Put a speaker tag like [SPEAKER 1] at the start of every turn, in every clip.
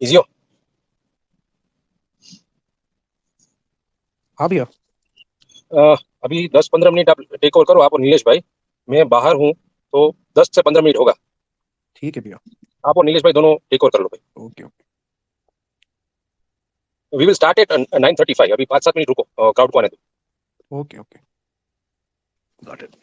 [SPEAKER 1] Easy हो।
[SPEAKER 2] हाँ भैया।
[SPEAKER 1] अभी 10-15 मिनट आप टेक ओवर करो, आप और नीलेश भाई। मैं बाहर हूँ, तो 10 से 15 मिनट होगा।
[SPEAKER 2] ठीक है भैया।
[SPEAKER 1] आप और नीलेश भाई दोनों टेक ओवर कर लो भाई।
[SPEAKER 2] Okay okay.
[SPEAKER 1] We will start at 9:35। अभी 5-7 मिनट रुको, क्राउड को आने दो।
[SPEAKER 2] Okay okay. Got it.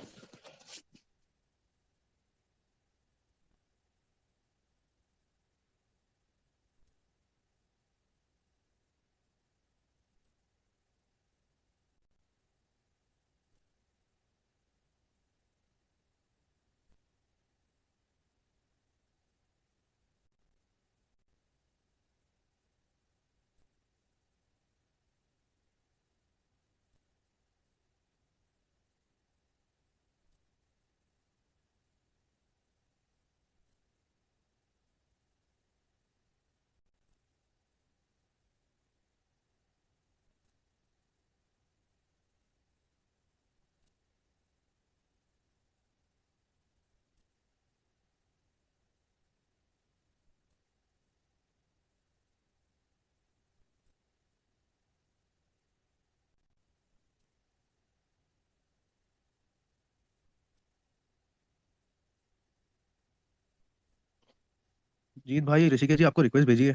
[SPEAKER 2] Jeet भाई, ऋषिकेश जी आपको रिक्वेस्ट भेजी है।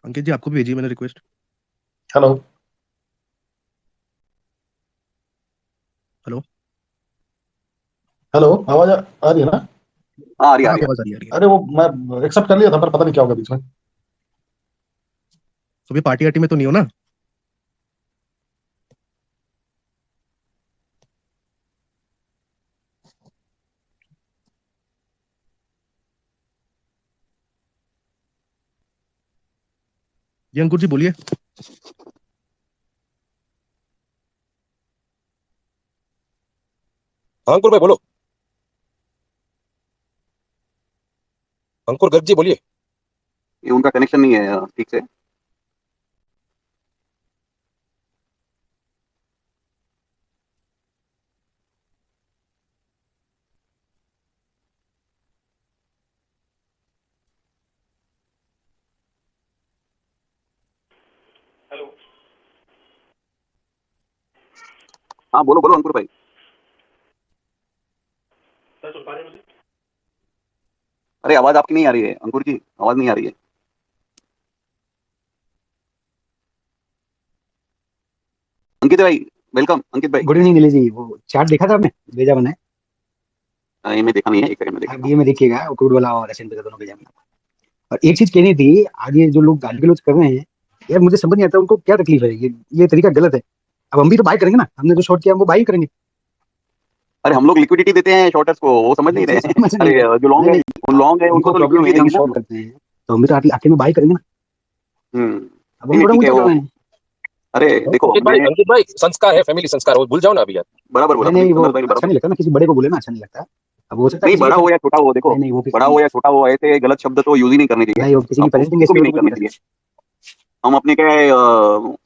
[SPEAKER 2] अंकित जी आपको भी भेजी है मैंने रिक्वेस्ट।
[SPEAKER 3] हेलो।
[SPEAKER 2] हेलो।
[SPEAKER 3] हेलो, आवाज आ रही है ना?
[SPEAKER 4] हाँ, आ रही
[SPEAKER 2] हाँ
[SPEAKER 4] आ
[SPEAKER 2] आपकी
[SPEAKER 4] रही है।
[SPEAKER 2] आवाज आ रही है, आ रही है।
[SPEAKER 3] अरे वो मैं एक्सेप्ट कर लिया था पर पता नहीं क्या होगा बीच में।
[SPEAKER 2] तो भी पार्टी आर्टी में तो नहीं हो ना? जी अंकुर जी बोलिए।
[SPEAKER 1] हाँ अंकुर भाई बोलो। अंकुर गर्ग जी बोलिए।
[SPEAKER 4] ये उनका कनेक्शन नहीं है ठीक से।
[SPEAKER 1] हेलो।
[SPEAKER 4] हाँ, बोलो बोलो अंकुर भाई।
[SPEAKER 1] सर सुन पा रहे हैं मुझे?
[SPEAKER 4] अरे आवाज आपकी नहीं आ रही है अंकुर जी, आवाज नहीं आ रही है। अंकित भाई, वेलकम अंकित भाई।
[SPEAKER 5] गुड इवनिंग नीले जी। वो चार्ट देखा था आपने भेजा मैंने?
[SPEAKER 4] ये मैं देखा नहीं है, एक सेकंड में देख
[SPEAKER 5] आप
[SPEAKER 4] लेता हूँ।
[SPEAKER 5] ये में देखिएगा, क्रूड वाला और एस&पी का दोनों भेजा मैंने। और एक चीज कहनी थी, आज ये जो लोग गाली गलौज कर रहे हैं, यार मुझे समझ नहीं आता उनको क्या तकलीफ है। ये तरीका गलत है। अब हम भी तो बाय करेंगे ना, हमने जो शॉर्ट किया हम वो बाय करेंगे।
[SPEAKER 4] अरे हम लोग लिक्विडिटी देते हैं शॉर्टर्स को, वो समझ
[SPEAKER 5] ये
[SPEAKER 4] नहीं रहे
[SPEAKER 5] चीज
[SPEAKER 4] हैं।
[SPEAKER 5] समझ नहीं
[SPEAKER 4] अरे
[SPEAKER 5] रहे।
[SPEAKER 4] जो लॉन्ग
[SPEAKER 5] नहीं
[SPEAKER 4] है,
[SPEAKER 5] नहीं,
[SPEAKER 4] उन लॉन्ग है उनको
[SPEAKER 5] उनको
[SPEAKER 4] तो
[SPEAKER 5] प्रॉब्लम
[SPEAKER 4] लिक्विडिटी
[SPEAKER 5] है, हम
[SPEAKER 4] देंगे ना हम
[SPEAKER 5] शॉर्ट
[SPEAKER 4] लोग।
[SPEAKER 5] करते हैं तो हम भी तो आखिर में बाय करेंगे ना।
[SPEAKER 4] हम्म।
[SPEAKER 5] अब
[SPEAKER 4] नहीं
[SPEAKER 5] हम
[SPEAKER 4] नहीं
[SPEAKER 5] थोड़ा
[SPEAKER 4] ठीक
[SPEAKER 5] मुंह
[SPEAKER 4] है
[SPEAKER 5] चला
[SPEAKER 4] वो।
[SPEAKER 5] रहे हैं।
[SPEAKER 4] अरे देखो मैं
[SPEAKER 1] अंकित भाई संस्कार है, फैमिली संस्कार, वो भूल जाओ ना अभी यार।
[SPEAKER 4] बराबर बोला
[SPEAKER 5] नहीं नहीं, वो
[SPEAKER 4] संदर्भ भाई ने
[SPEAKER 5] अच्छा
[SPEAKER 4] बराबर।
[SPEAKER 5] नहीं लगता ना, किसी बड़े को बोले ना अच्छा नहीं लगता। अब हो सकता है
[SPEAKER 4] नहीं,
[SPEAKER 5] किसी की
[SPEAKER 4] बड़ा हो या छोटा हो, देखो
[SPEAKER 5] नहीं नहीं, वो
[SPEAKER 4] बड़ा
[SPEAKER 5] किसी
[SPEAKER 4] हो या छोटा हो, ऐसे गलत शब्द तो यूज ही नहीं करने चाहिए।
[SPEAKER 5] नहीं, वो किसी की
[SPEAKER 4] आपको
[SPEAKER 5] पेरेंटिंग
[SPEAKER 4] उनको भी
[SPEAKER 5] स्किल
[SPEAKER 4] नहीं
[SPEAKER 5] को नहीं
[SPEAKER 4] करने
[SPEAKER 5] कर
[SPEAKER 4] चाहिए।
[SPEAKER 5] सकते।
[SPEAKER 4] हम अपने क्या है,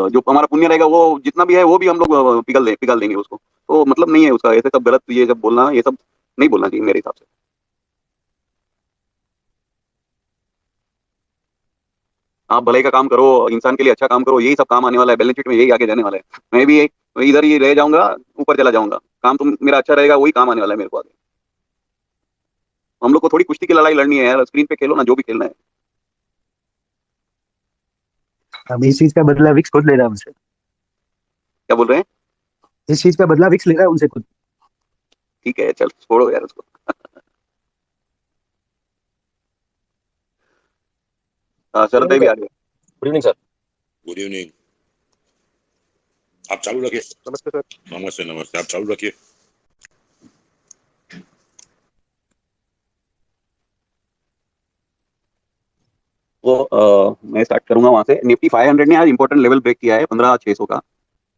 [SPEAKER 4] जो हमारा पुण्य रहेगा वो जितना भी है वो भी हम लोग पिघल देंगे उसको। तो मतलब नहीं है उसका, ऐसे सब गलत ये सब बोलना, ये सब नहीं बोलना चाहिए मेरे हिसाब से। आप भलाई का काम करो, इंसान के लिए अच्छा काम करो, यही सब काम आने वाला है, बैलेंस शीट में यही आगे जाने वाला है। मैं भी इधर ही रह जाऊंगा, ऊपर चला जाऊंगा। काम तुम मेरा अच्छा रहेगा, वही काम आने वाला है मेरे को आगे। हम लोग को थोड़ी कुश्ती की लड़ाई लड़नी है यार, स्क्रीन पे खेलो ना जो भी खेलना है।
[SPEAKER 5] अब इस चीज का बदला विक्स खुद ले रहा है उनसे।
[SPEAKER 4] क्या बोल रहे हैं?
[SPEAKER 5] इस चीज का बदला विक्स ले रहा है उनसे खुद।
[SPEAKER 4] ठीक है, चल छोड़ो यार उसको।
[SPEAKER 1] गुड
[SPEAKER 4] शरद
[SPEAKER 1] इवनिंग
[SPEAKER 4] भाई भी
[SPEAKER 1] सर।
[SPEAKER 4] आ गए।
[SPEAKER 1] Good evening sir.
[SPEAKER 6] Good evening. आप चालू रखिए।
[SPEAKER 4] नमस्ते सर।
[SPEAKER 6] नमस्ते नमस्ते, आप चालू रखिए।
[SPEAKER 4] वो मैं स्टार्ट करूंगा वहां से। निफ्टी 500 ने आज इंपॉर्टेंट लेवल ब्रेक किया है 15,600 का।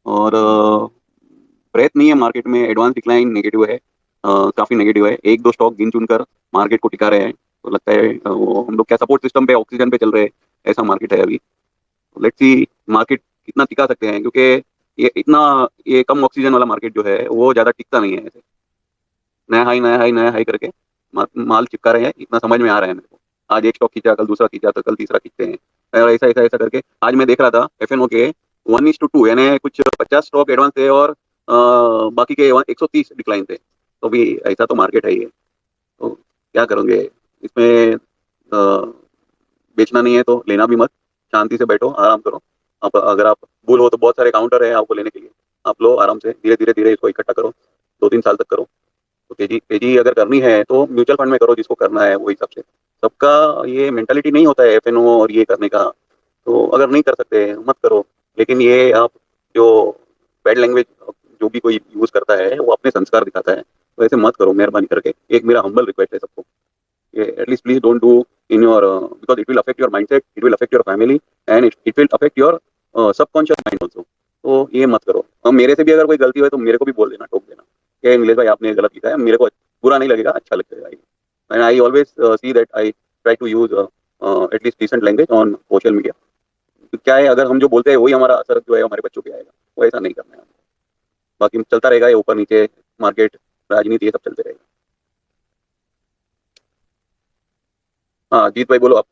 [SPEAKER 4] और ब्रेथ नहीं है मार्केट में, एडवांस डिक्लाइन नेगेटिव है। काफी नेगेटिव है, एक दो स्टॉक गिन चुनकर मार्केट को टिका रहे हैं। तो लगता है वो हम लोग क्या सपोर्ट सिस्टम पे ऑक्सीजन पे चल रहे हैं, ऐसा मार्केट है अभी। लेट्स सी मार्केट कितना टिका सकते हैं, क्योंकि ये कम ऑक्सीजन वाला मार्केट जो है वो ज्यादा टिकता नहीं है ऐसे। नया हाई नया हाई नया हाई करके माल चिपका रहे हैं, इतना समझ में आ रहा है मेरे को। आज एक स्टॉक खींचा, कल दूसरा खींचा, तो कल तीसरा खींचते हैं, और ऐसा ऐसा ऐसा करके आज मैं देख रहा था FNO के 1:2, यानी कुछ 50 स्टॉक एडवांस थे और बाकी के 130 डिक्लाइन थे। तो भी ऐसा तो मार्केट है ये, तो क्या करोगे इसमें? बेचना नहीं है तो लेना भी मत, शांति से बैठो, आराम करो। आप अगर आप बुल हो तो बहुत सारे काउंटर है आपको लेने के लिए, आप लो आराम से, धीरे धीरे धीरे इसको इकट्ठा करो, 2-3 साल तक करो। तो तेजी तेजी अगर करनी है तो म्यूचुअल फंड में करो, जिसको करना है वही सबसे। सबका ये मेंटालिटी नहीं होता है FNO और ये करने का, तो अगर नहीं कर सकते मत करो। लेकिन ये आप जो बैड लैंग्वेज जो भी कोई यूज करता है वो अपने संस्कार दिखाता है, तो ऐसे मत करो मेहरबानी करके। एक मेरा हम्बल रिक्वेस्ट है सबको, at least please don't do in your, because it will affect your mindset, it will affect your family and it will affect your subconscious mind also. तो ये मत करो। अब मेरे से भी अगर कोई गलती हो तो मेरे को भी बोल देना, टोक देना कि नीलेश भाई आपने गलत लिखा है, मेरे को बुरा नहीं लगेगा, अच्छा लगेगा। And I always see that I try to use at least decent language on social media. क्या है, अगर हम जो बोलते हैं वही हमारा असर जो है हमारे बच्चों पे आएगा, वो ऐसा नहीं करना है। बाकी चलता रहेगा ये ऊपर नीचे, मार्केट, राजनीति, ये सब चलते रहेगा। हाँ जीत भाई बोलो आप,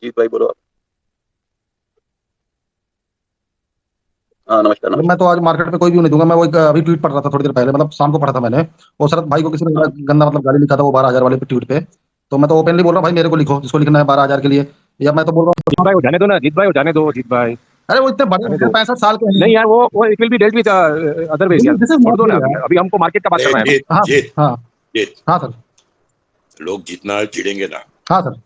[SPEAKER 4] जीत भाई बोलो आप। हाँ नमस्कार नमस्कार।
[SPEAKER 3] मैं तो आज मार्केट में कोई भी नहीं दूंगा। मैं वो एक अभी ट्वीट पढ़ रहा था थोड़ी देर पहले, मतलब शाम को पढ़ा था मैंने, वो शरद भाई को किसी ने गंदा मतलब गाली लिखा था वो 12,000 वाले ट्वीट पे। तो मैं तो ओपनली बोल रहा हूँ भाई मेरे को लिखो जिसको लिखना है 12,000 के लिए, या मैं तो बोल रहा हूँ
[SPEAKER 1] जीत भाई हो जाने दो ना, जीत भाई हो जाने दो, जीत भाई।
[SPEAKER 3] अरे वो इतने बड़े
[SPEAKER 1] जाने
[SPEAKER 3] हैं,
[SPEAKER 1] दो।
[SPEAKER 3] 65 साल के हैं।
[SPEAKER 1] नहीं यार, वो it will be dealt with other ways यार,
[SPEAKER 3] This is
[SPEAKER 1] छोड़
[SPEAKER 3] not
[SPEAKER 1] दो ना।
[SPEAKER 3] fair, यार।
[SPEAKER 1] अभी हमको मार्केट का बात करना है।
[SPEAKER 6] जीत
[SPEAKER 3] हाँ
[SPEAKER 6] जीत
[SPEAKER 3] हाँ
[SPEAKER 6] जीत,
[SPEAKER 3] हाँ सर,
[SPEAKER 6] लोग जितना चिढ़ेंगे ना
[SPEAKER 3] हाँ सर,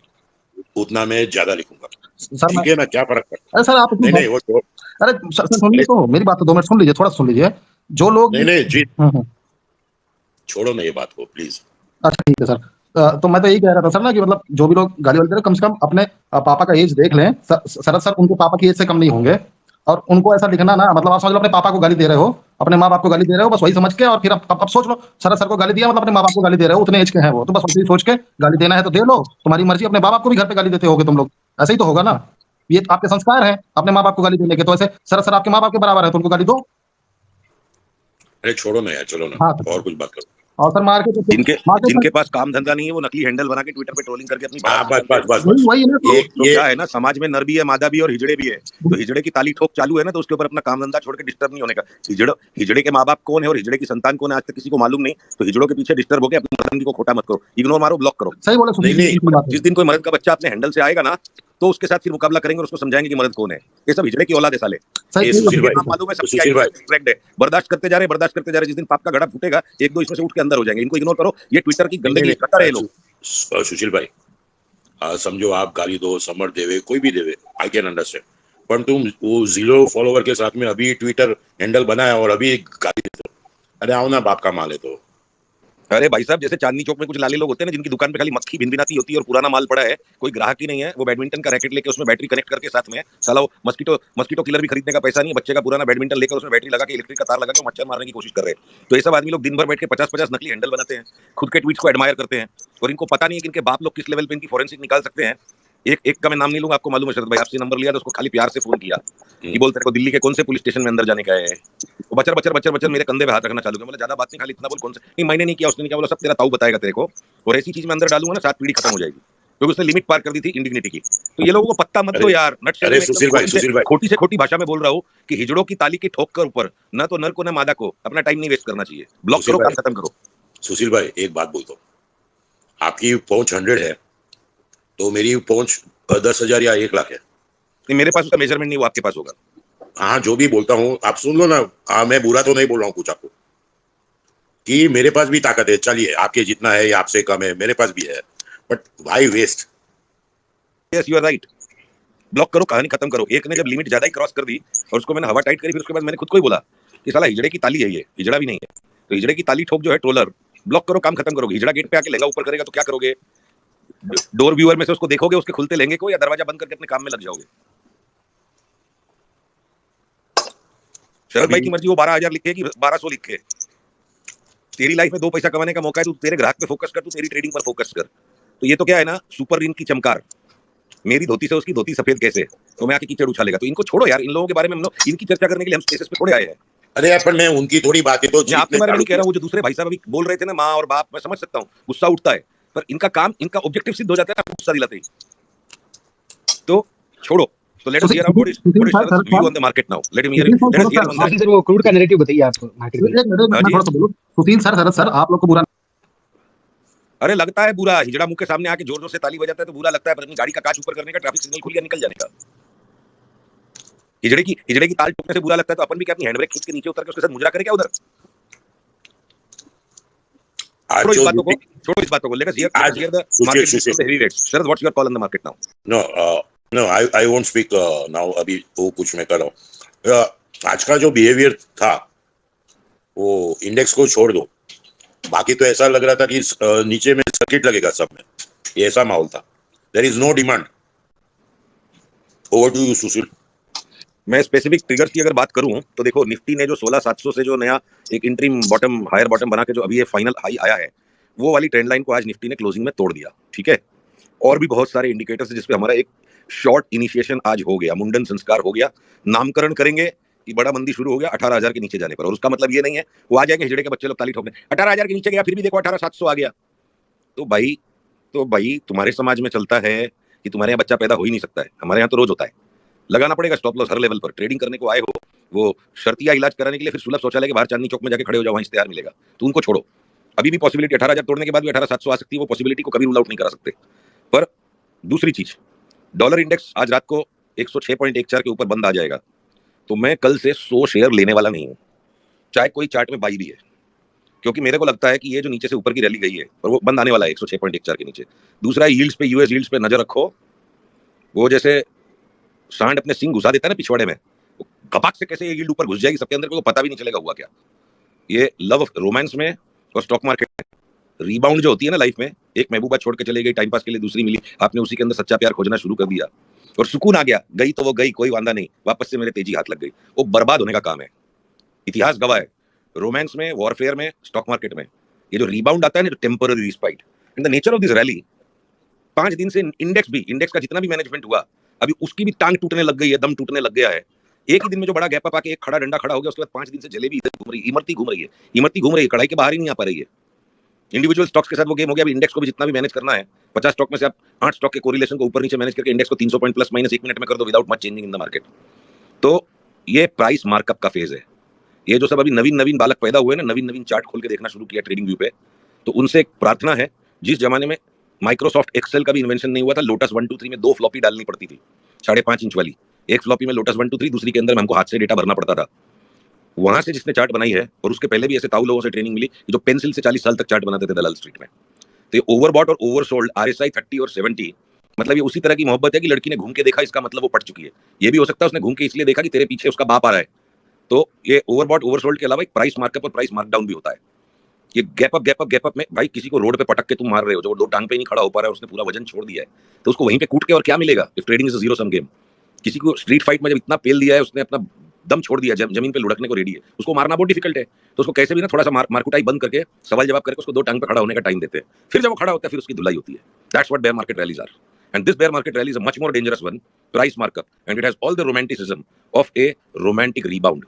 [SPEAKER 6] उतना मैं ज्यादा लिखूंगा,
[SPEAKER 3] सर
[SPEAKER 6] ठीक
[SPEAKER 3] मैं,
[SPEAKER 6] है ना? क्या फर्क पड़ता
[SPEAKER 3] अरे सर आप
[SPEAKER 6] है? नहीं वो छोड़,
[SPEAKER 3] अरे सर सुनिए तो, मेरी बात तो 2 मिनट सुन लीजिए, थोड़ा सुन लीजिए। जो लोग
[SPEAKER 6] नहीं जीत,
[SPEAKER 3] हम्म।
[SPEAKER 6] छोड़ो ना ये बात को प्लीज।
[SPEAKER 3] अच्छा ठीक है सर। तो मैं तो यही कह रहा था सर ना कि मतलब जो भी लोग गाली वाली दे रहे हैं, कम से कम अपने पापा का एज देख लें। शरद सर उनके पापा की एज से कम नहीं होंगे, और उनको ऐसा लिखना ना, मतलब आप समझ लो अपने पापा को गाली दे रहे हो, अपने माँ बाप को गाली दे रहे हो, बस वही समझ के, और फिर अब सोच लो शरद सर को गाली दिया मतलब अपने माँ बाप को गाली दे रहे हो, उतने एज के हैं वो, तो बस वही सोच के गाली देना है तो दे लो, तुम्हारी मर्जी। अपने माँ बाप को भी घर पे गाली देते होगे तुम लोग, ऐसे ही तो होगा ना। ये आपके संस्कार हैं अपने माँ बाप को गाली देने के, तो ऐसे शरद सर आपके माँ बाप के बराबर है तो उनको गाली दो।
[SPEAKER 6] अरे छोड़ो ना यार, चलो ना
[SPEAKER 3] हाँ सर,
[SPEAKER 6] और कुछ बात करो।
[SPEAKER 3] और सर
[SPEAKER 7] जिनके
[SPEAKER 3] मार्केट
[SPEAKER 7] जिनके पास काम धंधा नहीं है वो नकली हैंडल बना के ट्विटर पे ट्रोलिंग करके अपनी
[SPEAKER 6] हाँ
[SPEAKER 7] भड़ास
[SPEAKER 6] बस बस बस
[SPEAKER 3] वही
[SPEAKER 6] बस,
[SPEAKER 3] वही है ना, तो
[SPEAKER 7] तो
[SPEAKER 6] ये
[SPEAKER 7] क्या है ना, समाज में नर भी है, मादा भी है और हिजड़े भी है। तो हिजड़े की ताली ठोक चालू है ना, तो उसके ऊपर अपना काम धंधा छोड़ के डिस्टर्ब नहीं होने का। हिजड़े के माँ बाप कौन है और हिजड़े की संतान कौन है आज तक किसी को मालूम नहीं। तो हिजड़ों के पीछे डिस्टर्ब होकर अपनी पसंद को खोटा मत करो, इग्नोर मारो, ब्लॉक करो।
[SPEAKER 3] सही बोले
[SPEAKER 6] नहीं नहीं,
[SPEAKER 3] सुनील, बात है।
[SPEAKER 7] जिस दिन कोई मर्द का बच्चा अपने हैंडल से आएगा ना, तो उसके साथ फिर मुकाबला करेंगे और उसको समझाएंगे कि मर्द कौन है। ये सब हिजड़े की औलाद है साले।
[SPEAKER 3] सही
[SPEAKER 6] ये
[SPEAKER 3] सही
[SPEAKER 6] सुशील
[SPEAKER 3] बोले।
[SPEAKER 6] भाई,
[SPEAKER 7] नाम मालूम है, सबकी
[SPEAKER 6] सुशील भाई,
[SPEAKER 7] आइडेंटिटी क्रैक्ड है। बर्दाश्त करते जा रहे, जिस दिन पाप का घड़ा फूटेगा, 1-2 इसमें से उठ के अंदर हो जाएंगे। इनको इग्नोर करो, ये ट्विटर की
[SPEAKER 6] नहीं
[SPEAKER 7] गंदगी
[SPEAKER 6] नहीं
[SPEAKER 7] करता रहे लोग।
[SPEAKER 6] सुशील भाई, समझो आप गाली दो, समर देवे, कोई भी देवे, आई कैन अंडरस्टैंड, पर तुम वो 0 फॉलोवर के साथ में अभी ट्विटर हैंडल बनाया और अभी गाली देते हो। अरे आओ ना, बाप का माल है तो।
[SPEAKER 7] अरे भाई साहब, जैसे चांदनी चौक में कुछ लाले लोग होते हैं ना, जिनकी दुकान पे खाली मक्खी भिनभिनाती होती है और पुराना माल पड़ा है, कोई ग्राहक ही नहीं है, वो बैडमिंटन का रैकेट लेके उसमें बैटरी कनेक्ट करके साथ में, साला वो मस्कीटो किलर भी खरीदने का पैसा नहीं है, बच्चे का पुराना बैडमिंटन लेकर उसमें बैटरी लगा के इलेक्ट्रिक का तार लगा के मच्छर मारने की कोशिश कर रहे हैं। तो ये सब आदमी लोग दिन भर बैठ के 50-50 नकली हैंडल बनाते हैं, खुद के ट्वीट्स को एडमायर करते हैं, और इनको पता नहीं है कि इनके बाप लोग किस लेवल पे इनकी फोरेंसिक निकाल सकते हैं। एक का मैं नाम नहीं लूंगा, आपको मालूम है शरद भाई, आपसे नंबर लिया तो उसको खाली प्यार से फोन किया कि बोल तेरे को दिल्ली के कौन से पुलिस स्टेशन में अंदर जाने का है। वो बचर मेरे कंधे पे हाथ रखना चालू किया। बोला ज्यादा बात नहीं, खाली इतना बोल, कौन से नहीं, मैंने नहीं किया, उसने नहीं किया। बोला सब तेरा ताऊ बताएगा तेरे को, और ऐसी चीज में अंदर डालूंगा ना 7 पीढ़ी खत्म हो जाएगी, क्योंकि उसने लिमिट पार कर दी थी इंडिग्निटी की। तो ये लोगों को पत्ता मत दो यार।
[SPEAKER 6] अरे सुशील भाई,
[SPEAKER 7] खोटी से खोटी भाषा में बोल रहा हूँ कि हिजड़ों की ताली की ठोक कर ऊपर न तो नर को न मादा को अपना टाइम नहीं वेस्ट करना चाहिए। ब्लॉक करो, काम खत्म करो।
[SPEAKER 6] सुशील भाई एक बात बोलता हूँ, आपकी पहुंच 100 है तो मेरी पहुंच 10,000 या 1 लाख है।
[SPEAKER 7] नहीं, मेरे पास उसका मेजरमेंट नहीं, वो आपके पास होगा।
[SPEAKER 6] हाँ जो भी बोलता हूँ आप सुन लो ना। हाँ मैं बुरा तो नहीं बोल रहा हूँ कुछ आपको, कि मेरे पास भी ताकत है, चलिए आपके जितना है या आपसे कम है, मेरे पास भी है, but why waste.
[SPEAKER 7] Yes you are right, block करो, कहानी खत्म करो। एक ने जब लिमिट ज्यादा ही क्रॉस कर दी और उसको मैंने हवा टाइट करी, फिर उसके बाद मैंने खुद को ही बोला कि साला हिजड़े की ताली है, ये हिजड़ा भी नहीं है। तो हिजड़े की ताली ठोक जो है ट्रोलर, ब्लॉक करो, काम खत्म करोगे। हिजड़ा गेट पे आके लहंगा ऊपर करेगा तो क्या करोगे? डोर व्यूअर में से उसको देखोगे, उसके खुलते लहंगे को, या दरवाजा बंद करके अपने काम में लग जाओगे? शरद भाई की मर्जी, वो 12,000 लिखे कि 1200 लिखे। तेरी लाइफ में 2 पैसा कमाने का मौका है, तू तेरे ग्राहक पे फोकस कर, तू तेरी ट्रेडिंग पर फोकस कर। तो ये तो क्या है ना, सुपर रिन की चमकार, मेरी धोती से उसकी धोती सफेद कैसे, तो मैं आके कीचड़ उछालेगा। तो इनको छोड़ो यार, इन लोगों के बारे में हम लोग इनकी चर्चा करने के लिए हम स्पेसेस पे थोड़े आए हैं।
[SPEAKER 6] अरे यार पर मैं उनकी थोड़ी बातें तो
[SPEAKER 7] मैं आपके बारे में नहीं कह रहा हूँ, वो जो दूसरे भाई साहब अभी बोल रहे थे ना, माँ और बाप, मैं समझ सकता हूँ, गुस्सा उठता है, पर इनका काम, इनका ऑब्जेक्टिव सिद्ध हो जाता है आपको गुस्सा दिलाते ही, तो छोड़ो। तो let us hear out what is Sharad's view on the market now, let him hear,
[SPEAKER 3] Sushil
[SPEAKER 7] let us hear
[SPEAKER 3] sir,
[SPEAKER 7] on
[SPEAKER 5] Sushil
[SPEAKER 7] that.
[SPEAKER 5] Sir, वो क्रूड का नैरेटिव बताइए आप मार्केट में।
[SPEAKER 3] एक मिनट
[SPEAKER 7] हाँ
[SPEAKER 3] मैं
[SPEAKER 7] जी।
[SPEAKER 3] थोड़ा सा बोलूं। सुशील सर, शरद सर, आप लोग को बुरा
[SPEAKER 7] अरे लगता है बुरा, हिजड़ा मुंह के सामने आके जोर जोर से ताली बजाता है तो बुरा लगता है, पर अपनी गाड़ी का कांच ऊपर करने का, ट्रैफिक सिग्नल खुल गया, निकल जाने का। हिजड़े की ताल ठोकने से बुरा लगता है तो अपन भी क्या अपनी हैंड ब्रेक खींच के नीचे उतर के उसके साथ मुजरा करें क्या उधर?
[SPEAKER 6] आज
[SPEAKER 7] छोड़ो इस
[SPEAKER 6] जो
[SPEAKER 7] बातों को, छोड़ो इस बातों को, लेट अस हियर
[SPEAKER 6] आज
[SPEAKER 7] the market
[SPEAKER 6] Sushil
[SPEAKER 7] from the heavy rates. Sharad, what's your call on the market now?
[SPEAKER 6] No no I won't speak now, अभी वो कुछ मैं कर रहा हूँ। आज का जो बिहेवियर था वो इंडेक्स को छोड़ दो, बाकी तो ऐसा लग रहा था कि नीचे में सर्किट लगेगा सब में, ये ऐसा माहौल था। There is no demand. Over to you Sushil.
[SPEAKER 7] मैं स्पेसिफिक ट्रिगर्स की अगर बात करूं तो देखो, निफ्टी ने जो 16700 से जो नया एक इंटरिम बॉटम, हायर बॉटम बना के जो अभी ये फाइनल हाई आया है, वो वाली ट्रेंड लाइन को आज निफ्टी ने क्लोजिंग में तोड़ दिया, ठीक है। और भी बहुत सारे इंडिकेटर्स है जिसपे हमारा एक शॉर्ट इनिशिएशन आज हो गया, मुंडन संस्कार हो गया, नामकरण करेंगे कि बड़ा मंदी शुरू हो गया 18,000 के नीचे जाने पर। और उसका मतलब ये नहीं है वो आ जाएंगे हिजड़े के बच्चे लोग ताली ठोकने, 18,000 के नीचे गया फिर भी देखो 18,700 आ गया। तो भाई तुम्हारे समाज में चलता है कि तुम्हारे यहाँ बच्चा पैदा हो ही नहीं सकता है, हमारे यहाँ तो रोज होता है। लगाना पड़ेगा स्टॉप लॉस हर लेवल पर। ट्रेडिंग करने को आए हो, वो शर्तिया इलाज कराने के लिए फिर सुलभ शौचालय के बाहर चांदनी चौक में जाके खड़े हो जाओ, वहाँ इश्तेहार मिलेगा, तो उनको छोड़ो। अभी भी पॉसिबिलिटी 18,000 तोड़ने के बाद भी 18,700 आ सकती है, वो पॉसिबिलिटी को कभी रूल आउट नहीं करा सकते। पर दूसरी चीज, डॉलर इंडेक्स आज रात को 106.14 के ऊपर बंद आ जाएगा, तो मैं कल से 100 शेयर लेने वाला नहीं हूँ, चाहे कोई चार्ट में बाई भी है, क्योंकि मेरे को लगता है कि ये जो नीचे से ऊपर की रैली गई है और वो बंद आने वाला है 106.14 के नीचे। दूसरा है यील्ड्स पे, यूएस यील्ड्स पे नजर रखो। वो जैसे सांड अपने सिंग घुसा देता है ना पिछवाड़े में, कपाक से कैसे ये यील्ड ऊपर घुस जाएगी सबके अंदर को पता भी नहीं चलेगा हुआ क्या। ये लव रोमांस में और स्टॉक मार्केट में रीबाउंड जो होती है ना लाइफ में, एक महबूबा छोड़ के चले गई, टाइम पास के लिए दूसरी मिली, आपने उसी के अंदर सच्चा प्यार खोजना शुरू कर दिया और सुकून आ गया, गई तो वो गई, कोई वांदा नहीं, वापस से मेरे तेजी हाथ लग गई, वो बर्बाद होने का काम है। इतिहास गवाह है, रोमांस में, वॉरफेयर में, स्टॉक मार्केट में ये जो रीबाउंड आता है ना, temporary respite, in the nature of this rally. 5 दिन से इंडेक्स का जितना भी मैनेजमेंट हुआ, अभी उसकी भी टांग टूटने लग गई है, दम टूटने लग गया है। एक ही दिन में जो बड़ा गैप अप आके एक खड़ा डंडा खड़ा हो गया, उसके बाद 5 दिन से जलेबी इधर घूम रही है, इमरती घूम रही है, कढ़ाई के बाहर ही नहीं आ पा रही है। इंडिविजुअल स्टॉक्स के साथ वो गेम हो गया। अभी इंडेक्स को भी जितना भी मैनेज करना है, 50 स्टॉक में से आप 8 स्टॉक के कोरिलेशन को ऊपर नीचे मैनेज करके इंडेक्स को 300 पॉइंट प्लस माइनस 1 मिनट में कर दो without much changing in the market. तो ये प्राइस मार्कअप का फेज है। ये जो सब अभी नवीन बालक पैदा हुए ना, नवीन चार्ट खोल के देखना शुरू किया ट्रेडिंग व्यू पे, तो उनसे एक प्रार्थना है, जिस जमाने में माइक्रोसॉफ्ट एक्सेल का भी इन्वेंशन नहीं हुआ था, लोटस 1 2 3 में 2 फ्लॉपी डालनी पड़ती थी, 5.5 इंच वाली, एक फ्लॉपी में लोटस 1 2 3, दूसरी के अंदर हमको हाथ से डेटा भरना पड़ता था। वहां से जिसने चार्ट बनाई है, और उसके पहले भी ऐसे ताऊ लोगों से ट्रेनिंग मिली जो पेंसिल से 40 साल तक चार्ट बनाते थे दलाल स्ट्रीट में। तो ये ओवरबॉट और ओवरसोल्ड RSI 30 और 70, मतलब ये उसी तरह की मोहब्बत है कि लड़की ने घूम के देखा, इसका मतलब वो पट चुकी है। ये भी हो सकता है उसने घूम के इसलिए देखा कि तेरे पीछे उसका बाप आ रहा है। तो ये ओवरबॉट ओवरसोल्ड के अलावा एक प्राइस मार्कअप और प्राइस मार्कडाउन भी होता है। ये गैप अप में भाई किसी को रोड पे पटक के तुम मार रहे हो, जो 2 टांग पे नहीं खड़ा हो पा रहा है, उसने पूरा वजन छोड़ दिया है, तो उसको वहीं पे कूट के और क्या मिलेगा? If trading is a zero sum game. किसी को स्ट्रीट फाइट में जब इतना पेल दिया है, उसने अपना दम छोड़ दिया, जमीन पे लुढ़कने को रेडी है, उसको मारना बहुत डिफिकल्ट है। तो उसको कैसे भी ना थोड़ा सा मारकुटाई बंद करके सवाल जवाब करके उसको 2 टांग पे खड़ा होने का टाइम देते हैं। फिर जब वो खड़ा होता है फिर उसकी धुलाई होती है। That's what bear market rallies are, and this bear market rally is a much more dangerous one, price markup, and it has all the romanticism of a romantic rebound.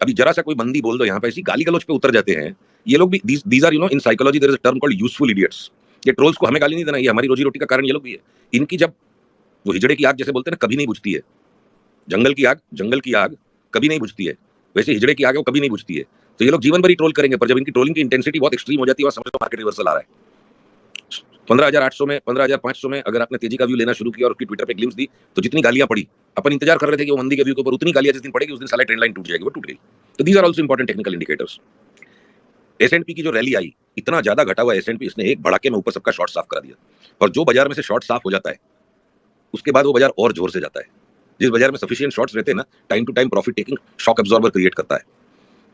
[SPEAKER 7] अभी जरा सा कोई मंदी बोल दो, यहाँ पे ऐसी गाली गलौज पे उतर जाते हैं ये लोग भी। These are in psychology there is a term called useful idiots. ये ट्रोल्स को हमें गाली नहीं देना, ये हमारी रोजी रोटी का कारण ये लोग भी है। इनकी जब वो हिजड़े की आग जैसे बोलते हैं ना, कभी नहीं बुझती है। जंगल की आग कभी नहीं बुझती है, वैसे हिजड़े की आग है वो कभी नहीं बुझती है। तो ये लोग जीवन भर ही ट्रोल करेंगे, पर जब इनकी ट्रोलिंग की इंटेंसिटी बहुत एक्सट्रीम हो जाती है, समझ लो मार्केट रिवर्सल आ रहा है। 15,800 में, 15,500 में अगर आपने तेजी का व्यू लेना शुरू किया और उसकी ट्विटर पे ग्लिम्स दी, तो जितनी गालियां पड़ी, अपन इंतजार कर रहे थे कि वो मंदी के व्यू के ऊपर उतनी गालियां जिस दिन पड़ेगी उस दिन साला ट्रेंड लाइन टूट जाएगी, वो टूट गई। तो these are also important technical indicators. S&P की जो रैली आई, इतना ज्यादा घटा हुआ S&P, इसने एक भड़ाके में ऊपर सबका शॉर्ट साफ करा दिया। और जो बाजार में से शॉर्ट साफ हो जाता है, उसके बाद वो बाजार और जोर से जाता है। जिस बाजार में सफिशिएंट शॉर्ट्स रहते हैं ना, time to time profit taking shock absorber create करता है।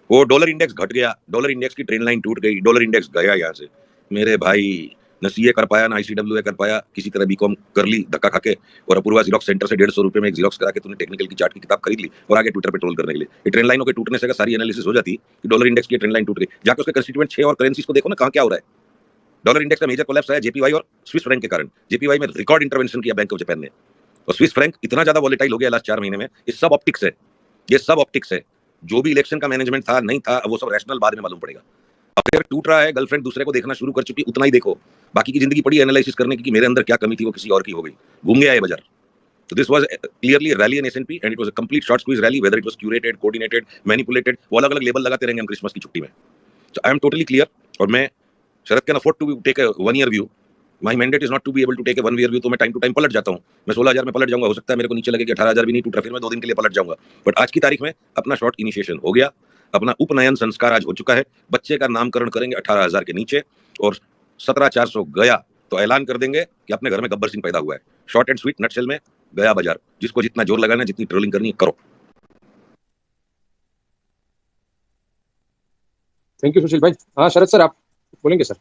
[SPEAKER 7] वो डॉलर इंडेक्स घट गया, डॉलर इंडेक्स की ट्रेंड लाइन टूट गई, डॉलर इंडेक्स गया यहाँ से। मेरे भाई न CA कर पाया, ना ICWA कर पाया, किसी तरह BCom कर ली धक्का खा के, और अपूर्वा जीरोक्स सेंटर से 150 रुपए में एक जीरोक्स करा के तूने टेक्निकल की चार्ट की किताब खरीद ली और आगे ट्विटर पे ट्रोल करने के लिए। ये ट्रेंड लाइनों के टूटने से अगर सारी एनालिसिस हो जाती कि डॉलर इंडेक्स की ट्रेंड लाइन टूट गई, जाकर उसके कंस्टिट्यूएंट 6 और करेंसीज को देखो ना, कहाँ क्या हो रहा है। डॉलर इंडेक्स का मेजर कोलैप्स आया JPY और स्विस फ्रैंक के कारण। JPY में रिकॉर्ड इंटरवेंशन किया बैंक ऑफ जापान ने, और स्विस फ्रैंक इतना ज्यादा वॉलेटाइल हो गया लास्ट 4 महीने में। ये सब ऑप्टिक्स है, ये सब ऑप्टिक्स है। जो भी इलेक्शन का मैनेजमेंट था नहीं था, वो सब रैशनल बाद में मालूम पड़ेगा। अगर टूट रहा है, गर्लफ्रेंड दूसरे को देखना शुरू कर चुकी, उतना ही देखो, बाकी की जिंदगी पड़ी एनालिसिस करने की कि मेरे अंदर क्या कमी थी, वो किसी और की हो गई, घूम गया ये बाजार। So this was clearly a rally in S&P and it was a complete short squeeze rally, whether it was curated, coordinated, manipulated, वो अलग अलग लेबल लगाते रहेंगे हम क्रिसमस की छुट्टी में। So I am totally clear और मैं Sharad can afford to take a 1 year view. My mandate is not to be able to take a 1 year view, तो मैं टाइम टू टाइम पलट जाता हूँ। मैं 16,000 में पलट जाऊंगा, हो सकता है मेरे को नीचे लगे कि 18,000 भी नहीं टूट रहा, फिर मैं 2 दिन के लिए पलट जाऊंगा। बट आज की तारीख में अपना शॉर्ट इनिशिएशन हो गया, अपना उपनयन संस्कार आज हो चुका है, बच्चे का नामकरण करेंगे 18,000 के नीचे और 17,400 गया तो ऐलान कर देंगे कि अपने घर में गब्बर सिंह पैदा हुआ है। शॉर्ट एंड स्वीट नटशेल में गया बाजार। जिसको जितना जोर लगाना है, जितनी ट्रोलिंग करनी है, करो।
[SPEAKER 1] थैंक यू सुशील भाई। हाँ शरद सर, आप बोलेंगे सर।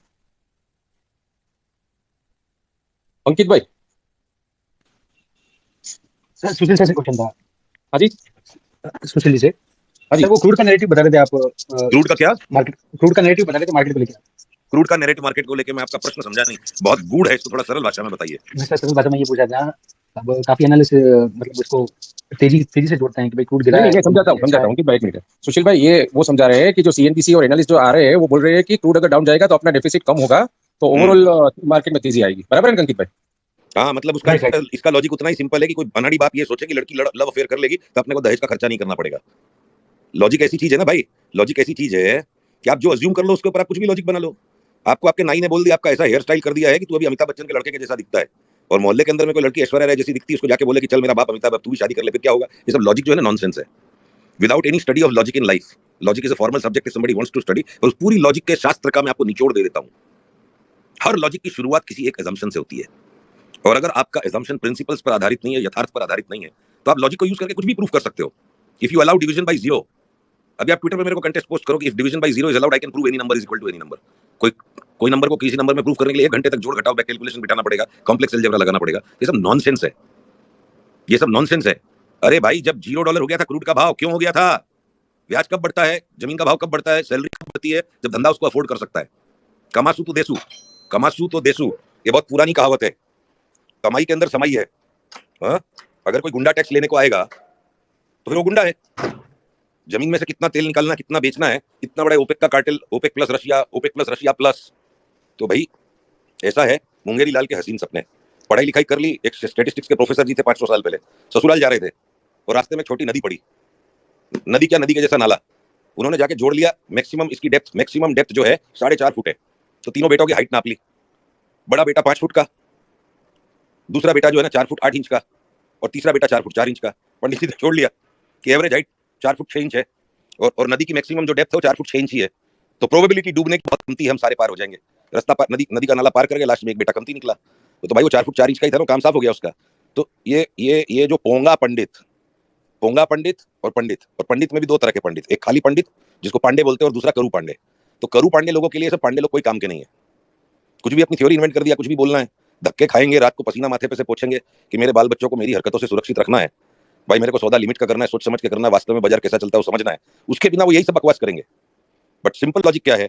[SPEAKER 1] अंकित भाई।
[SPEAKER 5] सर सुशील सर से क्वेश्चन था।
[SPEAKER 1] हाँ जी।
[SPEAKER 5] सुशील जी से
[SPEAKER 1] हाँ जी।
[SPEAKER 5] सर, वो क्रूड का नैरेटिव बता रहे थे आप,
[SPEAKER 7] क्रूड का क्या?
[SPEAKER 5] मार्केट क्रूड का नैरेटिव बता रहे थे मार्केट को लेकर।
[SPEAKER 7] क्रूड का नैरेटिव मार्केट को लेकर मैं आपका प्रश्न समझा नहीं, बहुत गूढ़ है, इसको थोड़ा सरल भाषा में बताइए।
[SPEAKER 5] मैं सर सरल भाषा में ये पूछा था, अब काफी एनालिस्ट मतलब उसको तेजी से जोड़ते हैं कि भाई क्रूड गिरा
[SPEAKER 1] नहीं
[SPEAKER 5] है।
[SPEAKER 1] नहीं, समझाता हूँ अंकित भाई, एक मिनट। सुशील भाई ये वो समझा रहे हैं कि जो सीएनबीसी और एनालिस्ट जो आ रहे हैं वो बोल रहे हैं कि क्रूड अगर डाउन जाएगा तो अपना डेफिसिट कम होगा, तो ओवरऑल मार्केट में तेजी आएगी। बराबर है अंकित भाई?
[SPEAKER 7] हाँ, मतलब उसका इसका लॉजिक उतना ही सिंपल है कि कोई अनाड़ी बाप ये सोचे कि लड़की लव अफेयर कर लेगी तो अपने को दहेज का खर्चा नहीं करना पड़ेगा। लॉजिक ऐसी चीज है ना भाई, लॉजिक ऐसी चीज है कि आप जो अज्यूम कर लो उसके ऊपर आप कुछ भी लॉजिक बना लो। आपको आपके नाई ने बोल दिया, आपका ऐसा हेयर स्टाइल कर दिया है कि तू अभी अमिताभ बच्चन के लड़के के जैसा दिखता है, और मोहल्ले के अंदर में कोई लड़की ऐश्वर्या राय जैसी दिखती है, उसको जाके बोले कि चल मेरा बाप अमिताभ, अब तू भी शादी कर ले, फिर क्या होगा? ये सब लॉजिक जो है ना नॉनसेंस है, without any study of logic in life. Logic is a formal subject, somebody wants to study, और उस पूरी लॉजिक के शास्त्र का मैं आपको निचोड़ दे देता हूं। हर लॉजिक की शुरुआत किसी एक assumption से होती है, और अगर आपका assumption प्रिंसिपल्स पर आधारित नहीं है, यथार्थ पर आधारित नहीं है, तो आप लॉजिक को यूज करके कुछ भी प्रूव कर सकते हो। If you allow division by zero, अभी आप ट्विटर पे मेरे को कंटेस्ट पोस्ट करो कि if division by zero is allowed, I can prove any number is equal to any number. कोई नंबर को किसी नंबर में प्रूव करने के लिए 1 घंटे तक जोड़ घटाव बैक कैलकुलेशन बिठाना पड़ेगा, कॉम्प्लेक्स अलजेब्रा लगाना पड़ेगा। ये सब नॉनसेंस है, ये सब नॉनसेंस है। अरे भाई, जब $0 हो गया था क्रूड का भाव, क्यों हो गया था? ब्याज कब बढ़ता है, जमीन का भाव कब बढ़ता है, सैलरी कब बढ़ती है? जब धंधा उसको अफोर्ड कर सकता है। कमासू तो देसू, कमासू तो देसू, ये बहुत पुरानी कहावत है। कमाई के अंदर समाई है। हाँ? अगर कोई गुंडा टैक्स लेने को आएगा तो फिर वो गुंडा है। जमीन में से कितना तेल निकालना, कितना बेचना है, इतना बड़ा ओपेक का cartel, OPEC plus Russia plus. तो भाई ऐसा है, मुंगेरी लाल के हसीन सपने। पढ़ाई लिखाई कर ली, एक स्टैटिस्टिक्स के प्रोफेसर जी थे 500 साल पहले, ससुराल जा रहे थे और रास्ते में छोटी नदी पड़ी। नदी क्या, नदी के जैसा नाला। उन्होंने जाके जोड़ लिया, मैक्सिमम डेप्थ जो है 4.5 फुट है। तो तीनों बेटों की हाइट नाप ली। बड़ा बेटा 5 फुट का, दूसरा बेटा जो है ना 4 फुट 8 इंच का, और तीसरा बेटा 4 फुट 4 इंच का। पंडित जी ने जोड़ लिया कि एवरेज हाइट 4 फुट 6 इंच है, और नदी की मैक्सिमम जो डेप्थ है वो 4 फुट 6 इंच ही है। तो प्रोबेबिलिटी डूबने की बहुत कमती है, हम सारे पार हो जाएंगे। रास्ता पार, नदी का नाला पार करके लास्ट में एक बेटा कमती निकला। तो भाई वो 4 फुट 4 इंच का ही था ना, काम साफ हो गया उसका। तो ये जो पोंगा पंडित और पंडित में भी 2 तरह के पंडित, एक खाली पंडित जिसको पांडे बोलते हैं और दूसरा करू पांडे। तो करू पांडे लोगों के लिए सब पांडे लोग कोई काम के नहीं है। कुछ भी अपनी थ्योरी इन्वेंट कर दिया, कुछ भी बोलना है, धक्के खाएंगे, रात को पसीना माथे पे से पोछेंगे कि मेरे बाल बच्चों को मेरी हरकतों से सुरक्षित रखना है। भाई मेरे को सौदा लिमिट का करना है, सोच समझ के करना है, वास्तव में बाजार कैसा चलता है वो समझना है। उसके बिना वो यही सब बकवास करेंगे। बट सिंपल लॉजिक क्या है?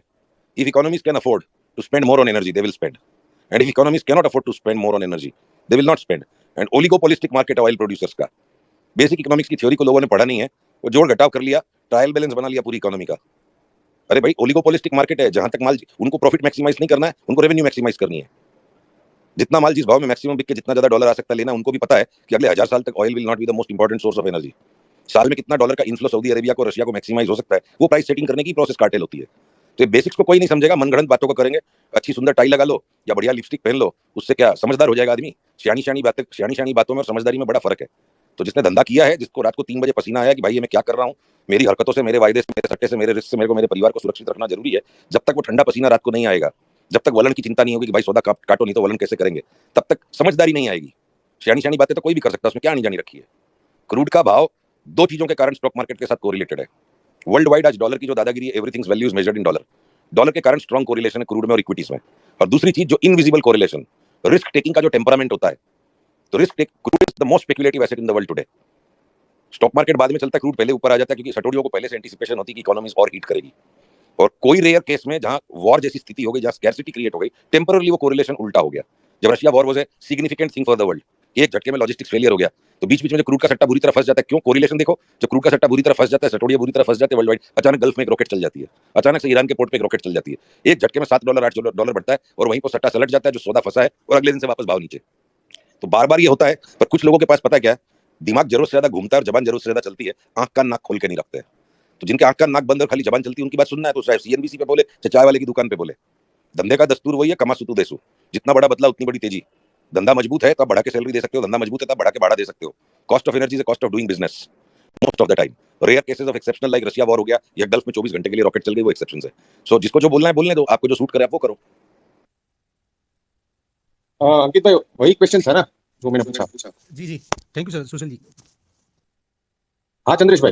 [SPEAKER 7] If economies can afford to spend more on energy, they will spend, and if economies can not afford to spend more on energy, they will not spend. And oligopolistic market oil producers का, basic economics की theory को लोगों ने पढ़ा नहीं है, वो जोड़ घटाव कर लिया, ट्रायल बैलेंस बना लिया पूरी इकोनॉमी का। अरे भाई ओलिगोपोलिस्टिक मार्केट है, जहां तक माल उनको प्रॉफिट मैक्सिमाइज नहीं करना है, उनको रेवेन्यू मैक्सिमाइज करनी है। जितना माल जिस भाव में मैक्सिमम बिक के जितना ज्यादा डॉलर आ सकता है लेना, उनको भी पता है कि अगले 1000 साल तक oil will not be the most important source of energy. साल में कितना डॉलर का इन्फ्लो सऊदी अरेबिया को, रशिया को मैक्सिमाइज हो सकता है, वो प्राइस सेटिंग करने की प्रोसेस कार्टेल होती है। तो बेसिक्स को कोई नहीं समझेगा, मनगढ़ंत बातों को करेंगे। अच्छी सुंदर टाई लगा लो या बढ़िया लिपस्टिक पहन लो, उससे क्या समझदार हो जाएगा आदमी? सियानी बातों में और समझदारी में बड़ा फर्क है। तो जिसने धंधा किया है, जिसको रात को 3 बजे पसीना आया कि भाई ये मैं क्या कर रहा हूँ, मेरी हरकतों से, मेरे वायदे से, मेरे सट्टे से, मेरे रिस्क से मेरे को मेरे परिवार को सुरक्षित रखना जरूरी है, जब तक वो ठंडा पसीना रात को नहीं आएगा, जब तक वलन की चिंता नहीं होगी कि भाई सौदा काटो नहीं तो वलन कैसे करेंगे, तब तक समझदारी नहीं आएगी। सियानी बातें तो कोई भी कर सकता है, उसमें क्या नहीं जानी रखी है। क्रूड का भाव 2 चीजों के कारण स्टॉक मार्केट के साथ कोरिलेटेड है। वर्ल्ड वाइड आज डॉलर की जो दादागिरी है, everything's value is measured in dollar. Dollar के कारण स्ट्रॉन्ग कोरिलेशन है क्रूड में और इक्विटीज में। और दूसरी चीज जो इनविजिबल कोरिलेशन, रिस्क टेकिंग का जो टेम्परामेंट होता है, तो crude is the most speculative asset in the world today. Stock market बाद में चलता है, क्रूड पहले ऊपर आ जाता है, क्योंकि सटोरियों को पहले से एंटीसिपेशन होती है कि इकोनॉमीज और हीट करेगी। और कोई रेयर केस में जहां वॉर जैसी स्थिति हो गई, जहां स्कैर्सिटी क्रिएट हो गई, टेम्पररी वो कोरिलेशन उल्टा हो गया। जब Russia war was a significant thing for the world, एक झटके में लॉजिस्टिक्स फेलियर हो गया, तो बीच बीच में जो क्रूड का सट्टा बुरी तरह फंस जाता है, क्यों कोरिलेशन देखो, जो क्रूड का सट्टा बुरी तरह फंस जाता है, सटोडिया बुरी तरह फंस जाते हैं वर्ल्ड वाइड, अचानक गल्फ में एक रॉकेट चल जाती है, अचानक से ईरान के पोर्ट पे एक रॉकेट चल जाती है, एक झटके में $7 $8 बढ़ता है और वहीं पर सट्टा सलट जाता है, जो सौदा फंसा है, और अगले दिन से वापस भाव नीचे। तो बार बार ये होता है, पर कुछ लोगों के पास पता क्या है, दिमाग जरूरत से ज्यादा घूमता है और जबान जरूरत से ज्यादा चलती है, आंख का नाक खोल के नहीं रखते हैं। तो जिनके आंख का नाक बंद और खाली जबान चलती है उनकी बात सुनना है तो चाहे सीएनबीसी पे बोले, चाहे चाय वाले की दुकान पे बोले, धंधे का दस्तूर वही है, कमा सुतु देसु, जितना बड़ा बदला उतनी बड़ी तेजी। धंधा मजबूत है तो आप बढ़ा के सैलरी दे सकते हो, धंधा मजबूत है तो आप बढ़ा के भाड़ा दे सकते हो। Cost of energy is cost of doing business most of the time. Rare cases of exceptional like Russia war हो गया या गल्फ में 24 घंटे के लिए रॉकेट चल गई, वो एक्सेप्शन है। सो जिसको जो बोलना है बोलने दो, आपको जो सूट करे आप वो करो।
[SPEAKER 1] अंकित भाई वही क्वेश्चन था ना जो मैंने पूछा।
[SPEAKER 2] जी जी, thank you sir, Sushil ji.
[SPEAKER 1] हाँ चंद्रेश भाई,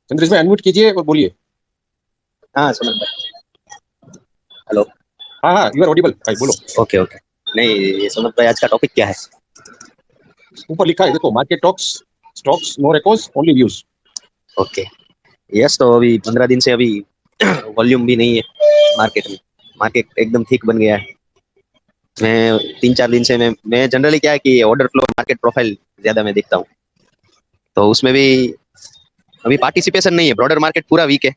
[SPEAKER 1] चंद्रेश भाई अनम्यूट कीजिए और बोलिए।
[SPEAKER 8] हाँ समझ भाई। हेलो।
[SPEAKER 1] हाँ हाँ, यू आर ऑडिबल भाई, बोलो।
[SPEAKER 8] Okay okay. नहीं ये समझ भाई, आज का टॉपिक क्या है?
[SPEAKER 1] ऊपर लिखा है देखो, market talks, stocks no records only views.
[SPEAKER 8] Okay. Yes, तो अभी 15 दिन से अभी वॉल्यूम भी नहीं है मार्केट में, मार्केट एकदम ठीक बन गया है। मैं 3-4 दिन से मैं जनरली क्या है कि ऑर्डर फ्लो मार्केट प्रोफाइल ज्यादा मैं देखता हूँ, तो उसमें भी अभी पार्टिसिपेशन नहीं है, ब्रॉडर मार्केट पूरा वीक है।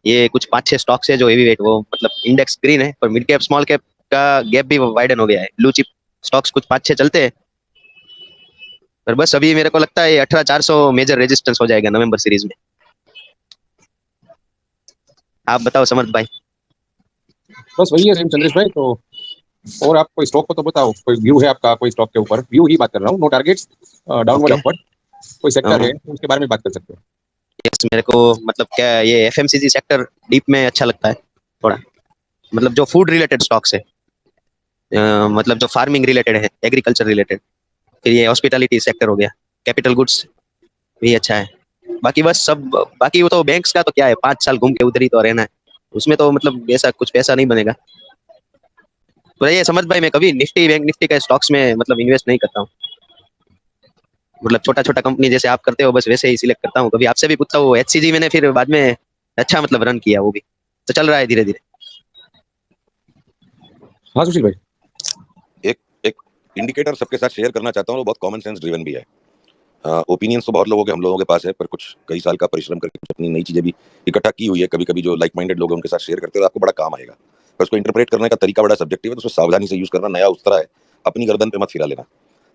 [SPEAKER 8] ये कुछ 5-6 स्टॉक्स है जो हेवी वेट, वो मतलब इंडेक्स ग्रीन है, पर मिड कैप स्मॉल कैप का गैप भी वाइडन हो गया है। ब्लू चिप स्टॉक्स कुछ 5-6 चलते हैं, पर बस अभी मेरे को लगता है 18,400 मेजर रेजिस्टेंस हो जाएगा नवंबर सीरीज में। आप बताओ समर्थ भाई।
[SPEAKER 1] बस वही है सेम चंद्रेश भाई। तो और आप कोई स्टॉक को तो बताओ, कोई व्यू है आपका कोई स्टॉक के ऊपर? व्यू ही बात कर रहा हूँ, no targets, downward
[SPEAKER 8] Okay.
[SPEAKER 1] Upward. कोई सेक्टर है उसके बारे में बात कर सकते हो।
[SPEAKER 8] यस, मेरे को मतलब क्या ये एफएमसीजी सेक्टर डीप में अच्छा लगता है थोड़ा, मतलब जो फूड रिलेटेड स्टॉक्स है, मतलब जो फार्मिंग रिलेटेड है, एग्रीकल्चर रिलेटेड, फिर ये हॉस्पिटैलिटी सेक्टर हो गया, कैपिटल गुड्स भी अच्छा है। बाकी बस सब, बाकी वो तो बैंक्स का तो क्या है, 5 साल घूम के उधर ही तो रहना है, उसमें तो मतलब ऐसा कुछ पैसा नहीं बनेगा। तो ये समझ भाई, मैं कभी निफ्टी बैंक निफ्टी के स्टॉक्स में मतलब इन्वेस्ट नहीं करता हूँ, मतलब छोटा छोटा कंपनी जैसे आप करते हो बस वैसे ही सिलेक्ट करता हूँ। कभी आपसे भी पूछता हूँ, एचसीजी मैंने फिर बाद में अच्छा मतलब रन किया, वो भी तो चल रहा है धीरे धीरे।
[SPEAKER 1] हाँ सुशील भाई,
[SPEAKER 7] एक एक इंडिकेटर सबके साथ शेयर करना चाहता हूँ, वो बहुत कॉमन सेंस ड्रिवन भी है। ओपिनियंस तो बहुत लोगों के, हम लोगों के पास है, पर कुछ कई साल का परिश्रम करके कुछ अपनी नई चीजें भी इकट्ठा की हुई है। कभी कभी जो लाइक माइंडेड लोग हैं उनके साथ शेयर करते हैं तो आपको बड़ा काम आएगा, पर उसको इंटरप्रेट करने का तरीका बड़ा सब्जेक्टिव है, तो उसको सावधानी से यूज करना। नया उस तरह है, अपनी गर्दन पे मत फिरा लेना।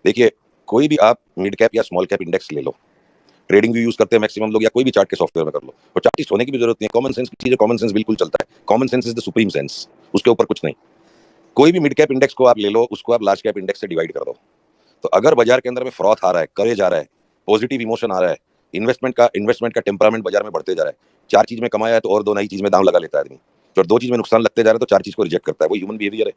[SPEAKER 7] देखिए, कोई भी आप मिड कैप या स्मॉल कैप इंडेक्स ले लो, ट्रेडिंग व्यू यूज करते हैं मैक्सिमम लोग, या कोई भी चार्ट के सॉफ्टवेयर में कर लो, और चार्टिस्ट होने की भी जरूरत नहीं है। कॉमन सेंस की चीज है, कॉमन सेंस बिल्कुल चलता है। Common sense is the supreme sense, उसके ऊपर कुछ नहीं। कोई भी मिड कैप इंडेक्स को आप ले लो, उसको आप लार्ज कैप इंडेक्स से डिवाइड कर दो, तो अगर बाजार के अंदर में फ्रॉथ आ रहा है, करेज आ रहा है, पॉजिटिव इमोशन आ रहा है, इन्वेस्टमेंट का टेम्परामेंट बाजार में बढ़ते जा रहा है, 4 चीज में कमाया है तो और 2 नई चीज में दांव लगा लेता है आदमी, और 2 चीज में नुकसान लगते जा रहा है तो 4 चीज को रिजेक्ट करता है। वो ह्यूमन बिहेवियर है।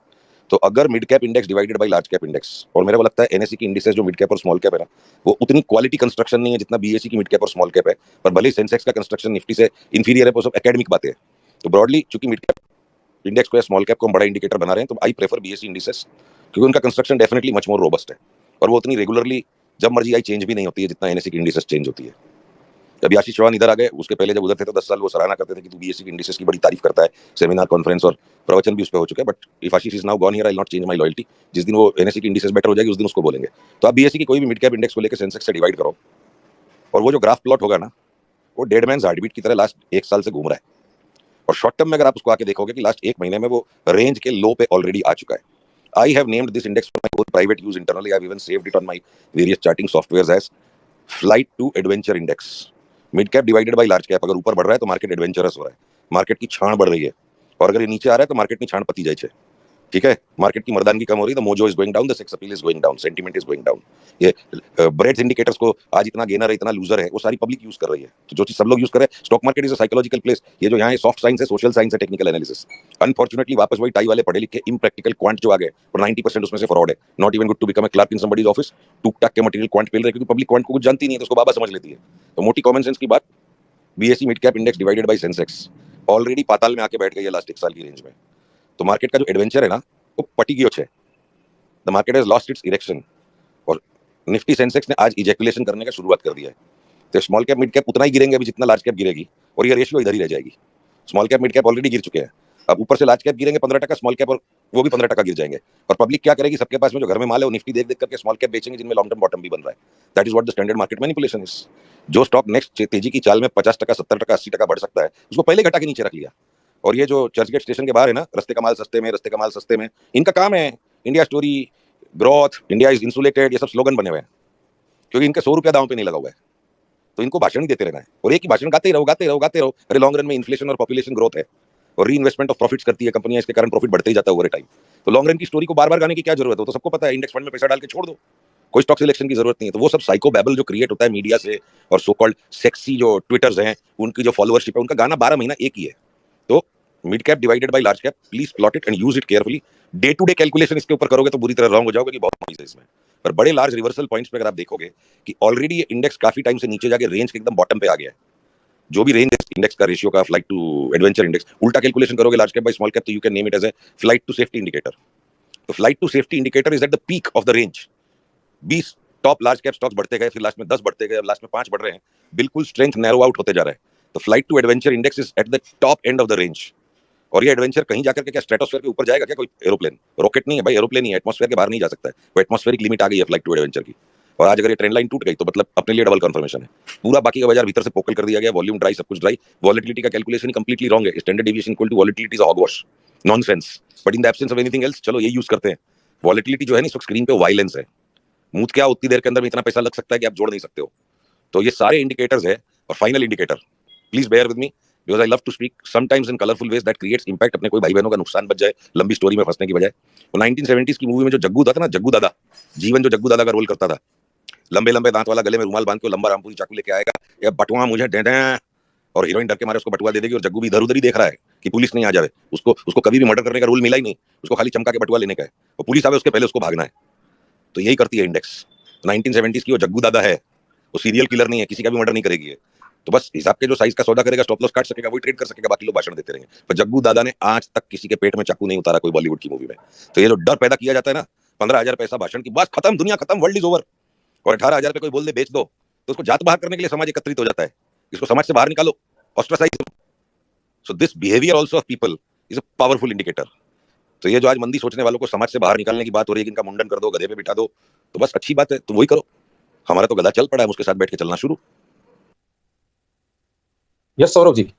[SPEAKER 7] तो अगर mid cap index divided by large cap index, और मेरे को लगता है एनएससी की इंडिसेस जो मिड कैप और स्मॉल कैप है ना, वो उतनी क्वालिटी कंस्ट्रक्शन नहीं है जितना बीएससी की मिड कैप और स्मॉल कैप है, पर भले ही सेंसेक्स का कंस्ट्रक्शन निफ्टी से इंफीरियर है, वो सब एकेडमिक बातें हैं। तो ब्रॉडली चूंकि मिड कैप इंडेक्स को या स्मॉल कैप को हम बड़ा इंडिकेटर बना रहे हैं, तो आई प्रेफर बीएससी इंडिसेस, क्योंकि उनका construction definitely much more robust है, और वो उतनी रेगुलरली जब मर्जी आई चेंज भी नहीं होती है जितना एनएससी की इंडिसेस चेंज होती है। अभी आशीष चौहान इधर आ गए, उसके पहले जब उधर थे तो 10 साल वो सराहना करते थे कि तू बीएससी की इंडिसेस की बड़ी तारीफ करता है, सेमिनार कॉन्फ्रेंस और प्रवचन भी उस पर हो चुके हैं। But if Ashish is now gone here, I will not change my loyalty. जिस दिन वो एनएससी की इंडिसेस बेटर हो जाएगी उस दिन उसको बोलेंगे। तो आप बीएससी की कोई भी मिड कैप इंडेक्स को लेकर सेंसेक्स से डिवाइड करो, और वो जो ग्राफ प्लॉट होगा ना, वो डेड मैन हार्टबीट की तरह लास्ट 1 साल से घूम रहा है, और शॉर्ट टर्म में अगर आप उसको आके देखोगे कि लास्ट 1 महीने में वो रेंज के लो पे ऑलरेडी आ चुका है। I have named this index for my own private use internally. I've even saved it on my various charting softwares as Flight to Adventure Index. Mid cap divided by large cap. अगर ऊपर बढ़ रहा है तो market adventurous हो रहा है, market की छाण बढ़ रही है, और अगर ये नीचे आ रहा है तो मार्केट की छाण पती जाए। ठीक है, मार्केट की मर्दानगी कम हो रही है, the mojo is going down, the sex appeal is going down, sentiment is going down. ये ब्रेड्स इंडिकेटर्स को आज इतना गेनर है, इतना लूजर है, वो सारी पब्लिक यूज कर रही है। तो जो चीज सब लोग यूज कर रहे हैं, stock market is a psychological place. ये जो यहाँ है सॉफ्ट साइंस है, सोशल साइंस है, टेक्निकल एनालिसिस। अनफॉर्चुनेटली वापस वही टाई वाले पढ़े लिखे इम्प्रैक्टिकल क्वांट जो आ गए, और 90% उसमें से फ्रॉड है। Not even good to become a clerk in somebody's office. टूक टाक के मटेरियल क्वांट पेल रहे, क्योंकि पब्लिक क्वांट को कुछ जानती नहीं है, तो उसको बाबा समझ लेती है। तो मोटी कॉमन सेंस की बात, BSC mid cap index divided by Sensex already पाताल में आके बैठ गई है लास्ट 1 साल की रेंज में। तो मार्केट का जो एडवेंचर है ना, वो पटी गयो है। The market has lost its erection, और निफ्टी सेंसेक्स ने आज इजैकुलेशन करने का शुरुआत कर दिया है। तो स्मॉल कैप मिड कैप उतना ही गिरेंगे अभी जितना लार्ज कैप गिरेगी, और ये रेशियो इधर ही रह जाएगी। Small cap mid cap already गिर चुके हैं, अब ऊपर से लार्ज कैप गिरेंगे 15%, स्मॉल कैप और वो भी 15% गिर जाएंगे। और पब्लिक क्या करेगी, सबके पास में जो घर में माल है वो निफ्टी देख देख करके स्मॉल कैप बेचेंगे जिनमें लॉन्ग टर्म बॉटम भी बन रहा है। That is what the standard market manipulation is. जो स्टॉक नेक्स्ट तेजी की चाल में 50%, 70%, 80% बढ़ सकता है, उसको पहले घटा के नीचे रख लिया। और ये जो चर्चगेट स्टेशन के बाहर है ना, रस्ते का माल सस्ते में, इनका काम है India story, growth, India is insulated, ये सब स्लोगन बने हुए हैं, क्योंकि इनके 100 रुपया दांव पे नहीं लगा हुआ है। तो इनको भाषण ही देते रहना है और एक ही भाषण गाते रहो। अरे लॉन्ग रन में इन्फ्लेशन और पॉपुलेशन ग्रोथ है और री इन्वेस्टमेंट ऑफ प्रॉफिट्स करती है कंपनियां, इसके कारण प्रॉफिट बढ़ते ही जाता है ओवर टाइम। तो लॉन्ग रन की स्टोरी को बार बार गाने की क्या जरूरत है? तो सबको पता है, इंडेक्स फंड में पैसा डाल के छोड़ दो, कोई स्टॉक सिलेक्शन की जरूरत नहीं है। तो वो सब साइको बैबल जो क्रिएट होता है मीडिया से और सो कॉल्ड सेक्सी जो ट्विटर्स हैं, उनकी जो फॉलोअरशिप है, उनका गाना 12 महीना एक ही है। तो mid cap divided by large cap, please plot it and use it carefully. Day to day calculation इसके ऊपर करोगे तो बुरी तरह रॉन्ग हो जाओगे कि बहुत नॉइज है इसमें। पर बड़े लार्ज रिवर्सल पॉइंट्स पे अगर आप देखोगे कि ऑलरेडी ये इंडेक्स काफी टाइम से नीचे जाके रेंज के एकदम बॉटम पे आ गया है। जो भी रेंज इंडेक्स का रेशियो का फ्लाइट टू एडवेंचर इंडेक्स, उल्टा कैलकुलेशन करोगे large cap by small cap, तो you can name it as a flight to safety indicator. तो flight to safety indicator is at the peak of the range. 20 top large cap stocks बढ़ते गए, फिर last में 10 बढ़ते गए, last में 5 बढ़ रहे हैं, बिल्कुल स्ट्रेंथ नैरो आउट होते जा रहा है। तो flight to adventure index is at the top end of the range. और ये एडवेंचर कहीं जाकर के क्या स्ट्रेटोस्फीयर के ऊपर जाएगा क्या? कोई एरोप्लेन, रॉकेट नहीं है भाई, एरोप्लेन ही है, एटमॉस्फेयर के बाहर नहीं जा सकता है। वो एटमॉस्फेरिक लिमिट आ गई है फ्लाइट टू एडवेंचर की। और आज अगर ये ट्रेंड लाइन टूट गई तो मतलब अपने लिए डबल कंफर्मेशन है। पूरा बाकी का बाजार भीतर से पोकल कर दिया गया, वॉल्यूम ड्राई, सब कुछ ड्राई। वॉलेटिलिटी का कैलकुलेशन ही कंप्लीटली रॉन्ग है। Standard deviation equal to volatility is hogwash, nonsense. But in the absence of anything else, चलो ये यूज करते हैं। वॉलेटिलिटी जो है ना इस वक्त स्क्रीन पे वायलेंस है। मूत क्या उतनी देर के अंदर में इतना पैसा लग सकता है कि आप जोड़ नहीं सकते हो। तो ये सारे इंडिकेटर्स है। और final indicator, please bear with me because I love to speak sometimes in colourful ways that creates impact, अपने कोई भाई बहनों का नुकसान बच जाए लंबी स्टोरी में फंसने की बजाय। वो 1970s की मूवी में जो जग्गू था ना, जग्गू दादा, जीवन जो जग्गू दादा का रोल करता था, लंबे लंबे दांत वाला, गले में रुमाल बांध के लंबा रामपुरी चाकू लेके आएगा, या बटुआ मुझे दे दें, और हीरोइन डर के मारे उसको बटुआ दे देगी। और जग्गू भी इधर उधर ही देख रहा है कि पुलिस नहीं आ जाए। उसको कभी भी मर्डर करने का रूल मिला ही नहीं, उसको खाली चमका के बटुआ लेने का है। और पुलिस आवे उसके पहले उसको भागना है। तो यही करती है इंडेक्स। 1970s की वो जग्गू दादा है, वो सीरियल किलर नहीं है, किसी का भी मर्डर नहीं करेगी है। तो बस हिसाब के जो साइज का सौदा करेगा, स्टॉप लॉस काट सकेगा, वही ट्रेड कर सकेगा, बाकी लोग भाषण देते रहेंगे। पर जग्गू दादा ने आज तक किसी के पेट में चाकू नहीं उतारा कोई बॉलीवुड की मूवी में। तो ये जो डर पैदा किया जाता है ना, 15,000 पैसा भाषण की, बस खत्म, दुनिया खत्म, वर्ल्ड इज ओवर। और 18,000 पे कोई बोल दे बेच दो, तो उसको जात बाहर करने के लिए समाज एकत्रित हो जाता है। इसको समाज से बाहर निकालो, ostracise. So this behaviour also of people is a powerful indicator. तो ये जो आज मंदी सोचने वालों को समाज से बाहर निकालने की बात हो रही है कि इनका मुंडन कर दो, गधे पे बिठा दो, तो बस अच्छी बात है, तुम वही करो। हमारा तो गधा चल पड़ा है, उसके साथ बैठ के चलना शुरू।
[SPEAKER 1] Yes Saurabh ji.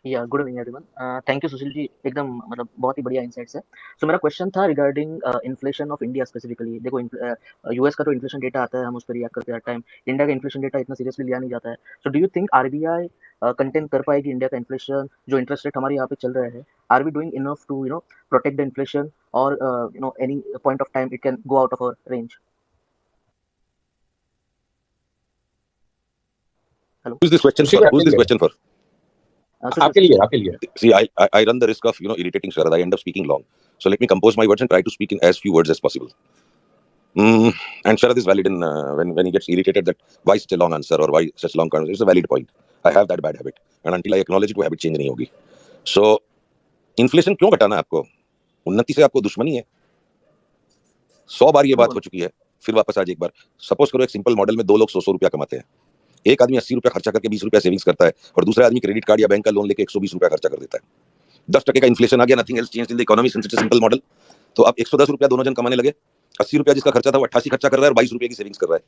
[SPEAKER 9] Yeah good evening everyone. Thank you Sushil ji, एकदम मतलब बहुत ही बढ़िया इनसाइट्स है। सो मेरा क्वेश्चन था regarding inflation of India specifically. देखो यूएस का तो इन्फ्लेशन डेटा आता है, हम उस पर रिएक्ट करते हैं हर टाइम। इंडिया का इन्फ्लेशन डेटा इतना सीरियसली लिया नहीं जाता है। So do you think RBI contain कर पाएगी इंडिया का इन्फ्लेशन? जो इंटरेस्ट रेट हमारे यहाँ पे चल रहा है, are we doing enough to protect the inflation, और any point of time it can go out of our range?
[SPEAKER 7] Who is this question
[SPEAKER 1] Sushil
[SPEAKER 7] for?
[SPEAKER 1] भाई,
[SPEAKER 7] Who is this question for?
[SPEAKER 1] आपके लिए, आपके लिए।
[SPEAKER 7] See, I run the risk of irritating Sharad. I end up speaking long. So let me compose my words and try to speak in as few words as possible. And Sharad is valid in when he gets irritated that why such a long answer or why such long conversation. It's a valid point. I have that bad habit, and until I acknowledge it, वो habit change नहीं होगी. So inflation क्यों घटाना है आपको? उन्नति से आपको दुश्मनी है। 100 बार ये बात हो चुकी है, फिर वापस आज एक बार। सपोज करो एक सिंपल मॉडल में 2 लोग 100 रुपया कमाते हैं। एक आदमी 80 रुपया खर्चा करके 20 रुपया सेविंग्स करता है, और दूसरा आदमी क्रेडिट कार्ड या बैंक का लोन लेके 120 रुपया खर्चा कर देता है। 10% का इन्फ्लेशन आ गया, nothing else changed in the economy since it's a simple model. तो अब 110 रुपया दोनों जन कमाने लगे। 80 रुपया जिसका खर्चा था वो 88 खर्चा कर रहा है और 22 रुपये की सेविंग्स कर रहा है।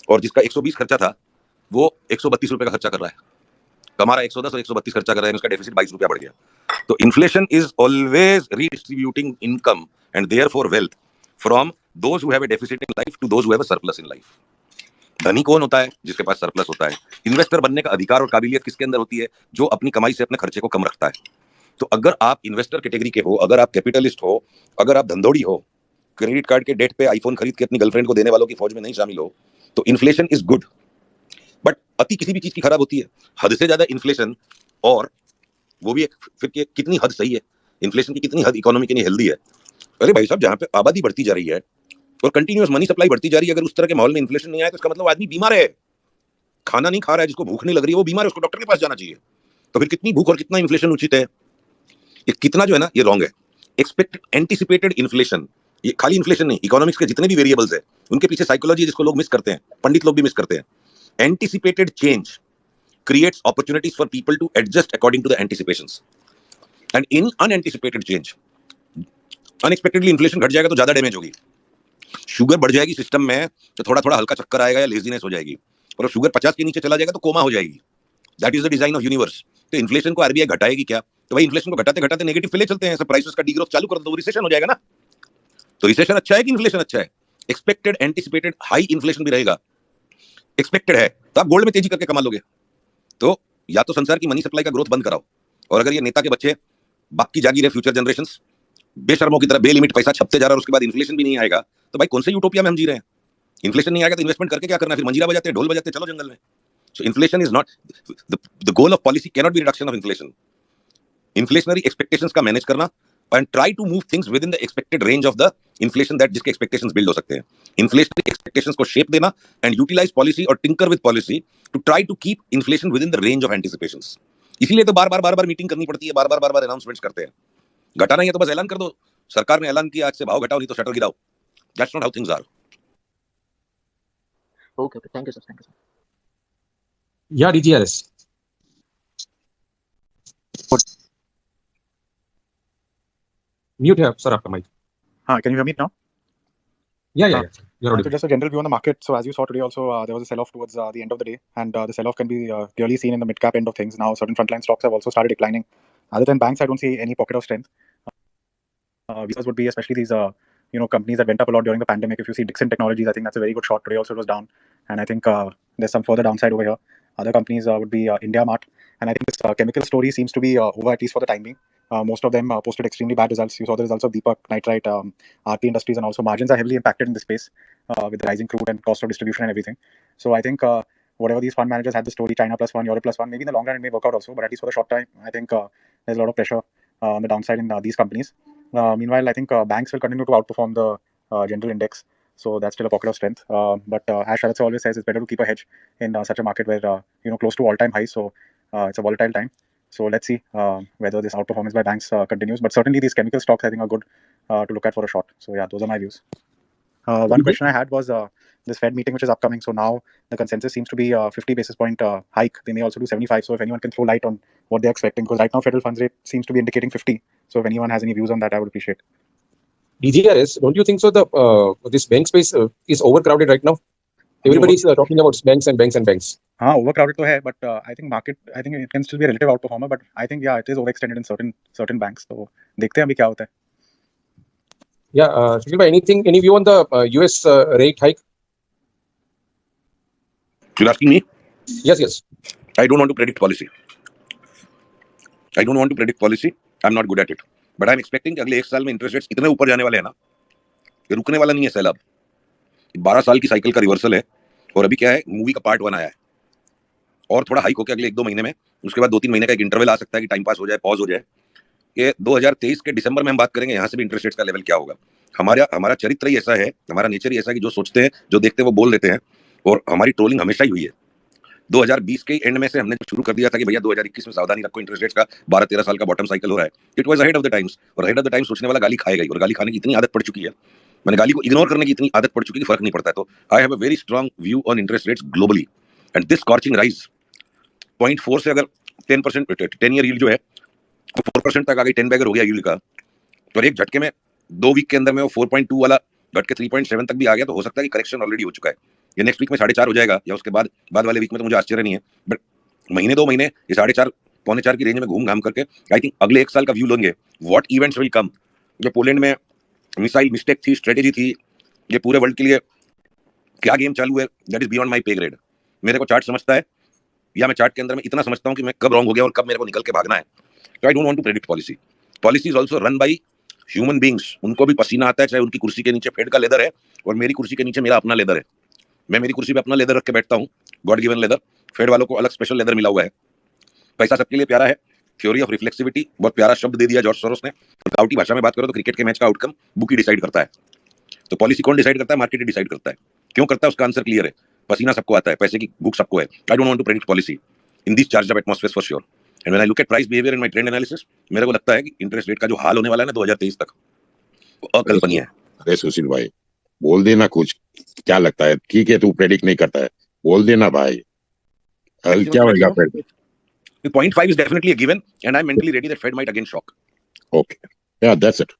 [SPEAKER 7] और जिसका 120 खर्चा था वो 132 रुपये का खर्चा कर रहा है। कमा रहा है 110 और 132 खर्चा कर रहा है, उसका डेफिसिट 22 रुपया बढ़ गया। तो inflation is always redistributing income and therefore wealth from those who have a deficit in life to those who have a surplus in life. धनी कौन होता है? जिसके पास सरप्लस होता है। इन्वेस्टर बनने का अधिकार और काबिलियत किसके अंदर होती है? जो अपनी कमाई से अपने खर्चे को कम रखता है। तो अगर आप इन्वेस्टर कैटेगरी के हो, अगर आप कैपिटलिस्ट हो, अगर आप धंधोड़ी हो, क्रेडिट कार्ड के डेट पे आईफोन खरीद के अपनी गर्लफ्रेंड को देने वालों की फौज में नहीं शामिल हो, तो इन्फ्लेशन इज गुड। बट अति किसी भी चीज की खराब होती है। हद से ज्यादा इन्फ्लेशन, और वो भी एक फिर कितनी हद सही है, इन्फ्लेशन की कितनी हद इकोनॉमी के लिए हेल्दी है। अरे भाई साहब, जहां पे आबादी बढ़ती जा रही है और कंटिन्यूअस मनी सप्लाई बढ़ती जा रही है, अगर उस तरह के माहौल में इन्फ्लेशन नहीं आए तो इसका मतलब आदमी बीमार है, खाना नहीं खा रहा है, जिसको भूख नहीं लग रही है वो बीमार है, उसको डॉक्टर के पास जाना चाहिए। तो फिर कितनी भूख और कितना इन्फ्लेशन उचित है? ये कितना जो है ना, ये रॉन्ग है। एक्सपेक्टेड एंटिसिपेटेड इन्फ्लेशन, ये खाली इन्फ्लेशन नहीं, इकोनॉमिक्स के जितने भी वेरिएबल्स है उनके पीछे साइकोलॉजी है जिसको लोग मिस करते हैं, पंडित लोग भी मिस करते हैं। Anticipated change creates opportunities for people to adjust according to the anticipations, and in unanticipated change, unexpectedly inflation घट जाएगा तो ज्यादा डैमेज होगी। शुगर बढ़ जाएगी सिस्टम में तो थोड़ा थोड़ा हल्का चक्कर आएगा या लेजीनेस हो जाएगी, और शुगर 50 के नीचे चला जाएगा तो कोमा हो जाएगी। That is the design of universe. तो इन्फ्लेशन को आरबीआई घटाएगी क्या? तो भाई इन्फ्लेशन को घटाते घटाते नेगेटिव पे ले चलते हैं, प्राइसेस का डीग्रोथ चालू कर दो, रिसेशन हो जाएगा ना। तो रिसेशन अच्छा है कि इन्फ्लेशन अच्छा है? एक्सपेक्टेड एंटिसिपेटेड हाई इन्फ्लेशन भी रहेगा, एक्सपेक्टेड है तो आप गोल्ड में तेजी करके कमा लोगे। तो या तो संसार की मनी सप्लाई का ग्रोथ बंद कराओ, और अगर ये नेता के बच्चे बाकी जागीर है फ्यूचर जनरेशंस बेशर्मों की तरह बेलिमिट पैसा छपते जा रहा है और उसके बाद इन्फ्लेशन भी नहीं आएगा, तो भाई कौन से यूटोपिया में हम जी रहे हैं? इन्फ्लेशन नहीं आएगा तो इन्वेस्टमेंट करके क्या करना है? फिर मंजीरा बजाते हैं, ढोल बजाते हैं, चलो जंगल में। So inflation is not the goal of policy, cannot be reduction of inflation. Inflationary expectations का मैनेज करना and try to move things within the expected range of the inflation that जिसके एक्सपेक्टेशंस बिल्ड हो सकते हैं। Inflationary expectations को shape देना and utilize policy और tinker with policy to try to keep inflation within the range of anticipations. इसीलिए तो बार बार meeting करनी पड़ती है, बार बार अनाउंसमेंट्स करते हैं। घटाना ही है तो बस ऐलान कर दो, सरकार ने ऐलान किया आज से भाव घटाओ नहीं तो शटर गिराओ। That's not how things are.
[SPEAKER 9] Okay okay, thank you sir, thank you sir.
[SPEAKER 1] Yeah, DGRS. Mute है सर आपका mic.
[SPEAKER 10] Huh, can you hear me now?
[SPEAKER 1] Yeah. You're
[SPEAKER 10] So
[SPEAKER 1] audible.
[SPEAKER 10] just a general view on the market. So as you saw today also, there was a sell-off towards the end of the day, and the sell-off can be clearly seen in the mid-cap end of things. Now certain frontline stocks have also started declining. Other than banks, I don't see any pocket of strength. These would be especially these companies that went up a lot during the pandemic. If you see Dixon Technologies, I think that's a very good short. Today also it was down, and I think there's some further downside over here. Other companies would be IndiaMart, and I think this chemical story seems to be over at least for the time being. Most of them posted extremely bad results. You saw the results of Deepak Nitrite, RP Industries, and also margins are heavily impacted in this space with the rising crude and cost of distribution and everything. So I think whatever these fund managers had the story China plus one, Europe plus one, maybe in the long run it may work out also, but at least for the short time, I think there's a lot of pressure on the downside in these companies. Meanwhile, I think banks will continue to outperform the general index. So that's still a pocket of strength. But as Sharat always says, it's better to keep a hedge in such a market where close to all-time highs. So it's a volatile time. So let's see whether this outperformance by banks continues. But certainly these chemical stocks I think are good to look at for a short. So yeah, those are my views. One question I had was this Fed meeting which is upcoming. So now the consensus seems to be 50 basis point hike. They may also do 75. So if anyone can throw light on what they're expecting, because right now federal funds rate seems to be indicating 50. So if anyone has any views on that, I would appreciate.
[SPEAKER 1] DGRS, don't you think so? This bank space is overcrowded right now. Everybody is talking about banks and banks.
[SPEAKER 10] हाँ, overcrowded तो है, but I think it can still be a relative outperformer, but I think it is overextended in certain banks. तो देखते हैं अभी क्या होता है.
[SPEAKER 1] Yeah, Shakil bhai, any view on the US rate hike?
[SPEAKER 7] You're asking me?
[SPEAKER 1] Yes.
[SPEAKER 7] I don't want to predict policy. I'm not good at it. But I'm expecting कि अगले 1 साल में इंटरेस्ट रेट्स इतने ऊपर जाने वाले हैं ना, ये रुकने वाला नहीं है सैलाब। 12 साल की साइकिल का रिवर्सल है, और अभी क्या है, मूवी का पार्ट 1 आया है, और थोड़ा हाइक होकर अगले 1-2 महीने में, उसके बाद 2-3 महीने का एक इंटरवल आ सकता है कि टाइम पास हो जाए, पॉज हो जाए। ये 2023 के दिसंबर में हम बात करेंगे यहाँ से भी इंटरेस्ट रेट्स का लेवल क्या होगा। हमारा चरित्र ही ऐसा है, हमारा नेचर ही ऐसा है कि जो सोचते हैं, जो देखते हैं वो बोल देते हैं, और हमारी ट्रोलिंग हमेशा ही हुई है। 2020 के एंड में से हमने शुरू कर दिया था कि भैया 2021 में सावधानी रखो, इंटरेस्ट रेट्स का 12-13 साल का बॉटम साइकिल हो रहा है। It was ahead of the times, और अहेड ऑफ द टाइम्स सोचने वाला गाली खाएगा ही, और गाली खाने की इतनी आदत पड़ चुकी है, मैंने गाली को इग्नोर करने की इतनी आदत पड़ चुकी है कि फर्क नहीं पड़ता है। तो I have a very strong view on interest rates globally, and this scorching rise 0.4 से अगर 10% 10 ईयर यील्ड जो है 4% तक आ गई, 10 बैगर हो गया यील्ड का, तो एक झटके में 2 वीक के अंदर में वो 4.2 वाला घट के 3.7 तक भी आ गया, तो हो सकता है कि करेक्शन ऑलरेडी हो चुका है। ये नेक्स्ट वीक में 4.5 हो जाएगा, या उसके बाद वाले वीक में तो मुझे आश्चर्य नहीं है, बट महीने 2 महीने ये 4.5 पौने 4 की रेंज में घूम घाम करके आई थिंक अगले 1 साल का व्यू लेंगे। व्हाट इवेंट्स विल कम, जो पोलैंड में मिसाइल मिस्टेक थी, स्ट्रेटेजी थी, ये पूरे वर्ल्ड के लिए क्या गेम चालू है, दैट इज बियॉन्ड माई पे ग्रेड। मेरे को चार्ट समझता है, या मैं चार्ट के अंदर में इतना समझता हूँ कि मैं कब रॉन्ग हो गया और कब मेरे को निकल के भागना है। तो I don't want to predict policy. Policy is also run by human beings, उनको भी पसीना आता है, चाहे उनकी कुर्सी के नीचे फेड का लेदर है और मेरी कुर्सी के नीचे मेरा अपना लेदर है। मैं मेरी कुर्सी पे अपना लेदर रख के बैठता हूँ, गॉड गिवन लेदर। फेड वालों को अलग स्पेशल लेदर मिला हुआ है। पैसा सबके लिए प्यारा है, थ्योरी ऑफ रिफ्लेक्सिविटी बहुत प्यारा शब्द दे दिया जॉर्ज सोरोस ने। गाउटी भाषा में बात करो तो क्रिकेट के मैच का आउटकम बुक ही डिसाइड करता है। तो पॉलिसी कौन डिसाइड करता है? मार्केट ही डिसाइड करता है। क्यों करता है? उसका आंसर क्लियर है, पसीना सबको आता है, पैसे की भूख सबको है। I don't want to predict policy in this charge of atmosphere for sure. And when I look at price behaviour in my trend analysis, मेरे को लगता है कि इंटरेस्ट रेट का जो हाल होने वाला है ना 2023 तक, वो अकल्पनीय है।
[SPEAKER 11] अरे सुशील भाई बोल देना कुछ, क्या लगता है? ठीक है तू प्रेडिक्ट नहीं करता है, बोल देना भाई, क्या होगा फिर?
[SPEAKER 7] 0.5 is definitely a given, and I'm mentally ready that Fed might again shock.
[SPEAKER 11] Okay, yeah, that's it.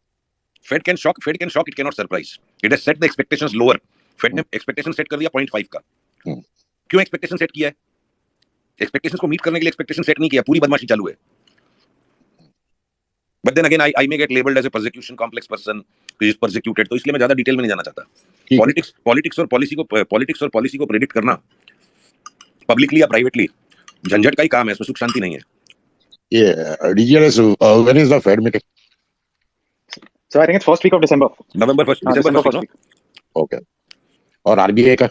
[SPEAKER 7] Fed can shock, it cannot surprise. It has set the expectations lower. Fed ने एक्सपेक्टेशन सेट कर दिया 0.5 का. क्यों expectation set किया है? Expectations को meet करने के लिए एक्सपेक्टेशन सेट नहीं किया, पूरी बदमाशी चालू है. But then again, I may get labeled as a persecution complex person who is persecuted, तो इसलिए मैं ज्यादा डिटेल में नहीं जाना चाहता. पॉलिटिक्स और पॉलिसी को प्रेडिक्ट करना पब्लिकली या प्राइवेटली झंझट का ही काम है, इसमें सुख शांति नहीं है.
[SPEAKER 11] DGRS, when is the Fed meeting?
[SPEAKER 10] So I think it's first week of December.
[SPEAKER 7] December first week.
[SPEAKER 11] Okay. और RBI का?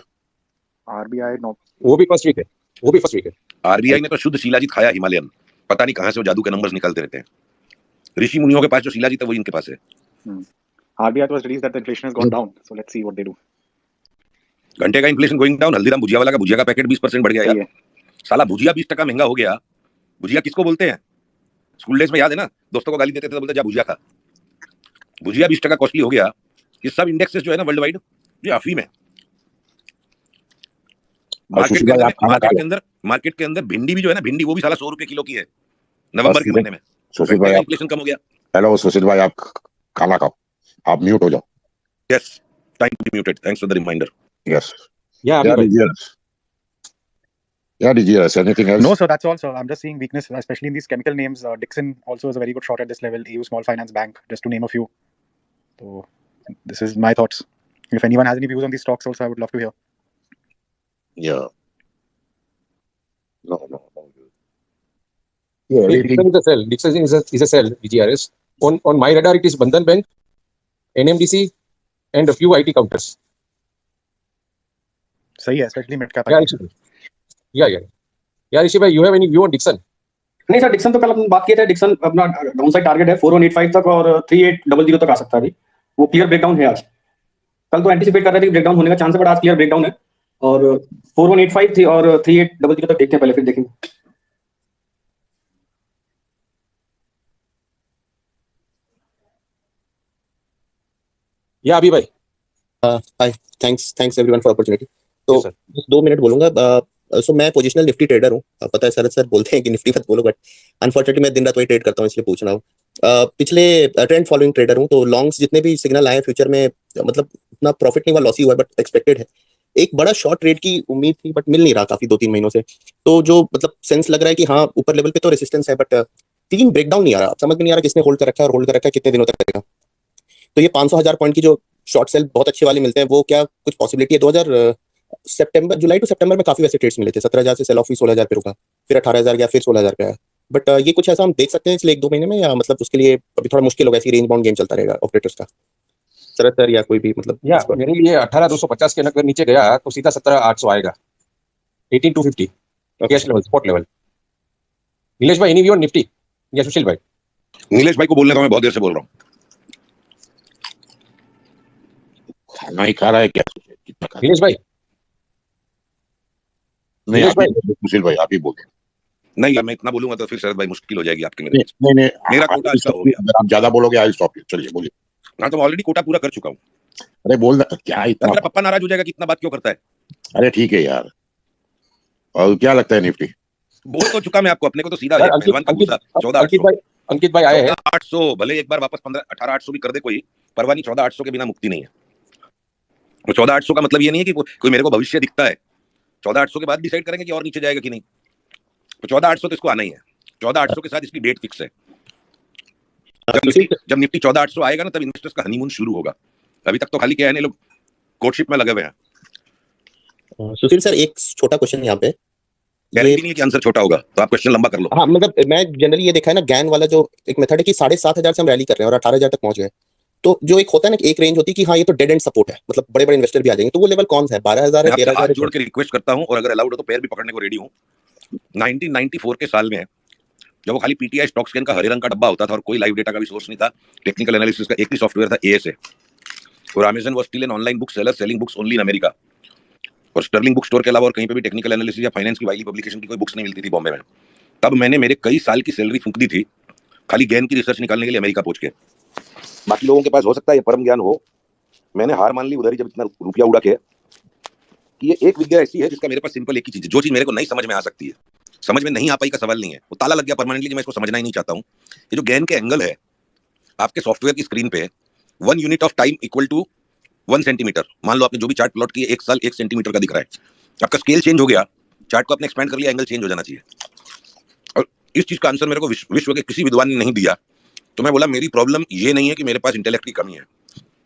[SPEAKER 10] RBI no.
[SPEAKER 1] वो भी फर्स्ट वीक है.
[SPEAKER 7] आरबीआई ने तो शुद्ध शिलाजीत खाया हिमालयन. पता नहीं कहां से वो जादू के नंबर्स निकालते रहते हैं. ऋषि मुनियों के पास जो शिलाजीत है वो इनके पास है.
[SPEAKER 10] RBI was released that the inflation has gone down. So let's see what they do.
[SPEAKER 7] घंटे का इन्फ्लेशन गोइंग डाउन. हल्दीराम भुजिया वाला का भुजिया का पैकेट 20% बढ़ गया यार. साला भुजिया 20% महंगा हो गया. भुजिया किसको बोलते हैं? स्कूल डेज में याद है ना, दोस्तों को गाली देते थे तो बोलते जा भुजिया खा. भुजिया 20% कॉस्टली हो गया. ये सब इंडेक्सेस जो है ना वर्ल्ड वाइड, ये अफीम है. मार्केट के अंदर भिंडी भी जो है ना, भिंडी वो भी साला 100 रुपए किलो की है नवंबर के महीने में.
[SPEAKER 11] सुशील भाई,
[SPEAKER 7] इन्फ्लेशन कम हो गया.
[SPEAKER 11] हेलो सुशील भाई, आप खाना खाओ, आप म्यूट हो जाओ.
[SPEAKER 7] Yes, time to be muted. Thanks for the reminder.
[SPEAKER 11] Yes. Yeah, DGRS. Anything else?
[SPEAKER 10] No, sir, that's all, sir. I'm just seeing weakness, especially in these chemical names. Dixon also is a very good short at this level. AU Small Finance Bank, just to name a few. So, this is my thoughts. If anyone has any views on these stocks, also, I would love to hear.
[SPEAKER 11] Yeah. No. Yeah,
[SPEAKER 1] Dixon is a sell. Dixon is a sell. DGRS. On my radar, it is Bandhan Bank, NMDC, and a few IT counters.
[SPEAKER 10] सही है, especially mid cap.
[SPEAKER 1] Yeah, ऋषि भाई, you have any view on Dixon?
[SPEAKER 12] नहीं sir, Dixon तो कल अपन बात किए थे. Dixon अपना डाउनसाइड टारगेट है 4185 तक और 3800 तक आ सकता है. अभी वो क्लियर ब्रेकडाउन है आज. कल तो एंटिसिपेट कर रहे थे कि ब्रेकडाउन होने का चांस है, बट आज क्लियर ब्रेकडाउन है. और 4185 थी और 3800 तक देखते हैं, पहले फिर देखेंगे.
[SPEAKER 1] या अभी भाई.
[SPEAKER 13] हाय, थैंक्स एवरीवन फॉर अपॉर्चुनिटी. तो 2 मिनट बोलूंगा. सो मैं पोजिशनल निफ्टी ट्रेडर हूँ. पता है शरद सर बोलते हैं कि निफ्टी मत बोलो, बट अनफॉर्चुनेटली मैं दिन रात वही ट्रेड करता हूँ, इसलिए पूछ रहा हूँ. पिछले ट्रेंड फॉलोइंग ट्रेडर हूँ. तो लॉन्ग्स जितने भी सिग्नल आए फ्यूचर में, मतलब उतना प्रॉफिट नहीं हुआ, लॉस ही हुआ, बट एक्सपेक्टेड है. एक बड़ा शॉर्ट ट्रेड की उम्मीद थी, बट मिल नहीं रहा काफी 2-3 महीनों से. तो जो मतलब सेंस लग रहा है कि हाँ ऊपर लेवल पे तो रेसिस्टेंस है, बट तीन ब्रेकडाउन नहीं आ रहा. समझ में नहीं आ रहा किसने होल्ड कर रखा है और होल्ड कर रखा है कितने दिनों तक करेगा. तो ये 500,000 पॉइंट की जो शॉर्ट सेल बहुत अच्छे वाले मिलते हैं, वो क्या कुछ पॉसिबिलिटी है? 2000 जुलाई टू सितंबर में काफी वैसे ट्रेड्स मिले थे. 17,000 से सेल ऑफ हुई, 16,000 पे रुका, फिर 18,000 गया, फिर 16,000 पे आया. बट ये कुछ ऐसा हम देख सकते हैं इसलिए 1-2 महीने में, या मतलब उसके लिए अभी थोड़ा मुश्किल होगा? ऐसी रेंज बाउंड गेम चलता रहेगा ऑपरेटर्स का, सर या कोई भी मतलब?
[SPEAKER 1] मेरे लिए 18,250 के अगर नीचे गया तो सीधा 17,800 आएगा. 18,250 cash level, spot level. Nilesh भाई, एनी व्यू ऑन निफ्टी या सुशील भाई?
[SPEAKER 7] नीलेश भाई को बोलने का मैं बहुत देर से बोल रहा हूँ.
[SPEAKER 11] खाना ही खा रहा है क्या?
[SPEAKER 1] नीलेश भाई?
[SPEAKER 11] नहीं, सुशील भाई आप ही बोल.
[SPEAKER 7] नहीं, मैं इतना बोलूंगा तो फिर शरद भाई मुश्किल हो जाएगी आपके मेरे.
[SPEAKER 11] नहीं,
[SPEAKER 7] मेरा कोटा अच्छा हो गया.
[SPEAKER 11] अगर आप ज्यादा बोलोगे आई स्टॉप यू. चलिए बोलिए.
[SPEAKER 7] हाँ, तो ऑलरेडी कोटा पूरा कर चुका हूँ.
[SPEAKER 11] अरे बोल क्या इतना?
[SPEAKER 7] मेरा पप्पा नाराज हो जाएगा कि इतना बात क्यों करता है.
[SPEAKER 11] अरे ठीक है यार. और क्या लगता है निफ्टी?
[SPEAKER 7] बोल तो चुका मैं आपको, अपने को तो सीधा पहलवान का गुस्सा. 14,800
[SPEAKER 1] अंकित भाई आए हैं.
[SPEAKER 7] 18,000 भले एक बार वापस 18,800 भी कर दे कोई परवाह नहीं. 14,800 के बिना मुक्ति नहीं है. तो 14,800 का मतलब ये नहीं है कि कोई मेरे को भविष्य दिखता है. 14,800 के बाद डिसाइड करेंगे कि और नीचे जाएगा कि नहीं. तो 14,800 तो इसको आना ही है. 14,800 के साथ इसकी डेट फिक्स है. जब निफ्टी 14,800 आएगा ना, तब इन्वेस्टर्स का हनीमून शुरू होगा. अभी तक तो खाली क्या है, लोग कोर्टशिप में लगे हुए हैं.
[SPEAKER 13] सुशील सर, एक छोटा क्वेश्चन यहाँ पे.
[SPEAKER 7] गारंटी नहीं है कि आंसर छोटा होगा, तो आप क्वेश्चन लंबा कर लो.
[SPEAKER 13] हाँ, मतलब मैं जनरली ये देखा है ना, गैन वाला जो एक मेथड है कि 7,500 से हम रैली कर रहे हैं और 18,000 तक पहुंच गए. तो जो एक होता है ना, एक रेंज होती है कि हाँ ये तो डेड एंड सपोर्ट है, मतलब बड़े बड़े इन्वेस्टर भी आ जाएंगे. तो वो लेवल कौन सा है? 12,000 है, 13,000?
[SPEAKER 7] जोड़ के रिक्वेस्ट करता हूं, और अगर अलाउड हो तो पैर भी पकड़ने को रेडी हूं. 1994 के साल में जब वो खाली पीटीआई स्टॉक स्कैन का हरे रंग का डब्बा होता था और कोई लाइव डेटा का भी सोर्स नहीं था, टेक्निकल एनालिसिस का एक ही सॉफ्टवेयर था, ASA. और Amazon was still an online book seller selling books only in America. और स्टर्लिंग बुक स्टोर के अलावा और कहीं पे भी टेक्निकल एनालिसिस या फाइनेंस की वाइली पब्लिकेशन की कोई बुक्स नहीं मिलती थी बॉम्बे में. तब मैंने मेरे कई साल की सैलरी फूंक दी थी खाली गैन की रिसर्च निकालने के लिए अमेरिका पहुंच के. बाकी लोगों के पास हो सकता है ये परम ज्ञान हो, मैंने हार मान ली उधर ही जब इतना रुपया उड़ा के कि ये एक विद्या ऐसी है जिसका मेरे पास सिंपल एक ही चीज है. जो चीज मेरे को नहीं समझ में आ सकती है, समझ में नहीं आ पाई का सवाल नहीं है, वो ताला लग गया परमानेंटली कि मैं इसको समझना ही नहीं चाहता हूँ. ये जो गैन के एंगल है आपके सॉफ्टवेयर की स्क्रीन पे, 1 unit of time equal to 1 centimetre. मान लो आपने जो भी चार्ट प्लॉट किया 1 साल 1 सेंटीमीटर का दिख रहा है, आपका स्केल चेंज हो गया, चार्ट को आपने एक्सपैंड कर लिया, एंगल चेंज हो जाना चाहिए। और इस चीज का आंसर मेरे को विश्व के किसी विद्वान ने नहीं दिया, तो मैं बोला मेरी प्रॉब्लम ये नहीं है कि मेरे पास इंटेलेक्ट की कमी है,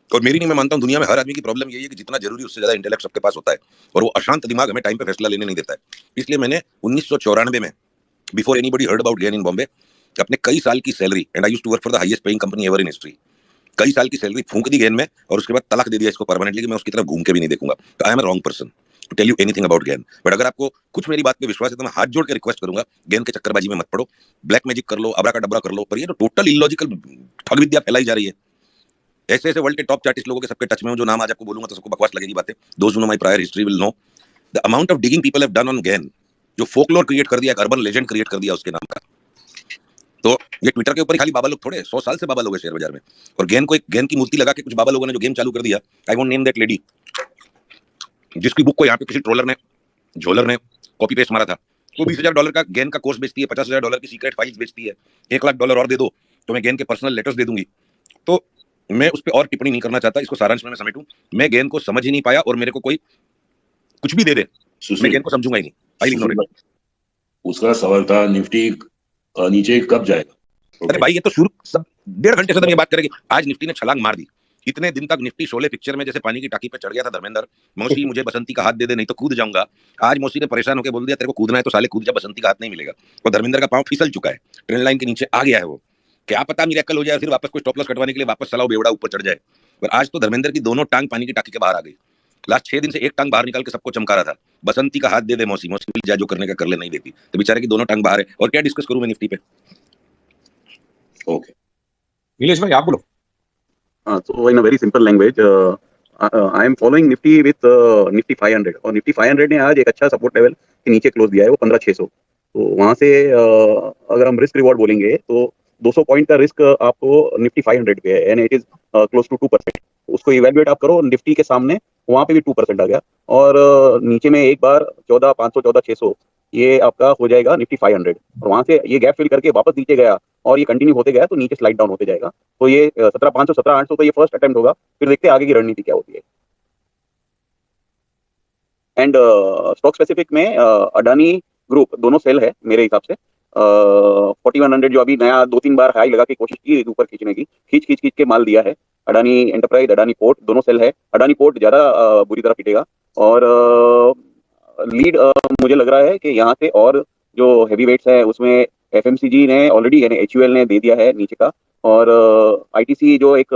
[SPEAKER 7] और मेरी नहीं, मैं मानता हूं दुनिया में हर आदमी की प्रॉब्लम यही है कि जितना जरूरी उससे ज्यादा इंटेलेक्ट सबके पास होता है, और वो अशांत दिमाग हमें टाइम पे फैसला लेने नहीं देता है। इसलिए मैंने 1994 में, before anybody heard about Gann in Bombay, अपने कई साल की salary, and I used to work for the highest paying company ever in history, कई साल की सैलरी फूंक दी गेन में, और उसके बाद तलाक दे दिया इसको परमानेंटली कि मैं उसकी तरफ घूम के भी नहीं देखूंगा। तो I am a wrong person to tell you anything about Gann. But अगर आपको कुछ मेरी बात पे विश्वास है तो मैं हाथ जोड़ के रिक्वेस्ट करूंगा, गेन के चक्करबाजी में मत पड़ो, ब्लैक मैजिक कर लो, अबरा का डबरा कर लो, पर ये तो टोटल इलॉजिकल ठग विद्या फैलाई जा रही है। ऐसे ऐसे वर्ल्ड के टॉप चार्टिस्ट लोगों के सबके टच में हूं, जो नाम आज आपको बोलूंगा तो सबको बकवास लगेगी बातें। Those who know my prior history will know the amount of digging people have done on gain, जो फोकलोर क्रिएट कर दिया, एक अर्बन लेजेंड क्रिएट कर दिया उसके नाम का। तो ये ट्विटर के ऊपर ही खाली बाबा लोग थोड़े, 100 साल से बाबा लोग हैं शेयर बाजार में, और गेन को एक गेन की मूर्ति लगा के कुछ बाबा लोगों ने जो गेम चालू कर दिया, I won't name that lady, जिसकी बुक को यहाँ पे किसी ट्रोलर ने, झोलर ने कॉपी पेस्ट मारा था, वो $20,000 का गेन का कोर्स बेचती है, $50,000 की सीक्रेट फाइल्स बेचती है, $1,00,000 और दे दो तो मैं गेन के पर्सनल लेटर्स दे दूंगी। तो मैं उस पर और टिप्पणी नहीं करना चाहता, इसको सारांश में मैं समेटूं, मैं गेन को समझ ही नहीं पाया, और मेरे को कोई कुछ भी दे दे मैं गेन को समझूंगा ही नहीं, आई इग्नोर इट।
[SPEAKER 6] उसका सवाल था निफ्टी नीचे कब जाएगा?
[SPEAKER 7] अरे भाई ये तो शुरू सब 1.5 घंटे से तो ये बात करेंगे, आज निफ्टी ने छलांग मार दी। इतने दिन तक निफ्टी शोले पिक्चर में जैसे पानी की टाकी पे चढ़ गया था धर्मेंद्र, मौसी मुझे बसंती का हाथ दे दे नहीं तो कूद जाऊंगा। आज मौसी ने परेशान होकर बोल दिया तेरे को कूदना है तो साले कूद जा, बसंती का हाथ नहीं मिलेगा। और धर्मेंद्र का पांव फिसल चुका है, ट्रेन लाइन के नीचे आ गया है वो, क्या पता मिरेकल हो जाए, फिर वापस कोई स्टॉप लॉस कटवाने के लिए वापस सलाव बेवड़ा ऊपर चढ़ जाए। और आज तो धर्मेंद्र की दोनों टांग पानी की टाकी के बाहर आ गई। लास्ट 6 दिन से एक टांग बाहर निकाल के सबको चमका रहा था, बसंती का हाथ दे दे मौसी, मौसी जा जो करने का कर ले, नहीं देती, तो बेचारे की दोनों टांग बाहर है। और क्या डिस्कस करूं मैं निफ्टी पे?
[SPEAKER 6] ओके
[SPEAKER 1] नीलेश भाई आप बोलो।
[SPEAKER 4] So in a very simple language, I am following Nifty with Nifty 500, और Nifty 500 ने आज एक अच्छा सपोर्ट लेवल के नीचे क्लोज दिया है, वो 15,600। तो वहां से अगर हम रिस्क रिवॉर्ड बोलेंगे तो 200 पॉइंट का रिस्क आपको निफ्टी 500 पे है, and it is close to 2%। उसको इवेल्युएट आप करो, निफ्टी के सामने वहां पे भी 2% आ गया, और नीचे में एक बार 14,500 14,600 ये आपका हो जाएगा निफ्टी 500, और वहां से ये गैप फिल करके वापस नीचे गया और ये कंटिन्यू होते गया तो नीचे स्लाइड डाउन होते जाएगा। तो ये 17,500 17,800 तो ये फर्स्ट अटेम्प्ट होगा, फिर देखते हैं आगे की रणनीति क्या होती है। एंड स्टॉक स्पेसिफिक में अडानी ग्रुप दोनों सेल है मेरे हिसाब से। 4100 जो अभी नया 2-3 बार हाई लगा के कोशिश की ऊपर खींचने की, खींच के माल दिया है। अडानी एंटरप्राइज, अडानी पोर्ट दोनों सेल है। अडानी पोर्ट ज्यादा बुरी तरह पिटेगा, और लीड मुझे लग रहा है कि यहाँ से और जो हैवी वेट्स है उसमें एफएमसीजी ने ऑलरेडी, यानी एचयूएल ने दे दिया है नीचे का, और आईटीसी जो एक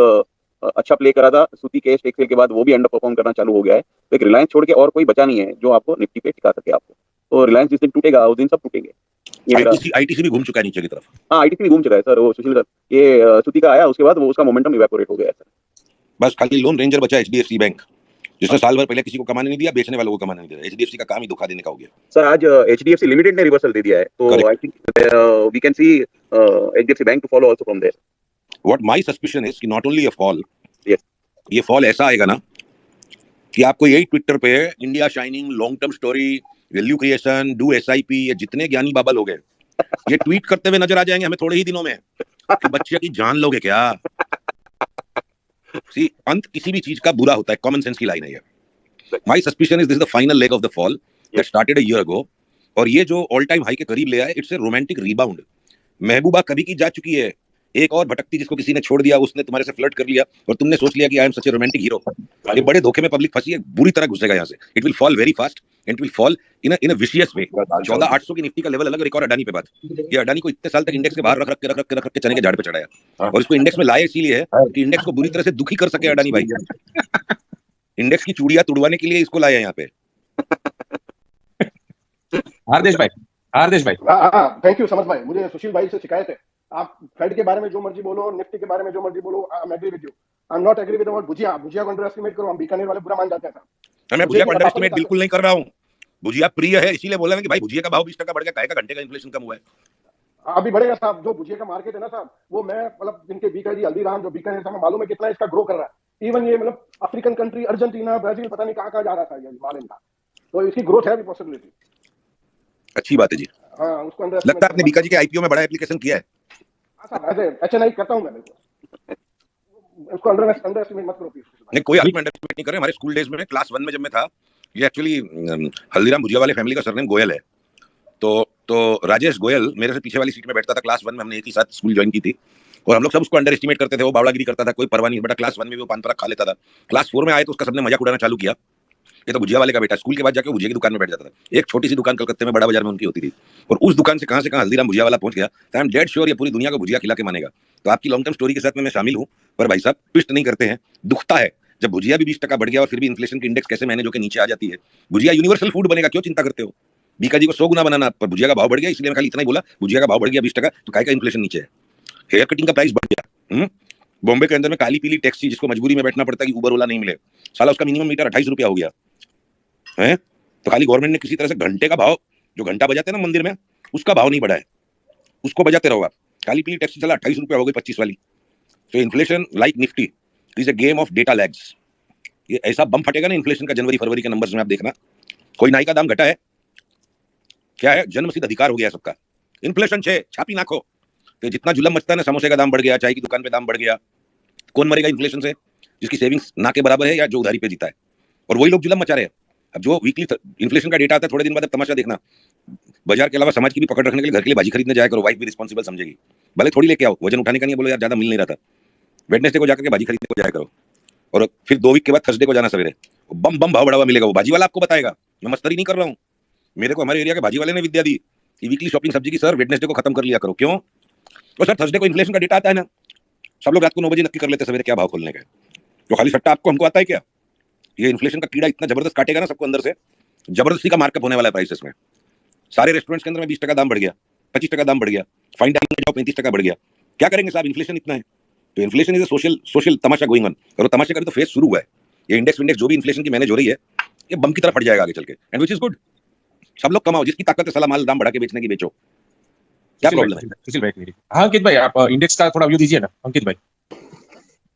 [SPEAKER 4] अच्छा प्ले करा था सूती के स्टेक सेल के बाद, वो भी अंडर परफॉर्म करना चालू हो गया है। तो एक रिलायंस छोड़ के और कोई बचा नहीं है जो आपको निफ्टी पे टिका सके आपको। तो रिलायंस जिस दिन टूटेगा उस दिन सब टूटेंगे। ये मेरा
[SPEAKER 7] आईटीसी भी घूम चुका है नीचे की तरफ।
[SPEAKER 4] हाँ, आईटीसी भी घूम चुका है सर, वो सुशील सर, ये सूती का आया उसके बाद वो उसका मोमेंटम इवेपोरेट हो गया है सर।
[SPEAKER 7] बस खाली लोन रेंजर बचा एचडीएफसी बैंक, जिसने साल भर पहले किसी को कमाने नहीं दिया, बेचने वालों को कमाने नहीं दिया। एचडीएफसी का काम ही धोखा देने का हो गया
[SPEAKER 4] सर। आज एचडीएफसी लिमिटेड ने रिवर्सल दे दिया है, तो I think we can see HDFC bank to follow also from there.
[SPEAKER 7] What my suspicion is कि not only a fall,
[SPEAKER 4] yes,
[SPEAKER 7] ये फॉल ऐसा आएगा ना कि आपको यही ट्विटर पे India shining, long term story, value creation, do SIP, ये जितने ज्ञानी बाबा लोग हैं ये ट्वीट करते हुए नजर आ जाएंगे हमें थोड़े ही दिनों में कि बच्चे की जान लोगे क्या। सी, अंत किसी भी चीज का बुरा होता है, कॉमन सेंस की लाइन है ये। My suspicion is this the final leg of the fall that started a year ago, और ये जो ऑल टाइम हाई के करीब ले आए, इट्स अ रोमांटिक रीबाउंड। महबूबा कभी की जा चुकी है, एक और भटकती जिसको किसी ने छोड़ दिया, उसने तुम्हारे से फ्लर्ट कर लिया और तुमने सोच लिया कि I am such A romantic hero. ये बड़े धोखे में पब्लिक फंसी है, बुरी तरह घुसेगा यहाँ से। It will fall very fast and it will fall in a vicious way. 14,800 की निफ्टी का लेवल अलग, और एक और अडानी पे बात। ये अडानी को इतने साल तक इंडेक्स के बाहर रख के चने के झाड़ पे चढ़ाया, और इसको इंडेक्स में लाया इसीलिए है कि इंडेक्स को बुरी तरह से दुखी कर सके अडानी भाई। इंडेक्स की चूड़ियां तुड़वाने के लिए इसको लाया यहाँ पे।
[SPEAKER 1] हार्देश भाई
[SPEAKER 14] थैंक यू समझ भाई। मुझे सुशील भाई से शिकायत है, आप फेड के बारे में जो मर्जी बोलो, निफ्टी के बारे में जो मर्जी बोलो, I am agree with you. I am not agree with about Bhujia को अंडर एस्टिमेट करो, हम बीकानेर वाले बुरा मान जाते हैं।
[SPEAKER 7] मैं भुजिया को अंडर एस्टिमेट बिल्कुल नहीं कर रहा हूँ, भुजिया प्रिय है इसीलिए बोला ना कि भाई भुजिया का भाव 20% बढ़ गया, काहे का घंटे का इन्फ्लेशन कम हुआ है।
[SPEAKER 14] अभी बढ़ेगा साहब, जो भुजिया का मार्केट है ना साहब, वो मैं मतलब जिनके बीकाजी हल्दीराम जो बीकानेर साहब मालूम है कितना इसका ग्रो कर रहा है। इवन ये मतलब अफ्रीकन कंट्री, अर्जेंटीना, ब्राजील, पता नहीं कहाँ जा रहा था ये माल इनका, तो इसकी ग्रोथ है भी पॉसिबिलिटी।
[SPEAKER 7] अच्छी बात है जी।
[SPEAKER 14] हाँ, उसको अंडर
[SPEAKER 7] लगता है आपने बीकाजी के आईपीओ में बड़ा एप्लीकेशन किया है।
[SPEAKER 14] ऐसे अच्छा नहीं करता हूँ मैं, उसको अंडर एस्टिमेट मत करो प्लीज।
[SPEAKER 7] नहीं, कोई आदमी अंडरएस्टिमेट नहीं करे। हमारे स्कूल डेज में क्लास 1 में जब मैं था, ये एक्चुअली हल्दीराम भुजिया वाले फैमिली का सरनेम गोयल है। तो राजेश गोयल मेरे से पीछे वाली सीट में बैठता था। क्लास 1 में हमने एक ही साथ स्कूल ज्वाइन की थी और हम लोग सब उसको अंडर एस्टिमेट करते थे। वो बावड़ागिरी करता था, कोई परवाह नहीं। बेटा क्लास 1 में भी वो पान पराग खा लेता था। क्लास 4 में आए तो उसका सबने मजाक उड़ाना चालू किया, ये तो भुजिया वाले का बेटा। स्कूल के बाद जाके भुजिया की दुकान में बैठ जाता था। एक छोटी सी दुकान कलकत्ते में बड़ा बाजार में उनकी होती थी और उस दुकान से कहां हल्दीराम भुजिया वाला पहुंच गया। तो आई एम डेड श्योर ये पूरी दुनिया को भुजिया खिला के मानेगा। तो आपकी लॉन्ग टर्म स्टोरी के साथ में मैं शामिल हूं, पर भाई साहब ट्विस्ट नहीं करते हैं। दुखता है जब भुजिया भी 20% बढ़ गया और फिर भी इन्फ्लेशन की इंडेक्स कैसे मैनेज होकर नीचे आ जाती है। भुजिया यूनिवर्सल फूड बनेगा, क्यों चिंता करते हो? बीका जी को 100 गुना बनाना, पर भुजिया का भाव बढ़ गया, इसलिए मैं खाली इतना ही बोला भुजिया का भाव बढ़ गया 20%, तो काय का इन्फ्लेशन नीचे है। हेयर कटिंग का प्राइस बढ़ गया। बॉम्बे के अंदर में काली पीली टैक्सी, जिसको मजबूरी में बैठना पड़ता है कि उबर ओला नहीं मिले, साला उसका मिनिमम मीटर 28 रुपया हो गया है। तो खाली गवर्नमेंट ने किसी तरह से घंटे का भाव, जो घंटा बजाते हैं ना मंदिर में, उसका भाव नहीं बढ़ा है, उसको बजाते रहो आप। काली पीली टैक्सी चला 28 रुपया हो गई 25 वाली। तो inflation like Nifty is a game of data lags. ये ऐसा बम फटेगा ना इन्फ्लेशन का जनवरी फरवरी के नंबर्स में, आप देखना। कोई नाई का दाम घटा है क्या? है जन्मसिद्ध अधिकार हो गया सबका। इन्फ्लेशन छापी नाखो। तो जितना जुलम मचता है ना, समोसे का दाम बढ़ गया, चाय की दुकान पे दाम बढ़ गया, कौन मरेगा इन्फ्लेशन से? जिसकी सेविंग्स ना के बराबर है या जो उधारी पे जीता है। और वही लोग जुलम मचा रहे हैं। अब जो वीकली इन्फ्लेशन का डेटा आता है, थोड़े दिन बाद अब तमाशा देखना। बाजार के अलावा समाज की भी पकड़ रखने के लिए घर के लिए भाजी खरीदने जाया करो, वाइफ भी रिस्पॉन्सिबल समझेगी। भले थोड़ी लेके आओ, वजन उठाने का नहीं, बोलो यार ज्यादा मिल नहीं रहा था। वेडनेसडे को जाकर के भाजी खरीदने को जाया करो और फिर 2 वीक के बाद थर्सडे को जाना सवेरे। बम बम भाव बढ़ा हुआ मिलेगा, वो भाजी वाला आपको बताएगा। मैं मस्तरी नहीं कर रहा हूँ। मेरे को हमारे एरिया के भाजी वाले ने विद्या दी कि वीकली शॉपिंग सब्जी की सर वेडनेसडे को खत्म कर लिया करो। क्यों? तो सर थर्सडे को इन्फ्लेशन का डेटा आता है ना, सब लोग रात को 9 बजे नक्की कर लेते सवेरे क्या भाव खोलने का। तो खाली सट्टा आपको हमको आता है क्या? ये इन्फ्लेशन का कीड़ा इतना जबरदस्त काटेगा ना सबको अंदर से, जबरदस्ती का मार्कअप होने वाला है प्राइसेस में। सारे रेस्टोरेंट्स के अंदर में 20% दाम बढ़ गया, 25% दाम बढ़ गया, फाइन डाइनिंग में जाओ 35% बढ़ गया। क्या करेंगे साहब? इन्फ्लेशन इतना है। तो inflation is a social Tamasha going on, और तमाशे का भी तो फेस शुरू हुआ है। ये इंडेक्स जो भी इन्फ्लेशन की मैनेज हो रही है, ये बम की तरफ फट जाएगा आगे चल के, एंड विच इज गुड। सब लोग कमाओ, जिसकी ताकत है साला माल दाम बढ़ा के बेचने की बेचो। क्या प्रॉब्लम है?
[SPEAKER 1] सुशील भाई, हाँ अंकित भाई, आप इंडेक्स का थोड़ा व्यू दीजिए ना अंकित भाई।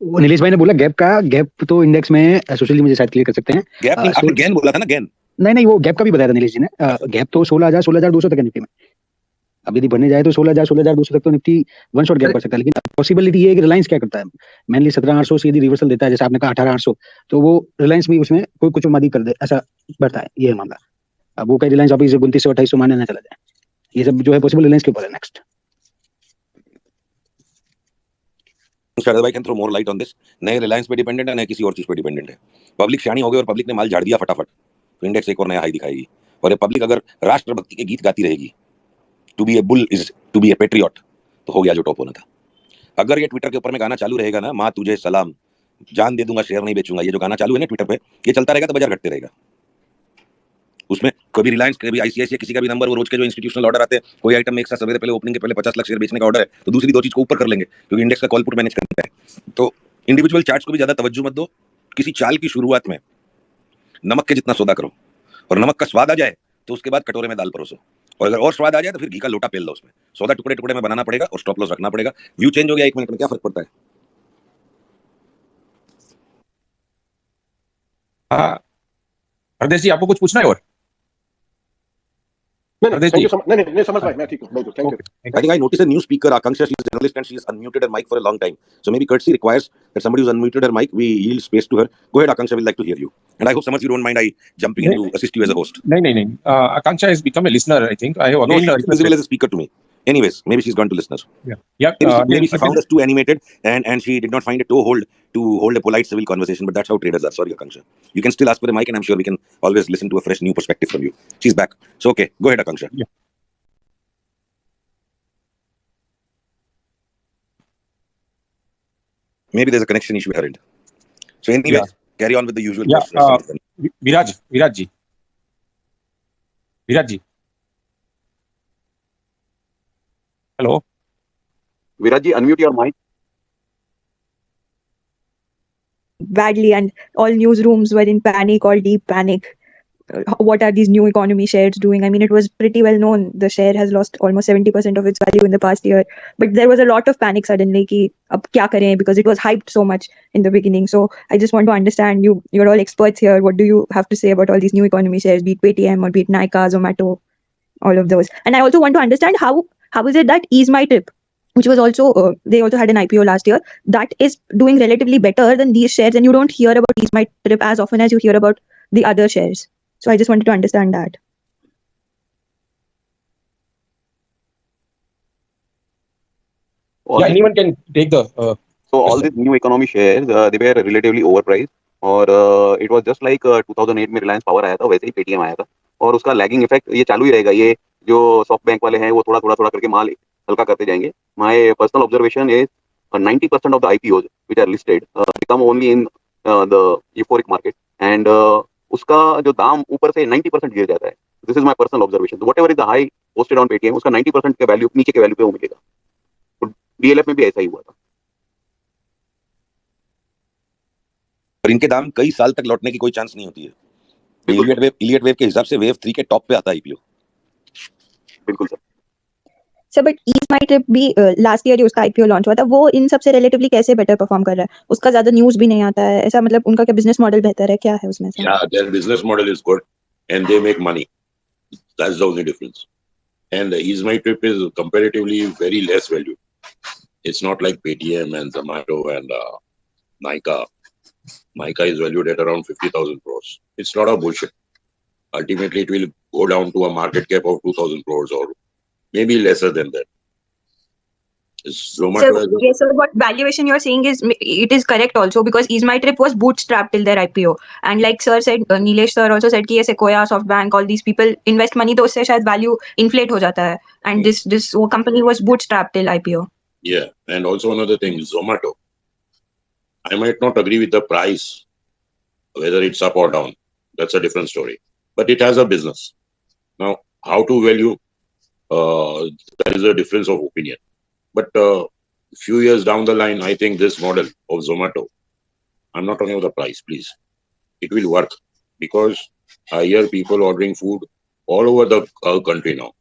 [SPEAKER 5] वो नीलेश भाई ने बोला गैप तो इंडेक्स में सोशल जी मुझे शायद क्लियर कर सकते हैं।
[SPEAKER 7] गैप नहीं, आपने गेन बोला था ना, गेन।
[SPEAKER 5] नहीं, वो गैप का भी बताया था नीलेश जी ने। गैप तो 16,200 तक है निफ्टी में। अब यदि बढ़ने जाए तो 16,200 तक तो निफ्टी वन शॉट गैप कर सकता है। लेकिन पॉसिबिलिटी ये है कि रिलायंस क्या करता है, मेनली 17,800 से यदि रिवर्सल देता है, जैसे आपने कहा 18,800, तो वो रिलायंस भी उसमें कोई कुछ उम्मीद कर दे, ऐसा बढ़ता है। ये है मामला। अब वो कहीं रिलायंस अभी 2900 2800 माने ना चला जाए, ये सब जो है पॉसिबल रिलायंस के ऊपर है। नेक्स्ट
[SPEAKER 7] शरद भाई can throw more light on this. नए रिलायंस पे डिपेंडेंट है, नए किसी और चीज पे डिपेंडेंट है। पब्लिक शानी हो गई और पब्लिक ने माल झाड़ दिया फटाफट, तो इंडेक्स एक और नया हाई दिखाएगी। और ये पब्लिक अगर राष्ट्रभक्ति के गीत गाती रहेगी, to be a bull is to be a patriot, तो हो गया जो टॉप होना था। अगर ये ट्विटर के ऊपर में गाना चालू रहेगा ना, माँ तुझे सलाम, जान दे दूंगा शेयर नहीं बेचूंगा, ये जो गाना चालू है ना ट्विटर पे, ये चलता रहेगा तो बाजार घटते रहेगा। उसमें कभी रिलायंस, कभी आईसीआईसीआई, किसी का भी नंबर, वो रोज के जो इंस्टीट्यूशनल ऑर्डर आते हैं, कोई आइटम में एक साथ सवेरे पहले ओपनिंग के पहले 50 लाख शेयर बेचने का ऑर्डर है, तो दूसरी 2 चीज को ऊपर कर लेंगे, क्योंकि इंडेक्स का कॉल पुट मैनेज करना है। तो इंडिविजुअल चार्ट्स को भी ज्यादा तवज्जो मत दो। किसी चाल की शुरुआत में नमक के जितना सौदा करो, और नमक का स्वाद आ जाए तो उसके बाद कटोरे में दाल परोसो, और अगर और स्वाद आ जाए तो फिर घी का लोटा पेल लो उसमें। सौदा टुकड़े टुकड़े में बनाना पड़ेगा और स्टॉप लॉस रखना पड़ेगा। व्यू चेंज हो गया 1 मिनट में, क्या फर्क पड़ता है?
[SPEAKER 1] हाँ हरदेश जी, आपको कुछ पूछना है और?
[SPEAKER 14] नहीं, समझ भाई, मैं ठीक हूँ, बिल्कुल, thank you.
[SPEAKER 7] I think I noticed a new speaker, Akanksha. She is a journalist and she has unmuted her mic for a long time. So maybe courtesy requires that somebody who's unmuted her mic, we yield space to her. Go ahead, Akanksha. We'd like to hear you. And I hope Samarth, you don't mind I jumping in to assist you as a host.
[SPEAKER 1] नहीं, Akanksha has become a listener, I think. I have
[SPEAKER 7] No,
[SPEAKER 1] again
[SPEAKER 7] she's visible as a speaker to me. Anyways, maybe she's gone to listeners.
[SPEAKER 1] Yeah.
[SPEAKER 7] Maybe she found us too animated and she did not find a toehold to hold a polite civil conversation, but that's how traders are. Sorry, Akanksha. You can still ask for the mic and I'm sure we can always listen to a fresh new perspective from you. She's back. So okay, go ahead, Akanksha.
[SPEAKER 1] Yeah.
[SPEAKER 7] Maybe there's a connection issue here. So anyway, carry on with the usual
[SPEAKER 1] Yeah,
[SPEAKER 7] questions.
[SPEAKER 1] Viraj ji, hello
[SPEAKER 4] Viraj ji, unmute your mic.
[SPEAKER 15] badly, and all newsrooms were in panic or deep panic. What are these new economy shares doing? I mean, it was pretty well known. The share has lost almost 70% of its value in the past year. But there was a lot of panic suddenly ki ab kya kare, because it was hyped so much in the beginning. So I just want to understand, you're all experts here. What do you have to say about all these new economy shares, be it Paytm or be it Nykaa, Zomato, all of those? And I also want to understand how is it that Ease My Trip, which was also they also had an IPO last year, that is doing relatively better than these shares, and you don't hear about EaseMyTrip as often as you hear about the other shares. So I just wanted to understand that.
[SPEAKER 4] All
[SPEAKER 1] Yeah,
[SPEAKER 4] these-
[SPEAKER 1] anyone can take the.
[SPEAKER 4] So all
[SPEAKER 1] Yes,
[SPEAKER 4] these new economy shares, they were relatively overpriced, और it was just like 2008 में Reliance power आया था, वैसे ही Paytm आया था, और उसका lagging effect ये चालू ही रहेगा. ये जो सॉफ्ट बैंक वाले हैं वो थोड़ा थोड़ा थोड़ा करके माल हल्का करते जाएंगे. My personal observation is 90% of the IPOs which are listed become only in the euphoric market, and उसका जो दाम ऊपर से 90% गिर जाता है. This is my personal observation. What ever is the high posted on Paytm, उसका 90% के वैल्यू नीचे के वैल्यू पे वो मिलेगा. तो DLF में भी ऐसा ही हुआ था.
[SPEAKER 7] और इनके दाम कई साल तक लौटने की कोई चांस नहीं होती है. इलियट वेव के हिसाब से वेव 3 के टॉप पे आता है IPO.
[SPEAKER 4] बिल्कुल सर.
[SPEAKER 15] सर बट EaseMyTrip भी लास्ट ईयर ही उसका IPO लॉन्च हुआ था, वो इन सबसे रिलेटिवली कैसे बेटर परफॉर्म कर रहा है? उसका ज्यादा न्यूज भी नहीं आता है ऐसा, मतलब उनका क्या बिजनेस मॉडल बेहतर है, क्या है उसमें से?
[SPEAKER 6] Yeah, their business model is good and they make money. That's the only difference. And EaseMyTrip is comparatively very less value. It's not like Paytm and Zomato and Nykaa. Nykaa is valued at around 50,000 crores. It's a lot of bullshit. Ultimately, it will go down to a market cap of 2,000 crores or maybe lesser than that. Zomato
[SPEAKER 15] So,
[SPEAKER 6] has a,
[SPEAKER 15] yes, sir, what valuation you're saying is, it is correct also, because EaseMyTrip was bootstrapped till their IPO. And like sir said, Nilesh sir also said कि ये Sequoia, SoftBank, all these people invest money, तो उससे शायद value inflate हो जाता है. And this company was bootstrapped till IPO.
[SPEAKER 6] yeah. And also another thing, Zomato. I might not agree with the price, whether it's up or down. That's a different story. But it has a business. Now, how to value, there is a difference of opinion. But few years down the line, I think this model of Zomato, I'm not talking about the price, please. It will work because I hear people ordering food all over the country now.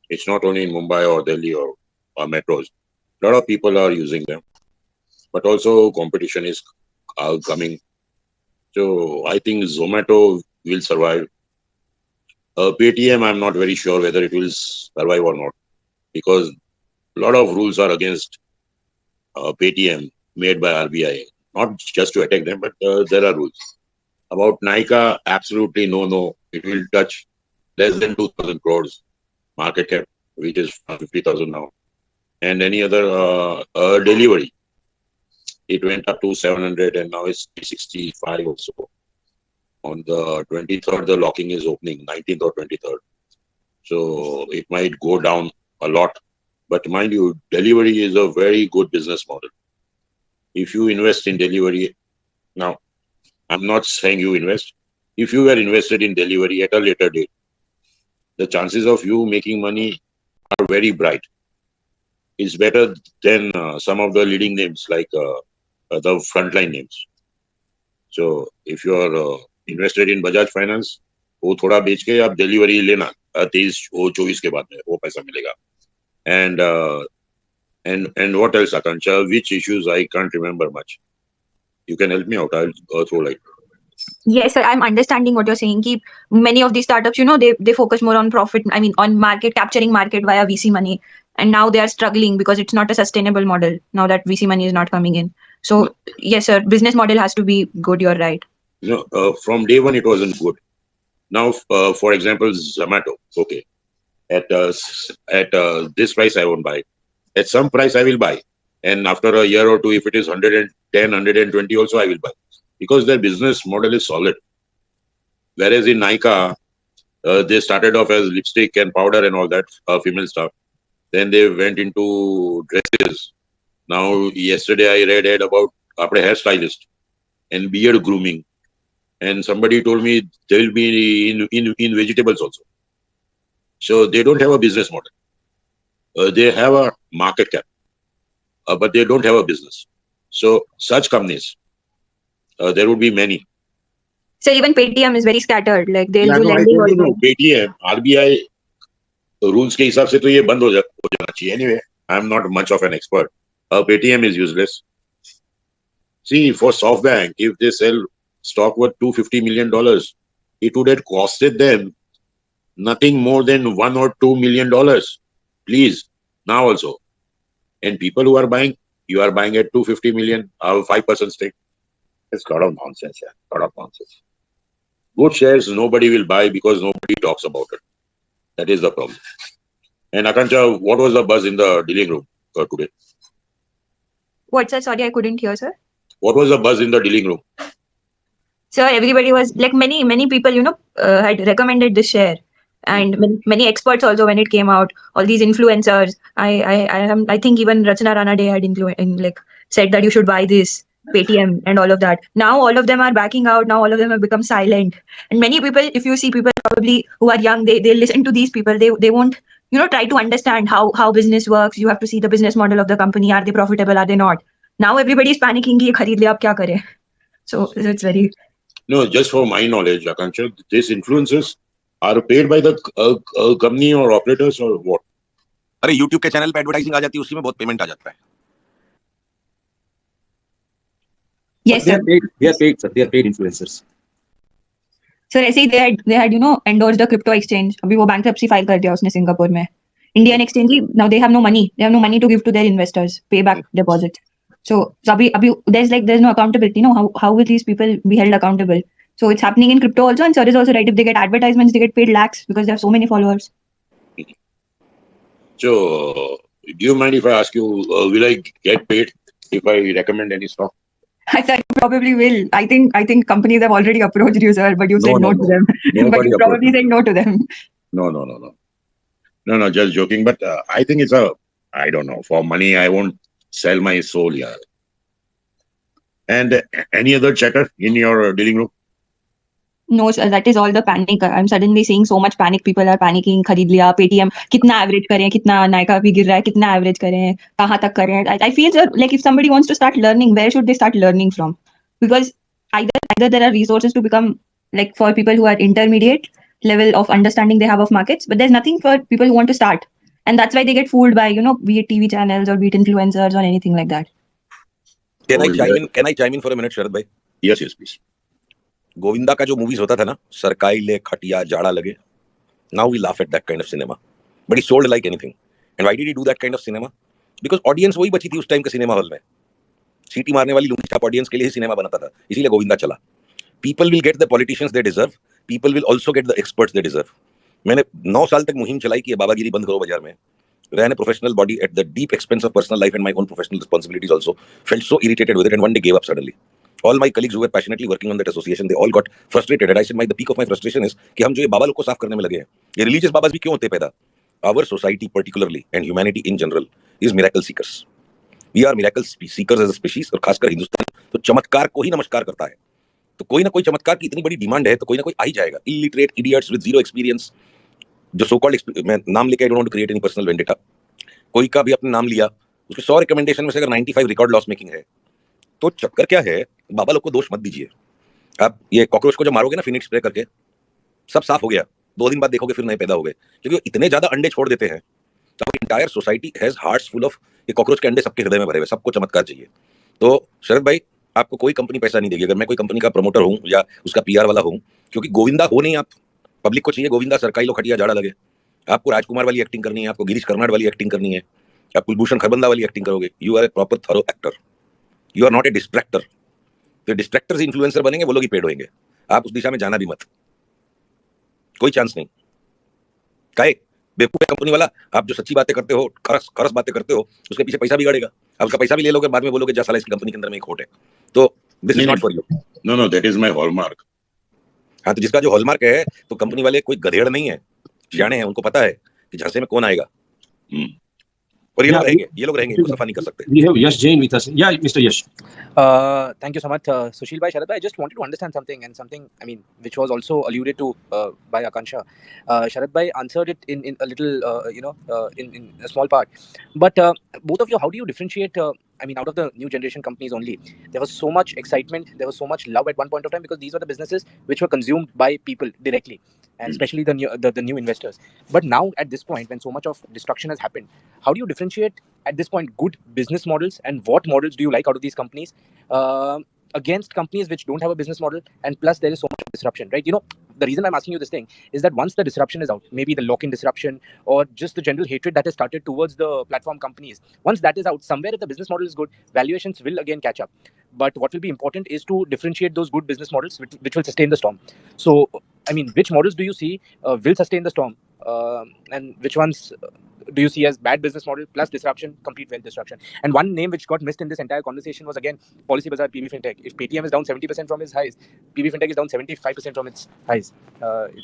[SPEAKER 6] It's not only in Mumbai or Delhi or metros. A lot of people are using them. But also competition is coming. So I think Zomato will survive. Paytm, I'm not very sure whether it will survive or not, because a lot of rules are against Paytm made by RBI. Not just to attack them, but there are rules. About Nykaa, absolutely no. It will touch less than 2,000 crores market cap, which is 50,000 now. And any other delivery, it went up to 700 and now it's 365 or so. On the 23rd, the locking is opening, 19th or 23rd. So it might go down a lot. But mind you, delivery is a very good business model. If you invest in delivery, now, I'm not saying you invest. If you were invested in delivery at a later date, the chances of you making money are very bright. It's better than some of the leading names, like the frontline names. So if you are invested in Bajaj Finance, वो थोड़ा बेच के आप delivery लेना 23-24 के बाद में वो पैसा मिलेगा. And what else, Akanksha? Which issues I can't remember much. You can help me out. I'll throw light.
[SPEAKER 15] Yes, sir, I'm understanding what you're saying. Ki many of these startups, they focus more on profit. I mean, on capturing market via VC money. And now they are struggling because it's not a sustainable model now that VC money is not coming in. So, yes, sir, business model has to be good. You're right.
[SPEAKER 6] From day one, it wasn't good. Now, for example, Zomato. Okay. At this price, I won't buy. At some price, I will buy. And after a year or two, if it is 110, 120 also, I will buy. Because their business model is solid. Whereas in Nykaa, they started off as lipstick and powder and all that, female stuff. Then they went into dresses. Now, yesterday I read about a hairstylist and beard grooming. And somebody told me they will be in vegetables also. So they don't have a business model. They have a market cap, but they don't have a business. So such companies, there would be many.
[SPEAKER 15] So even Paytm is very scattered. Like they'll do
[SPEAKER 6] No, I
[SPEAKER 15] lending
[SPEAKER 6] told you,
[SPEAKER 15] also.
[SPEAKER 6] no, Paytm, RBI rules के हिसाब से तो ये बंद हो जाना चाहिए. Anyway, I'm not much of an expert. Paytm is useless. See, for SoftBank, if they sell stock worth $250 million, it would have costed them nothing more than $1 or $2 million. Please, now also. And people who are buying, you are buying at 250 million, 5% stake. It's a lot of nonsense, yeah. Lot of nonsense. Good shares, nobody will buy because nobody talks about it. That is the problem. And Akanksha, what was the buzz in the dealing room today?
[SPEAKER 15] What, sir? Sorry, I couldn't hear, sir.
[SPEAKER 6] What was the buzz in the dealing room?
[SPEAKER 15] Sir, everybody was like many people, had recommended this share, and many experts also when it came out. All these influencers. I think even Rachna Rana Day had said that you should buy this Paytm and all of that. Now all of them are backing out. Now all of them have become silent. And many people, if you see people probably who are young, they listen to these people. They won't try to understand how business works. You have to see the business model of the company. Are they profitable? Are they not? Now everybody is panicking. कि ये खरीद ले, अब क्या करें? So it's very.
[SPEAKER 6] No, just for my knowledge, Akanksha, these influencers are paid by the company or operators or what?
[SPEAKER 7] अरे YouTube के channel पे एडवर्टाइजिंग आ जाती है, उसी में बहुत पेमेंट आ जाता है.
[SPEAKER 15] Yes, sir.
[SPEAKER 1] They are paid, sir. They are paid influencers.
[SPEAKER 15] Sir ऐसे ही they had endorsed the crypto exchange. अभी वो bankruptcy file कर दिया उसने सिंगापुर में. Indian exchange he now they have no money. They have no money to give to their investors, pay back deposits. So अभी there's no accountability. No, how will these people be held accountable? So it's happening in crypto also, and sir is also right. If they get advertisements, they get paid lakhs because they have so many followers.
[SPEAKER 6] So, do you mind if I ask you, will I get paid if I recommend any stock?
[SPEAKER 15] I said probably will. I think companies have already approached you, sir, but you said no to them. But you probably said no to them.
[SPEAKER 6] No, just joking. But I think it's I don't know. For money, I won't sell my soul here. And any other chatter in your dealing room?
[SPEAKER 15] No, sir, that is all the panic. I'm suddenly seeing so much panic. People are panicking. खरीद लिया Paytm. कितना average करें? कितना Nykaa भी गिर रहा है? कितना average करें? कहाँ तक करें? I feel, sir, like if somebody wants to start learning, where should they start learning from? Because either there are resources to become like for people who are intermediate level of understanding they have of markets, but there's nothing for people who want to start, and that's why they get fooled by be it TV channels or be it influencers or anything like that.
[SPEAKER 7] Can I chime in for a minute, Sharad bhai?
[SPEAKER 6] Yes, please.
[SPEAKER 7] Govinda का जो movies होता था ना, सरकाई ले खटिया जाड़ा लगे, now we laugh at that kind of cinema, but he sold like anything. And why did he do that kind of cinema? Because audience वही बची थी उस टाइम के सिनेमा हॉल में. सीटी मारने वाली लुंगी छाप ऑडियंस के लिए ही सिनेमा बनाता था, इसीलिए गोविंदा चला. People will get the politicians they deserve. People will also get the experts they deserve. मैंने 9 साल तक मुहिम चलाई कि ये बाबागिरी बंद करो बाजार में. Ran a professional body at the deep expense of personal life and my own professional responsibilities also. Felt so irritated with it and one day gave up suddenly. All my colleagues who were passionately working on that association, they all got frustrated. And I said, the peak of my frustration is कि हम जो ये बाबा लोग को साफ करने में लगे हैं, ये religious बाबास भी क्यों होते पैदा? Our society particularly and humanity in general is miracle seekers. We are miracle seekers as a species, और खासकर हिंदुस्तान तो चमत्कार को ही नमस्कार करता है. तो कोई ना कोई चमत्कार की इतनी बड़ी डिमांड है तो कोई ना कोई आ ही जाएगा. Illiterate idiots with zero experience, जो so called मैं नाम लेके I don't want to create any personal vendetta. कोई का भी अपना नाम लिया, उसके 100 रिकमेंडेशन में से अगर 95 रिकॉर्ड लॉस मेकिंग है, तो चक्कर क्या है? बाबा लोग को दोष मत दीजिए. आप ये कॉकरोच को जब मारोगे ना फिनिक्स स्प्रे करके, सब साफ हो गया, 2 दिन बाद देखोगे फिर नए पैदा हो गए, क्योंकि इतने ज्यादा अंडे छोड़ देते हैं. Entire society has hearts full of ये कॉकरोच के अंडे सबके हृदय में भरे हुए, सबको चमत्कार चाहिए. तो शरद भाई, आपको कोई कंपनी पैसा नहीं देगी अगर मैं कोई कंपनी का प्रमोटर हूं या उसका पीआर वाला हूं, क्योंकि गोविंदा हो नहीं आप. पब्लिक को चाहिए गोविंदा सरकारी लोग खटिया जाड़ा लगे. आपको राजकुमार वाली एक्टिंग करनी है, आपको गिरीश कर्नाड वाली एक्टिंग करनी है, आप कुलभूषण खरबंदा वाली एक्टिंग करोगे. You are a proper thorough actor, you are not a distractor. तो डिस्ट्रैक्टर्स इन्फ्लुएंसर बनेंगे, वो लोग ही पेड होंगे. आप उस दिशा में जाना भी मत, कोई चांस नहीं. काहे बेवकूफ कंपनी वाला, आप जो सच्ची बातें करते हो, खरस बातें करते हो, उसके पीछे पैसा भी गाड़ेगा. आप उसका पैसा भी ले लोगे, बाद में बोलोगे जा साला इसकी कंपनी के अंदर में एक खोट है. तो this is not for you.
[SPEAKER 6] No, that is my hallmark.
[SPEAKER 7] हाँ, तो जिसका जो हॉलमार्क है, तो कंपनी वाले कोई गधेड़ नहीं है, जाने हैं, उनको पता है कि झांसे में कौन आएगा. और ये लोग रहेंगे, सफा नहीं कर सकते.
[SPEAKER 1] We have Yash Jain with us. Yeah, Mr. Yash.
[SPEAKER 16] Thank you so much, Sushil bhai, Sharad bhai. I just wanted to understand something, I mean, which was also alluded to by Akanksha. Sharad bhai answered it in a little, in a small part. But both of you, how do you differentiate? I mean, out of the new generation companies only, there was so much excitement, there was so much love at one point of time because these were the businesses which were consumed by people directly, and especially the new investors. But now at this point, when so much of destruction has happened, how do you differentiate at this point good business models, and what models do you like out of these companies against companies which don't have a business model, and plus there is so much disruption, right? the reason I'm asking you this thing is that once the disruption is out, maybe the lock-in disruption or just the general hatred that has started towards the platform companies, once that is out, somewhere if the business model is good, valuations will again catch up. But what will be important is to differentiate those good business models which will sustain the storm. So, I mean, which models do you see will sustain the storm, and which ones do you see as bad business model plus disruption, complete wealth destruction? And one name which got missed in this entire conversation was again Policybazaar, PB Fintech. If Paytm is down 70% from its highs, PB Fintech is down 75% from its highs.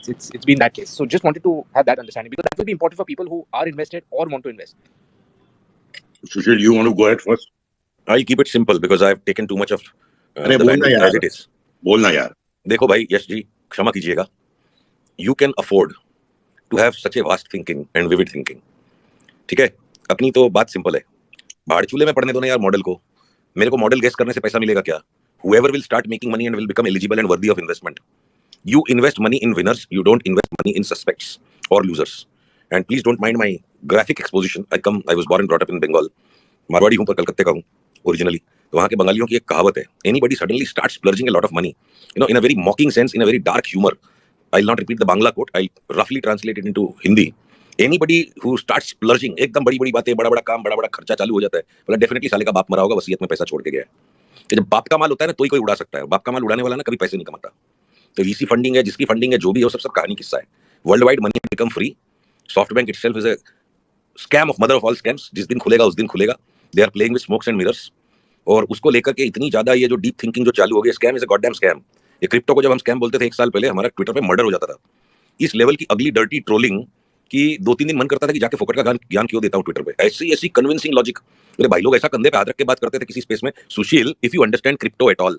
[SPEAKER 16] It's been that case. So just wanted to have that understanding, because that will be important for people who are invested or want to invest.
[SPEAKER 6] Sushil, you want to go ahead first?
[SPEAKER 7] I'll keep it simple because I've taken too much of
[SPEAKER 6] अरे
[SPEAKER 7] the
[SPEAKER 6] बोलना
[SPEAKER 7] bandwidth
[SPEAKER 6] यार,
[SPEAKER 7] as it is.
[SPEAKER 6] बोलना यार.
[SPEAKER 7] देखो भाई यश जी, क्षमा कीजिएगा. You can afford to have such a vast thinking and vivid thinking. ठीक है, अपनी तो बात सिंपल है. भाड़ चूल्हे में पड़ने दो ना यार मॉडल को. मेरे को मॉडल गेस करने से पैसा मिलेगा क्या? Whoever will start making money and will become eligible and worthy of investment. You invest money in winners. You don't invest money in suspects or losers. And please don't mind my graphic exposition. I was born and brought up in Bengal. Marwari हूँ पर कलकत्ते का हूँ originally. तो वहाँ के बंगालियों की एक कहावत है. Anybody suddenly starts splurging a lot of money, in a very mocking sense, in a very dark humor. I'll not repeat the Bangla quote. I'll roughly translate it into Hindi. Anybody who starts splurging, एकदम बड़ी बड़ी बातें, बड़ा बड़ा काम, बड़ा बड़ा खर्चा चालू हो जाता है, बोला डेफिनेटली साले का बाप मरा होगा, वसीयत में पैसा छोड़ के गया है. जब बाप का माल होता है ना, तो ही कोई उड़ा सकता है. बाप का माल उड़ाने वाला ना कभी पैसे नहीं कमाता. तो वीसी फंडिंग है, जिसकी फंडिंग है, जो भी है, वो सब कहानी किस्सा है. World wide money become free. SoftBank itself is a scam of mother of all scams. जिस दिन खुलेगा उस दिन खुलेगा. They are playing with smokes and mirrors. और उसको लेकर के इतनी ज्यादा ये जो डीप थिंकिंग जो चालू हो गई, scam is a goddamn scam. ये क्रिप्टो को जब हम स्कैम बोलते थे 1 साल पहले, हमारा ट्विटर पे मर्डर हो जाता था. इस लेवल की अगली डर्टी ट्रोलिंग कि 2-3 दिन मन करता था कि जाके फोकट का ज्ञान क्यों देता हूं ट्विटर पे. ऐसी कन्विंसिंग लॉजिक. अरे भाई लोग ऐसा कंधे पे हाथ रख के बात करते थे किसी स्पेस में. Sushil, if you understand crypto at all,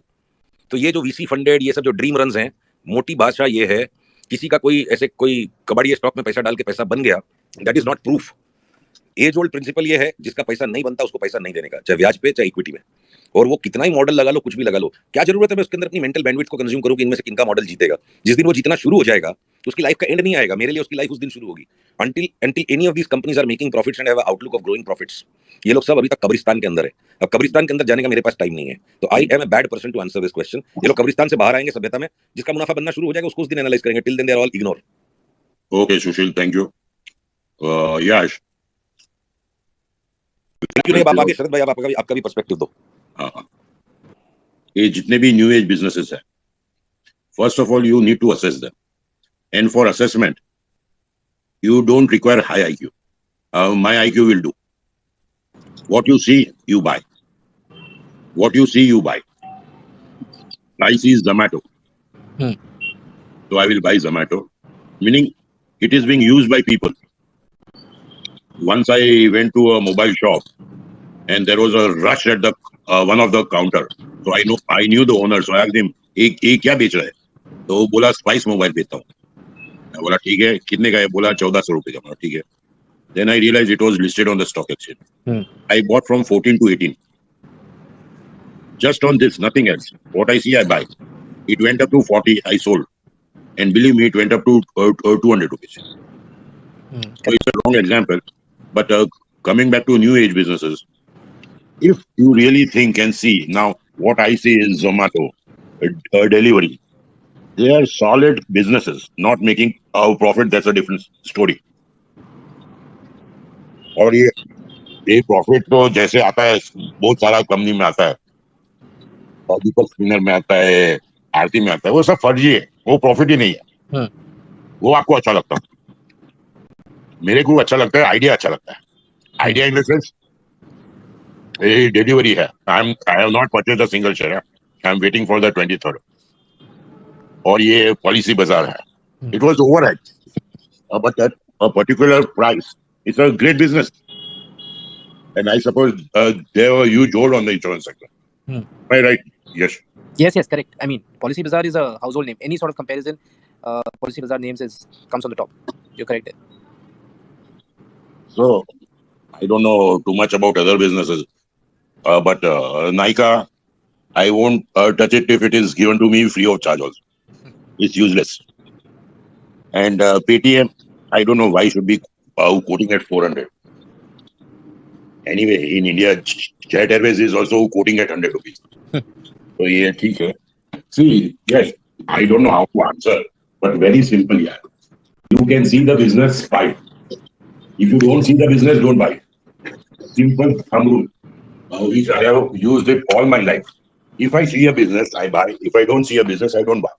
[SPEAKER 7] तो ये जो वीसी फंडेड ये सब जो ड्रीम रन्स हैं, मोटी भाषा ये है, किसी का कोई ऐसे कोई कबाड़ी स्टॉक में पैसा डाल के पैसा बन गया, that is not proof. As old principle ये है, जिसका पैसा नहीं बनता उसको पैसा नहीं देने का, चाहे ब्याज पे चाहे इक्विटी में. और वो कितना ही मॉडल लगा लो, कुछ भी लगा लो, क्या जरूरत है मैं उसके अंदर अपनी मेंटल बैंडविड्थ को कंज्यूम करूं कि इनमें से किनका मॉडल जीतेगा. जिस दिन वो जीतना शुरू हो जाएगा तो उसकी लाइफ का एंड नहीं आएगा. मेरे लिए उसकी लाइफ उस दिन शुरू होगी. until any of these companies are making profits and have an outlook of growing profits. ये लोग सब अभी तक कब्रिस्तान के अंदर है. अब कब्रिस्तान के अंदर जाने का मेरे पास टाइम नहीं है. तो I am a bad person to answer this question. ये लोग कब्रिस्तान से बाहर आएंगे सभ्यता में, जिसका मुनाफा बनना शुरू हो जाएगा उसको उस दिन एनालाइज करेंगे. Till then they are all ignore.
[SPEAKER 6] Okay, Sushil, thank you. Yash.
[SPEAKER 7] क्यों नहीं बाबा के शरद भाई, आप आपका भी पर्सपेक्टिव दो.
[SPEAKER 6] हाँ, ये जितने भी न्यू एज बिजनेसेस है, first of all you need to assess them, and for assessment you don't require high IQ. My IQ will do. What you see, you buy. What you see, you buy. I see Zomato. So I will buy Zomato. Meaning, it is being used by people. Once I went to a mobile shop, and there was a rush at the one of the counter. So I knew the owner. So I asked him, "ये क्या बेच रहा है?" तो वो बोला, "spice mobile बेचता हूँ." बोला ठीक है, कितने का है? बोला 1400 रुपए का. बोला ठीक है. Then I realized it was listed on the stock exchange. I bought from 14 to 18. Just on this, nothing else. What I see, I buy. It went up to 40, I sold. And believe me, it went up to 200 rupees. So it's a wrong example. But coming back to new age businesses, if you really think and see, now what I see is Zomato, delivery. They are solid businesses, not making profit. That's a different story. और ये profit तो जैसे आता है बहुत सारा company में आता है, दीपक स्पिनर में आता है, आरती में आता है, वो सब फर्जी है. वो प्रॉफिट ही नहीं है. वो आपको अच्छा लगता है, मेरे को अच्छा लगता है, आइडिया अच्छा लगता है. Idea in the sense delivery है. I have not purchase a single share. I am waiting for the 23rd. और ये पॉलिसी बाजार है. It was overhead, but at a particular price, it's a great business. And I suppose they have a huge hold on the insurance sector. Am I right? Yes.
[SPEAKER 16] Yes, correct. I mean, Policybazaar is a household name. Any sort of comparison, Policybazaar names comes on the top. You're correct there.
[SPEAKER 6] So, I don't know too much about other businesses, but Nykaa, I won't touch it if it is given to me free of charge also. It's useless. And Paytm, I don't know why should be quoting at 400. Anyway, in India, Jet Airways is also quoting at 100 rupees. So yeah, ठीक है. See, yes, I don't know how to answer, but very simple, yeah. You can see the business, buy. If you don't see the business, don't buy. Simple thumb rule, which I have used it all my life. If I see a business, I buy. If I don't see a business, I don't buy.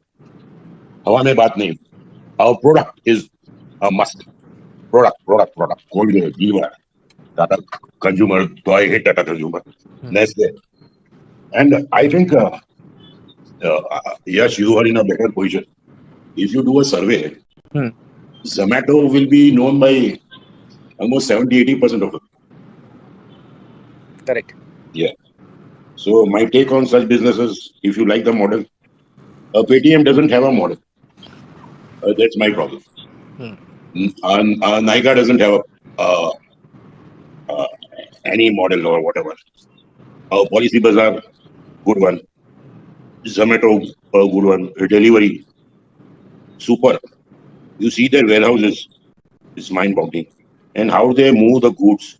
[SPEAKER 6] हवा में बात नहीं. Our product is a must. Product. Colgate, Lever, Tata Consumer. So I hate Tata Consumer. Nestle. And I think, yes, you are in a better position. If you do a survey, Zomato will be known by almost 70-80% of them.
[SPEAKER 16] Correct.
[SPEAKER 6] Yeah. So my take on such businesses, if you like the model, Paytm doesn't have a model. That's my problem. Nykaa doesn't have any model or whatever. Policy Bazaar, good one. Zomato, good one. Delivery, super. You see their warehouses, it's mind-boggling. And how they move the goods,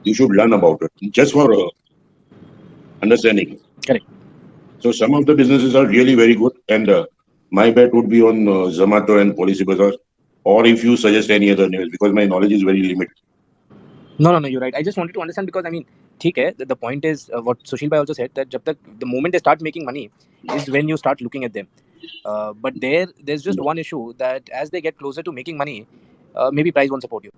[SPEAKER 6] you should learn about it, just for understanding.
[SPEAKER 16] Correct.
[SPEAKER 6] So some of the businesses are really very good, and my bet would be on Zomato and Policy Bazaar, or if you suggest any other names, because my knowledge is very limited.
[SPEAKER 16] No, you're right. I just wanted to understand because I mean, ठीक है. The point is what Sushil bhai also said, that जब तक the moment they start making money is when you start looking at them. But there's just one issue, that as they get closer to making money, maybe price won't support you.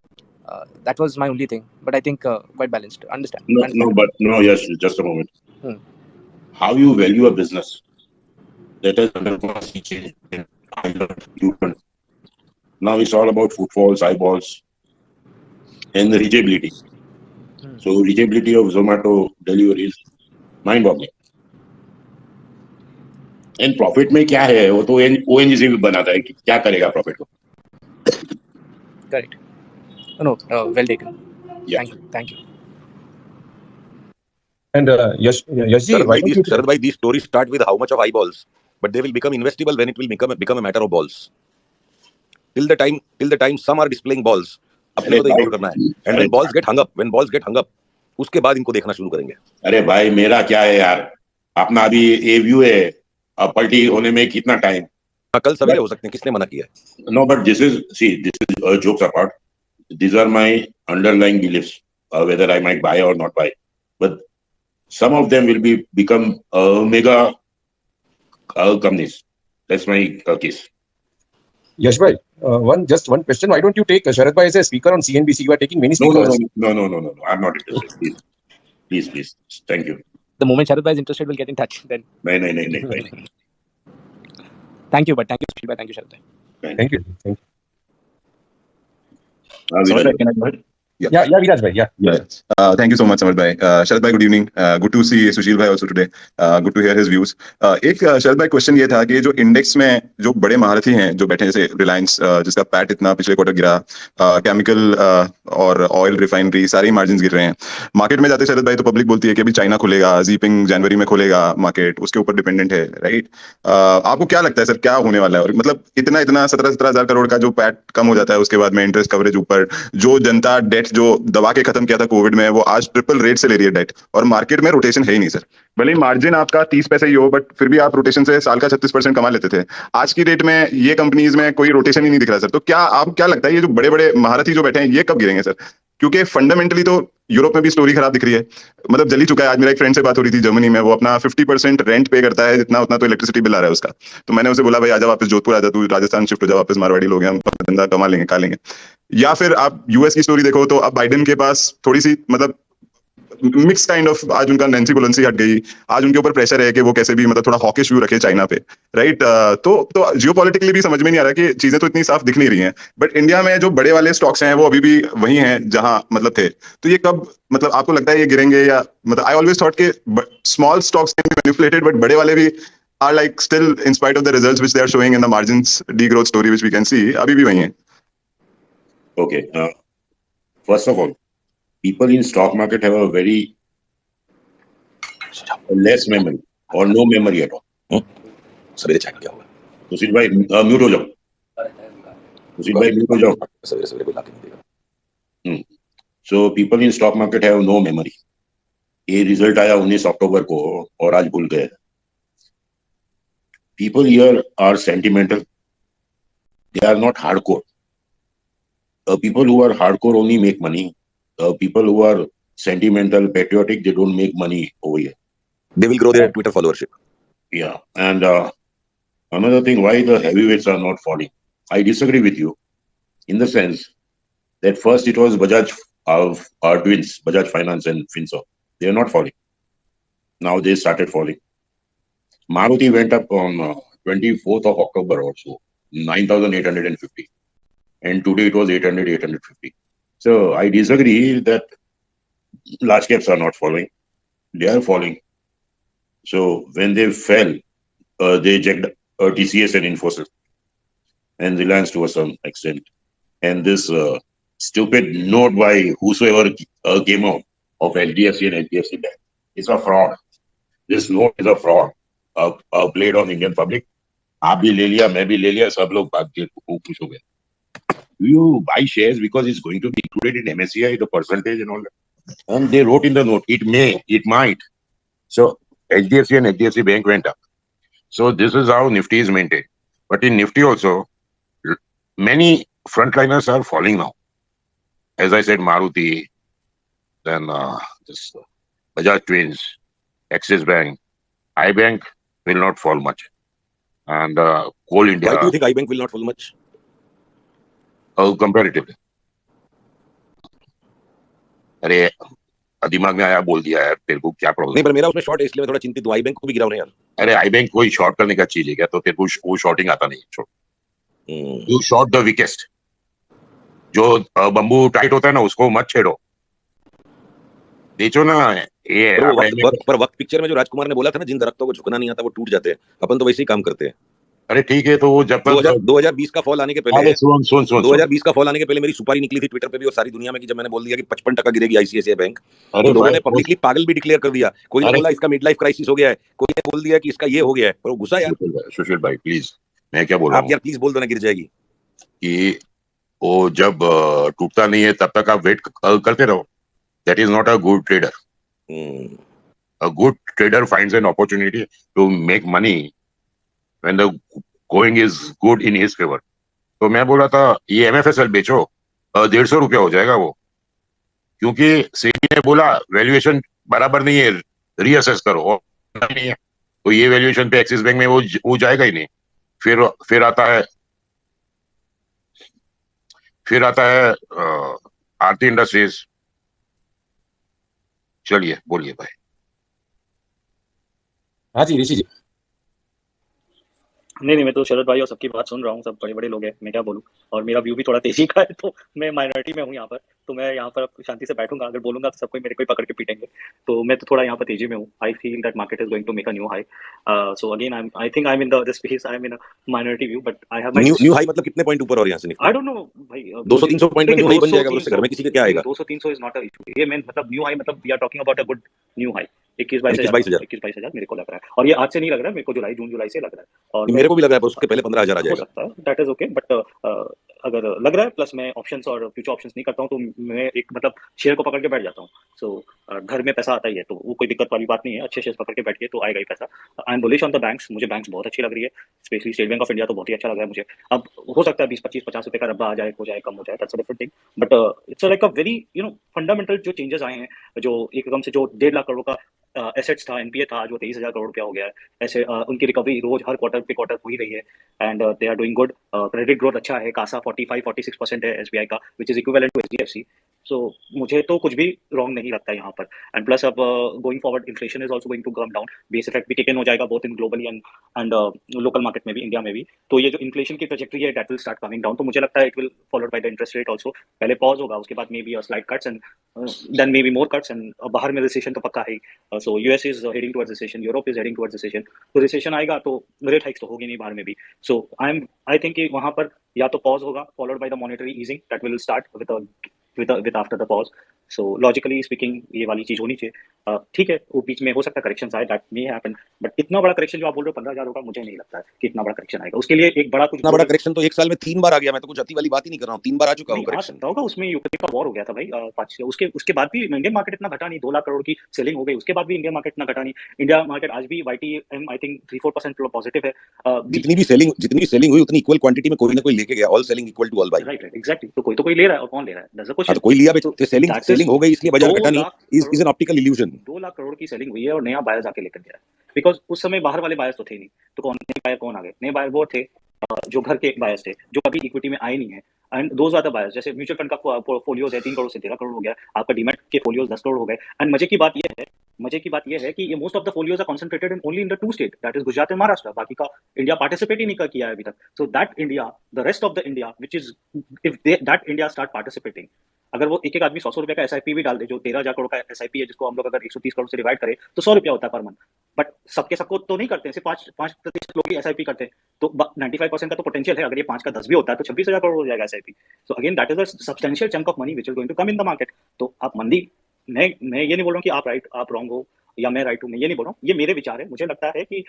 [SPEAKER 16] That was my only thing. But I think quite balanced. Understand.
[SPEAKER 6] Yes, just a moment. How you value a business, that has undergone sea change. Now it's all about footfalls, eyeballs, and the reachability. So reachability of Zomato delivery is mind-boggling. And profit में क्या है, वो तो ONGC भी बनाता है कि क्या करेगा profit को.
[SPEAKER 16] Correct. No, well taken.
[SPEAKER 6] Yeah.
[SPEAKER 16] Thank you.
[SPEAKER 1] And Yashji,
[SPEAKER 7] Sharad bhai, these stories start with how much of eyeballs, but they will become investable when it will become a matter of balls. Till the time some are displaying balls, अपने को तो ignore करना है. And when balls get hung up, उसके बाद इनको देखना शुरू करेंगे.
[SPEAKER 6] अरे भाई मेरा क्या है यार, अपना अभी ये व्यू है, अब पलटी होने में कितना टाइम.
[SPEAKER 7] कल सवेरे हो सकते हैं, किसने मना किया है?
[SPEAKER 6] No, but this is jokes apart. These are my underlying beliefs, whether I might buy or not buy. But some of them will become mega companies. That's my case.
[SPEAKER 1] Yash bhai, just one question. Why don't you take Sharad bhai as a speaker on CNBC? You are taking many speakers.
[SPEAKER 6] No. I'm not interested. Please. Thank you.
[SPEAKER 16] The moment Sharad bhai is interested, we'll get in touch then.
[SPEAKER 6] No.
[SPEAKER 16] Thank you, Sushil bhai. Thank you, Sharad bhai.
[SPEAKER 1] Thank you.
[SPEAKER 17] Can I go ahead?
[SPEAKER 1] Yeah, Viraj bhai. Yeah.
[SPEAKER 17] Thank you so much, Samar bhai. Sharad bhai, good evening. Good to see Sushil bhai also today. Good to hear his views. एक शरद भाई question ये था कि जो index में जो बड़े महारथी हैं जो बैठे हैं, जैसे रिलायंस जिसका पैट इतना पिछले क्वार्टर गिरा, केमिकल और ऑयल रिफाइनरी सारे मार्जिन गिर रहे हैं. मार्केट में जाते शरद भाई तो पब्लिक बोलती है कि अभी चाइना खुलेगा, जीपिंग जनवरी में खुलेगा, मार्केट उसके ऊपर डिपेंडेंट है, राइट? आपको क्या लगता है सर, क्या होने वाला है? और मतलब इतना 17,000 करोड़ का जो पैट कम हो जाता है, उसके बाद में इंटरेस्ट कवरेज ऊपर, जो जनता डेट जो दबा के खत्म किया था कोविड में, वो आज ट्रिपल रेट से ले रही है डेट, और मार्केट में रोटेशन है ही नहीं सर. भले ही मार्जिन आपका 30 पैसे ही हो, बट फिर भी आप रोटेशन से साल का 36% कमा लेते थे. आज की डेट में ये कंपनीज में कोई रोटेशन ही नहीं दिख रहा सर. तो क्या आपको क्या लगता है ये जो बड़े बड़े महारथी जो बैठे हैं ये कब गिरेंगे सर? क्योंकि फंडामेंटली तो यूरोप में भी स्टोरी खराब दिख रही है, मतलब जल ही चुका है. आज मेरा एक फ्रेंड से बात हो रही थी जर्मनी में, वो अपना 50% रेंट पे करता है, जितना उतना तो इलेक्ट्रिसिटी बिल आ रहा है उसका. तो मैंने उसे बोला भाई आजा वापस जोधपुर आजा, तू राजस्थान शिफ्ट हो जा वापस, मारवाड़ी लोग हैं हम, धंधा कमा लेंगे, खा लेंगे. या फिर आप यूएस की स्टोरी देखो तो अब बाइडेन के पास थोड़ी सी मतलब मिक्स काइंड ऑफ, आज उनका नैन्सी पेलोसी हट गई, आज उनके ऊपर प्रेशर है कि वो कैसे भी मतलब थोड़ा हॉकिश व्यू रखे चाइना पे, राइट? तो जियोपॉलिटिकली भी समझ में नहीं आ रहा कि चीजें तो इतनी साफ दिख नहीं रही हैं, बट इंडिया में जो बड़े वाले स्टॉक्स हैं वो अभी भी वही हैं जहां मतलब थे. तो ये कब मतलब आपको लगता है ये गिरेंगे? या मतलब आई ऑलवेज थॉट के small stocks can be manipulated, but बड़े वाले भी are like still in spite of the results which they are showing in the margins degrowth story which we can see, अभी भी वही हैं.
[SPEAKER 6] Okay. First of all, people in stock market have a very less memory or no memory at all.
[SPEAKER 7] सवेरे check किया होगा.
[SPEAKER 6] सुशील भाई mute हो जाओ. सुशील भाई म्यूट हो जाओ.
[SPEAKER 7] सवेरे कोई लाके नहीं देगा.
[SPEAKER 6] So people in stock market have no memory. ये रिजल्ट आया 19 अक्टूबर को और आज भूल गए. People here are sentimental.
[SPEAKER 11] They are not hardcore. People who are hardcore only make money. People who are sentimental, patriotic, they don't make money over here.
[SPEAKER 7] They will grow their Twitter followership.
[SPEAKER 11] Yeah. And another thing, why the heavyweights are not falling? I disagree with you in the sense that first it was Bajaj of our twins, Bajaj Finance and Finso. They are not falling. Now they started falling. Maruti went up on 24th of October or so, 9,850. And today it was 800, 850. So I disagree that large caps are not falling. They are falling. So when they fell, they checked TCS and Infosys and Reliance to a some extent. And this stupid note by whosoever came out of HDFC and HDFC Bank is a fraud. This note is a fraud played on Indian public. आप भी ले लिया, मैं भी ले लिया, सब लोग भाग के खुश हो गए. You buy shares because it's going to be included in MSCI, the percentage and all that. And they wrote in the note, it may, it might. So HDFC and HDFC Bank went up. So this is how Nifty is maintained. But in Nifty also, many frontliners are falling now. As I said, Maruti, then this Bajaj Twins, Axis Bank, iBank will not fall much. And Coal India.
[SPEAKER 7] Why do you think iBank will not fall much?
[SPEAKER 11] Comparatively. अरे दिमाग में आया बोल दिया यार, तेरे को क्या प्रॉब्लम?
[SPEAKER 7] नहीं, पर मेरा उसमें शॉर्ट है, इसलिए मैं थोड़ा चिंतित हूँ. iBank को भी गिराओ ना यार.
[SPEAKER 11] अरे iBank कोई शॉर्ट करने का चीज है क्या? तो तेरे को वो शॉर्टिंग आता नहीं. छोड़. You short the weakest. जो बम्बू टाइट होता है ना, उसको मत छेड़ो. बेचो ना ये.
[SPEAKER 7] पर वक्त पिक्चर में जो राजकुमार ने बोला था ना, जिन दरख्तों को झुकना नहीं आता वो टूट जाते हैं. अपन तो वैसे ही काम करते हैं.
[SPEAKER 11] अरे ठीक है, तो वो जब तक
[SPEAKER 7] 2020 का फॉल आने के पहले,
[SPEAKER 11] सुन
[SPEAKER 7] 2020 का फॉल आने के पहले मेरी सुपारी निकली थी ट्विटर पे भी और सारी दुनिया में कि जब मैंने बोल दिया कि 55% गिरेगी आईसीआईसीआई बैंक, तो लोगों ने पब्लिकली पागल भी डिक्लेयर कर दिया. कोई ने बोला इसका मिड लाइफ क्राइसिस हो गया है, कोई ने बोल दिया कि इसका ये हो गया है. पर वो गुस्सा यार.
[SPEAKER 11] सुशील भाई प्लीज, मैं क्या बोल रहा हूँ,
[SPEAKER 7] आप यार प्लीज बोल दो ना, गिर जाएगी.
[SPEAKER 11] कि वो जब टूटता नहीं है तब तक आप वेट करते रहो. That is not a good trader. A good trader finds an opportunity to make money when the going is good in his favor. तो मैं बोल रहा था ये एमएफएसएल बेचो, 150 रुपया हो जाएगा वो, क्योंकि सेबी ने बोला वैल्यूएशन बराबर नहीं है, रीअसेस करो. और नहीं है तो ये वैल्यूएशन पे एक्सिस बैंक में वो जाएगा ही नहीं. फिर आता है आरती इंडस्ट्रीज. चलिए बोलिए भाई.
[SPEAKER 1] हाँ जी ऋषि जी.
[SPEAKER 18] नहीं, मैं तो शरद भाई और सबकी बात सुन रहा हूँ. सब बड़े-बड़े लोग हैं, मैं क्या बोलूँ. और मेरा व्यू भी थोड़ा तेजी का है, तो मैं माइनॉरिटी में हूँ यहाँ पर. तो मैं यहाँ पर शांति से बैठूंगा. अगर बोलूंगा तो सब कोई मेरे को ही पकड़ के पीटेंगे. तो मैं तो थोड़ा यहाँ पर तेजी में हूँ. I feel that market is going to make a new high. So again I think I am in this space. I am in a minority view, but I have
[SPEAKER 7] new high मतलब कितने point ऊपर और यहाँ से Nifty?
[SPEAKER 18] I don't know भाई.
[SPEAKER 7] 200-300 point में new high बन जाएगा. उससे घर में किसी का क्या आएगा?
[SPEAKER 18] 200-300 इज नॉट अ इशू. ये मैं मतलब न्यू हाई मतलब we are talking about a good new high. 21-22 मेरे को लग रहा है. और ये आज से नहीं लग रहा है मेरे को, जून जुलाई से लग रहा है. और
[SPEAKER 7] मेरे को भी लग रहा है, पर उसके पहले 15,000 आ जाएगा.
[SPEAKER 18] हो सकता है, दैट इज ओके. बट अगर लग रहा है, प्लस मैं ऑप्शंस और फ्यूचर ऑप्शंस नहीं करता हूँ, तो मैं एक मतलब शेयर को पकड़ के बैठ जाता हूँ. सो घर में पैसा आता ही है, तो वो कोई दिक्कत वाली बात नहीं है. अच्छे शेयर पकड़ के बैठ के तो आएगा ही पैसा. I am bullish on the banks. मुझे बैंक्स बहुत अच्छी लग रही है, specially state bank of India तो बहुत ही अच्छा लग रहा है मुझे. अब हो सकता है 20-25-50 रुपए का रब्बा आ जाए, हो जाए, कम हो जाए, that's a different thing. But it's like a very fundamental जो चेंजेस आए हैं, जो एकदम से जो 1.5 लाख करोड़ का एसेट्स था, एनपीए था, जो 23,000 करोड़ रुपया हो गया है. ऐसे उनकी रिकवरी रोज हर क्वार्टर पे क्वार्टर हो ही रही है. And they are doing good. Credit growth अच्छा है. कासा 45-46% है एसबीआई का, which is equivalent to HDFC. So मुझे तो कुछ भी रॉन्ग नहीं लगता यहाँ पर. एंड प्लस अब going forward inflation is also going to come down. Base effect भी टेक इन हो जाएगा, both in globally and local market में भी, इंडिया में भी. तो ये जो इन्फ्लेशन की ट्रेजेक्टरी है, that will start coming down. तो मुझे लगता है it will followed by the interest rate also. पहले पॉज होगा, उसके बाद may be slight cuts and then may be more cuts. And बाहर में रिसेशन तो पक्का है. So US is heading towards recession, Europe is heading towards recession. तो रिसेशन आएगा तो रेट हाइक्स तो होगी नहीं बाहर में भी. सो आई थिंक कि वहां पर या तो पॉज होगा, followed by the monetary easing, that will start with with after the pause. So logically speaking ये वाली चीज होनी चाहिए। ठीक है, वो बीच में हो सकता है करेक्शन आए, दैट मे हैपन, बट इतना बड़ा करेक्शन जो आप बोल रहे हो 15,000 होगा, मुझे नहीं लगता है कि इतना बड़ा करेक्शन आएगा। उसके लिए एक बड़ा कुछ
[SPEAKER 7] इतना बड़ा करेक्शन तो एक साल में 3 बार आ गया। मैं तो कुछ अति वाली बात ही नहीं कर रहा हूँ, 3 बार आ चुका हूँ
[SPEAKER 18] नहीं आ
[SPEAKER 7] करेक्शन।
[SPEAKER 18] सकता होगा, उसमें यूक्रेन का वॉर हो गया था भाई 5 उसके बाद भी इंडियन मार्केट इतना घटा नहीं, 2 लाख करोड़ की सेलिंग हो गई, उसके बाद भी इंडियन मार्केट इतना घटा नहीं। इंडिया मार्केट आज भी YTM आई थिंक 3-4% पॉजिटिव है।
[SPEAKER 7] जितनी भी सेलिंग हुई उतनी इक्वल क्वांटिटी में कोई ना कोई लेके गया। All selling equal to all buy.
[SPEAKER 18] Right exactly, तो कोई ले रहा है और कौन ले रहा है, दैट्स द
[SPEAKER 7] हाँ,
[SPEAKER 18] क्वेश्चन।
[SPEAKER 7] तो कोई लिया भी तो सेलिंग हो गई, इसलिए बाजार
[SPEAKER 18] 2
[SPEAKER 7] घटा नहीं।
[SPEAKER 18] Lakh
[SPEAKER 7] is an optical illusion.
[SPEAKER 18] 2 lakh crore की सेलिंग हुई है और नया बायर जाके लेकर गया है, बिकॉज उस समय बाहर वाले बायर्स तो थे नहीं, तो नए बायर कौन आ गए? नए बायर वो थे जो घर के बायर्स थे, जो कभी इक्विटी में आए नहीं है, and those are the buyers. जैसे म्यूचुअल फंड का पोर्टफोलियोज है 3 करोड़ से 13 करोड़ हो गया, आपका डीमैट के फोलियोज 10 करोड़ हो गए। एंड मजे की बात यह है कि ये most of the folios are concentrated in only in the 2 state, that is Gujarat and Maharashtra. बाकी का इंडिया पार्टिसिपेट ही नहीं किया है अभी तक। So that India, the rest of the India which is, if that India start participating, अगर वो एक आदमी 100 रुपए का SIP भी डाल दे, जो 13,000 करोड़ का SIP है, जिसको हम लोग अगर 130 करोड़ से डिवाइड करें तो 100 रुपया होता है पर मंथ। बट सबको तो नहीं करते हैं, सिर्फ 5% लोग ही SIP करते हैं, तो 95% का तो पोटेंशियल है। अगर ये 5 का 10 भी होता है तो 26,000 करोड़ हो जाएगा SIP। So again that is a substantial chunk of money which is going to come in the market. तो आप मंदी, मैं ये नहीं बोल रहा हूँ कि आप राइट आप रॉन्ग हो या मैं राइट हूँ, मैं ये नहीं बोल रहा हूँ, ये मेरे विचार है। मुझे लगता है कि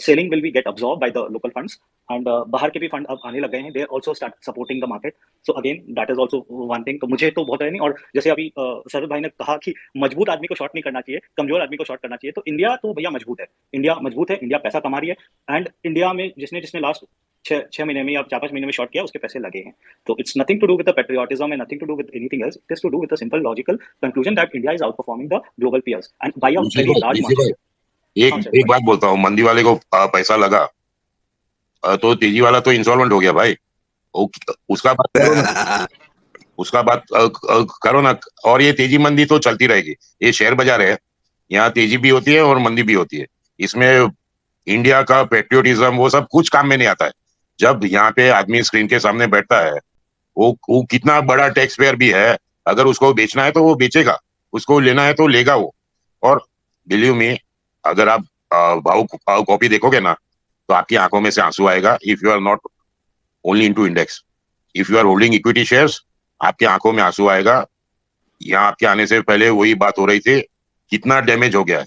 [SPEAKER 18] selling will be get absorb by the local funds, and बाहर के भी फंड अब आने लग गए हैं, they are also start supporting the market. So again that is also one thing. तो मुझे तो बहुत है नहीं, और जैसे अभी शरद भाई ने कहा कि मजबूत आदमी को शॉर्ट नहीं करना चाहिए, कमजोर आदमी को शॉर्ट करना चाहिए। तो इंडिया तो भैया मजबूत है, इंडिया पैसा कमा रही है, एंड इंडिया में जिसने लास्ट 6 महीने में या 4-5 महीने में शॉर्ट किया, उसके पैसे लगे हैं। तो it's nothing to do with the patriotism and nothing to do with anything else, it is to do with the simple logical conclusion that India is outperforming the global peers and by a very large margin.
[SPEAKER 11] एक बात बोलता हूँ, मंदी वाले को पैसा लगा तो तेजी वाला तो इंसॉल्वेंट हो गया भाई। उसका बात करो ना, उसका बात करो ना। और ये तेजी मंदी तो चलती रहेगी, ये शेयर बाजार है, यहाँ तेजी भी होती है और मंदी भी होती है। इसमें इंडिया का पेट्रियोटिज्म वो सब कुछ काम में नहीं आता है। जब यहाँ पे आदमी स्क्रीन के सामने बैठता है, वो कितना बड़ा टैक्स पेयर भी है, अगर उसको बेचना है तो वो बेचेगा, उसको लेना है तो लेगा वो। और बिलीव मी, अगर आप भाव कॉपी देखोगे ना तो आपकी आंखों में से आंसू आएगा। If you are not only into index, if you are holding equity shares, आपकी आंखों में आंसू आएगा। यहाँ आपके आने से पहले वही बात हो रही थी, कितना डैमेज हो गया है।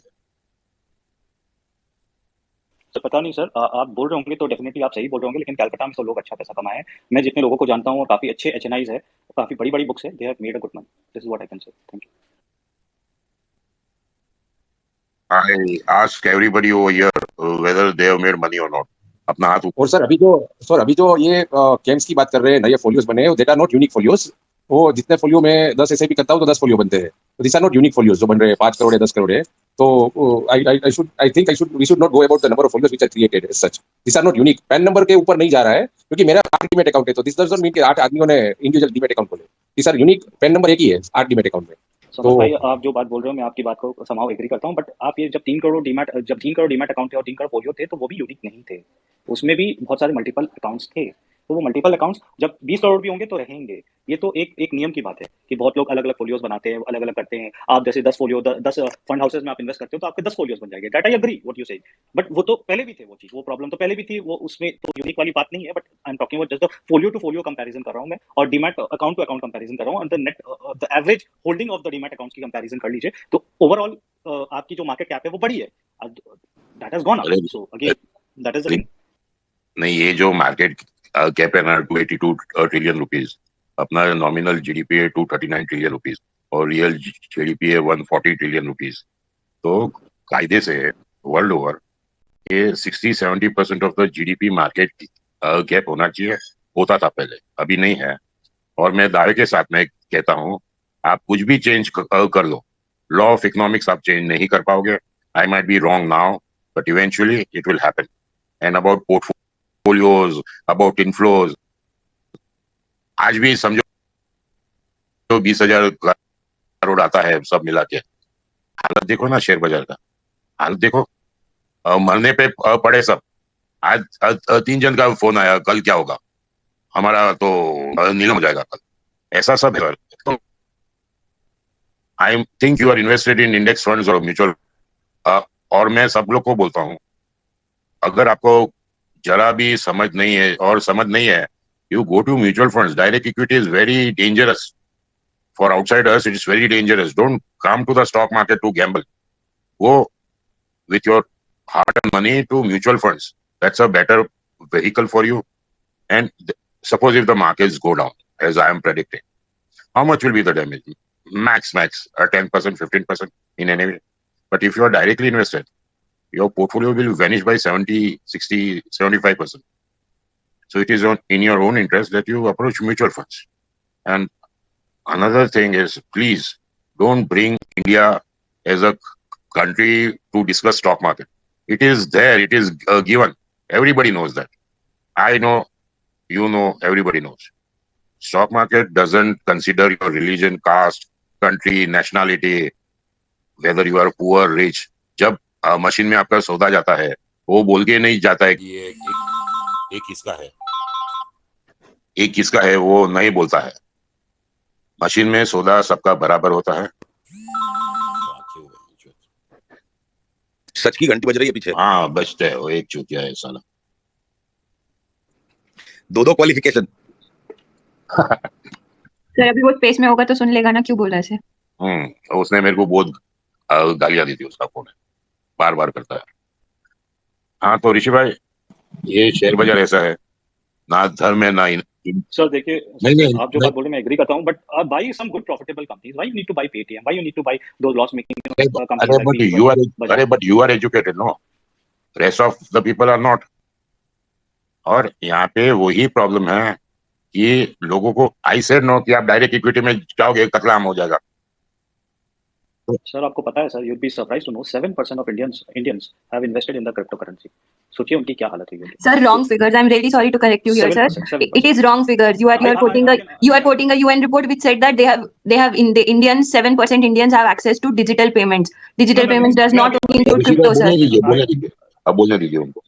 [SPEAKER 18] तो पता नहीं सर, आप बोल रहे होंगे तो डेफिनेटली आप सही बोल रहे होंगे, लेकिन कलकत्ता में तो लोग अच्छा पैसा कमाए हैं। मैं जितने लोगों को जानता हूँ और काफी अच्छे HNIs है, काफी बड़ी बड़ी बुक्स है, they have made a good money. This is what I can say. Thank you.
[SPEAKER 11] I ask everybody over here whether they have made money or not. अपना हाथ
[SPEAKER 1] और सर अभी जो ये कैम्स की बात कर रहे हैं, नए फोलियोज बने हैं, they are not unique folios. वो जितने फोलियो में 10 SIP करता हूँ तो 10 फोलियो बनते हैं, तो this are not unique folios जो बन रहे हैं 5 करोड़ या 10 करोड़ है। तो we should not go about the number of folios which are created as such. This are not unique. PAN number के ऊपर नहीं जा रहा है, क्योंकि मेरा 8 डीमैट अकाउंट है, तो दिस डजंट मीन कि 8 आदमियों ने इंडिविजुअल डीमैट अकाउंट खोले। This are unique. PAN number एक ही है 8 डीमैट अकाउंट में।
[SPEAKER 18] समझ भाई, आप जो बात बोल रहे हो मैं आपकी बात को समाव एग्री करता हूँ, बट आप ये जब 3 करोड़ डीमैट अकाउंट थे और 3 करोड़ फोलियो थे, तो वो भी यूनिक नहीं थे, उसमें भी बहुत सारे मल्टीपल अकाउंट्स थे। तो वो मल्टीपल अकाउंट्स जब 20 करोड़ भी होंगे तो रहेंगे। ये तो एक नियम की बात है कि बहुत लोग अलग अलग फोलियोज बनाते हैं, अलग अलग करते हैं। आप जैसे 10 फंड हाउसेज में आप इन्वेस्ट करते हो तो आपके 10 फोलियोज बन जाएंगे, that I agree what you say. But वो तो पहले भी थे, वो चीज, वो प्रॉब्लम तो पहले भी थी, वो उसमें तो यूनिक वाली बात नहीं है। But I am talking about just the folio to folio comparison कर रहा हूं मैं, और demat account to account comparison कर रहा हूं, and the net the average holding of the demat accounts की कंपैरिजन कर लीजिए, तो ओवरऑल आपकी जो मार्केट कैप है वो बड़ी है, that has gone up. So again that is the thing.
[SPEAKER 11] नहीं, ये जो मार्केट कैप है ना 282 ट्रिलियन रुपीज, अपना नॉमिनल GDP है 239 ट्रिलियन रुपीज और रियल GDP है 140 ट्रिलियन रुपीज। तो कायदे से वर्ल्ड ओवर ये 60-70% of the GDP market cap होना चाहिए, होता था पहले, अभी नहीं है। और मैं दावे के साथ में कहता हूँ, आप कुछ भी चेंज कर लो, लॉ ऑफ इकोनॉमिक्स आप चेंज नहीं कर पाओगे। I might be wrong now, but eventually it will happen. And about portfolios, about inflows, आज भी समझो 20,000 करोड़ आता है सब मिला के। हालत देखो ना शेयर बाजार का, हालत देखो, मरने पे पड़े सब। आज 3 जन का फोन आया, कल क्या होगा, हमारा तो नीलम हो जाएगा कल, ऐसा सब है। तो I think you are invested in index funds और म्यूचुअल। और मैं सब लोग को बोलता हूँ, अगर आपको जरा भी समझ नहीं है, you go to mutual funds. Direct equity is very dangerous
[SPEAKER 6] For outsiders, it is very dangerous. Don't come to the stock market to gamble. Go with your hard-earned money to mutual funds. That's a better vehicle for you. And suppose if the markets go down, as I am predicting, how much will be the damage? Max, 10%, 15% in any way. But if you are directly invested, your portfolio will vanish by 70, 60, 75%. So it is in your own interest that you approach mutual funds. And another thing is, please don't bring India as a country to discuss stock market. It is there. It is given. Everybody knows that. I know, you know, everybody knows. Stock market doesn't consider your religion, caste, country, nationality, whether you are poor, rich. जब machine में आपका सौदा जाता है, वो बोल के नहीं जाता है कि ये एक किसका है, एक किसका है, वो नहीं बोलता है। मशीन में सौदा सबका बराबर होता है।
[SPEAKER 7] सच की घंटी बज रही है पीछे।
[SPEAKER 6] हाँ, बजते है, वो एक चूतिया है साला।
[SPEAKER 7] दो क्वालिफिकेशन।
[SPEAKER 15] सर अभी वो स्पेस में होगा तो सुन लेगा ना, क्यों बोला ऐसे?
[SPEAKER 6] उसने मेरे को बहुत गालियां दी थी, उसका फोन है, बार बार करता है। हाँ तो ऋषि भाई, ये शेयर बाजार ऐसा है, ना धर्म है ना
[SPEAKER 18] सर देखिए,
[SPEAKER 6] नहीं,
[SPEAKER 18] आप जो बात बोल रहे हैं मैं एग्री करता हूँ, but buy some good profitable companies. Why you need to buy Paytm? Why you need to buy those loss making companies?
[SPEAKER 6] But you are educated, no? Rest of the people are not. और यहाँ पे वही problem है कि लोगों को, I said no, कि आप डायरेक्ट इक्विटी में जाओगे कतलाम हो जाएगा।
[SPEAKER 18] सर आपको पता है sir, you'd be surprised to know 7% of Indians have invested in the cryptocurrency. सोचिए उनकी क्या हालत हुई होगी।
[SPEAKER 15] Sir, wrong figures. I'm really sorry to correct you here, sir.
[SPEAKER 18] 7%.
[SPEAKER 15] It is wrong figures. You are quoting a UN report which said that they have in the Indians 7% Indians have access to digital payments. Digital payments does not only include crypto, sir.
[SPEAKER 6] अब बोलने दीजिए उनको।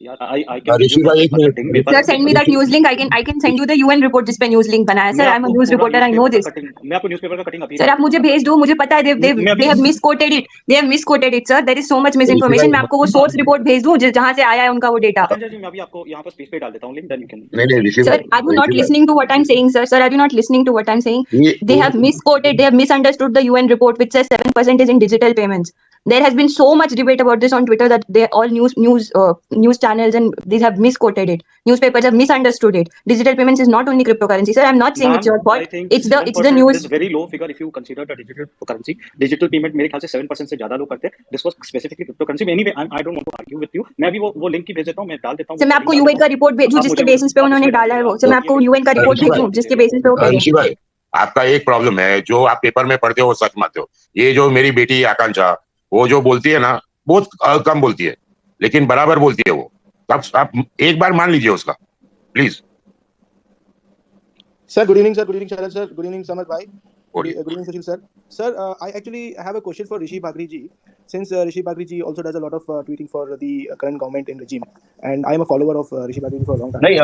[SPEAKER 18] ऋषि भाई एक minute.
[SPEAKER 15] Sir, send me that news link. I can send you the UN report जिस पे news link बना है। Sir, I'm a news reporter. I know this.
[SPEAKER 18] मैं आपको न्यूज़पेपर का कटिंग अभी।
[SPEAKER 15] सर आप मुझे भेज दो, मुझे पता है they have misquoted it. They have misquoted it, sir. There is so much misinformation. मैं आपको वो source report भेज दूं जहाँ से आया है उनका वो डेटा।
[SPEAKER 18] जी मैं अभी आपको यहाँ पर स्पेस पे डाल देता हूँ लिंक, देन यू कैन।
[SPEAKER 6] नहीं,
[SPEAKER 15] Sir, are you not listening to what I'm saying, sir? Sir, are you not listening to what I'm saying? They have misquoted, they have misunderstood the UN report which says 7% is in digital payments. There has been so much debate about this on Twitter that they all news channels and these have misquoted it. Newspapers have misunderstood it. Digital payments is not only cryptocurrency, sir. I'm not saying it's your fault. It's the news.
[SPEAKER 18] This is very low figure if you consider the digital currency. Digital payment मेरे ख्याल से 7% से ज्यादा लोग करते हैं. This was specifically cryptocurrency. Anyway, I don't want to argue with you. मैं अभी वो लिंक ही भेज देता हूँ, मैं डाल देता हूँ.
[SPEAKER 15] सर मैं आपको यूएन का रिपोर्ट भेजूं जिसके बेसिस पे उन्होंने डाला है वो. सर मैं आपको यूएन का रिपोर्ट भेजूं जिसके बेसिस पे वो करें.
[SPEAKER 6] ऋषि भाई, आपका एक प्रॉब्लम है, जो आप पेपर में पढ़ते हो वो सच मानते हो। ये जो मेरी बेटी आकांक्षा, वो जो बोलती है ना, बहुत कम बोलती है, लेकिन बराबर बोलती है वो। आप एक बार मान लीजिए उसका, please.
[SPEAKER 14] Sir, good evening, sir. Good evening, Sharad, sir. Good evening, Samad bhai. Good evening, Sushil, sir. Sir, I actually have a question for Rishi Bagri ji. Since Rishi Bagri ji also does a lot of tweeting for the current government in regime, and I am a follower of Rishi Bagri ji for a long time.
[SPEAKER 1] नहीं,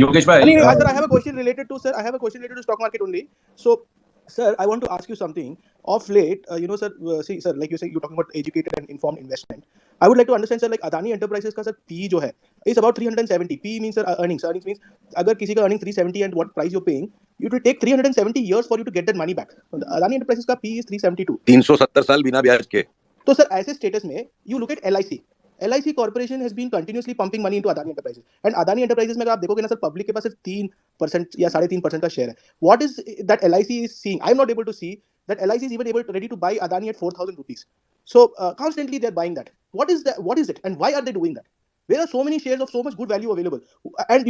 [SPEAKER 1] योगेश भाई।
[SPEAKER 14] Sir, I have a question related to stock market only. So, sir, I want to ask you something. Of late, sir, see, sir, like you say, you're talking about educated and informed investment. I would like to understand, sir, like Adani Enterprises का sir PE जो है, is about 370. PE means sir earnings. Earnings means अगर किसी का earning 370 and what price you're paying, it will take 370 years for you to get that money back. Adani Enterprises का PE is 372.
[SPEAKER 7] 370 साल बिना ब्याज के।
[SPEAKER 14] तो सर ऐसे स्टेटस में you look at LIC. LIC Corporation has been continuously pumping money into Adani Enterprises. And Adani Enterprises में अगर आप देखोगे ना सर, पब्लिक के पास सिर्फ 3% या 3.5% का शेयर है. What is that LIC is seeing? I'm not able to see that LIC is even ready to buy Adani at 4,000 rupees. So constantly they're buying that. What is that? What is it? And why are they doing that? There are so many shares of so much good value available. And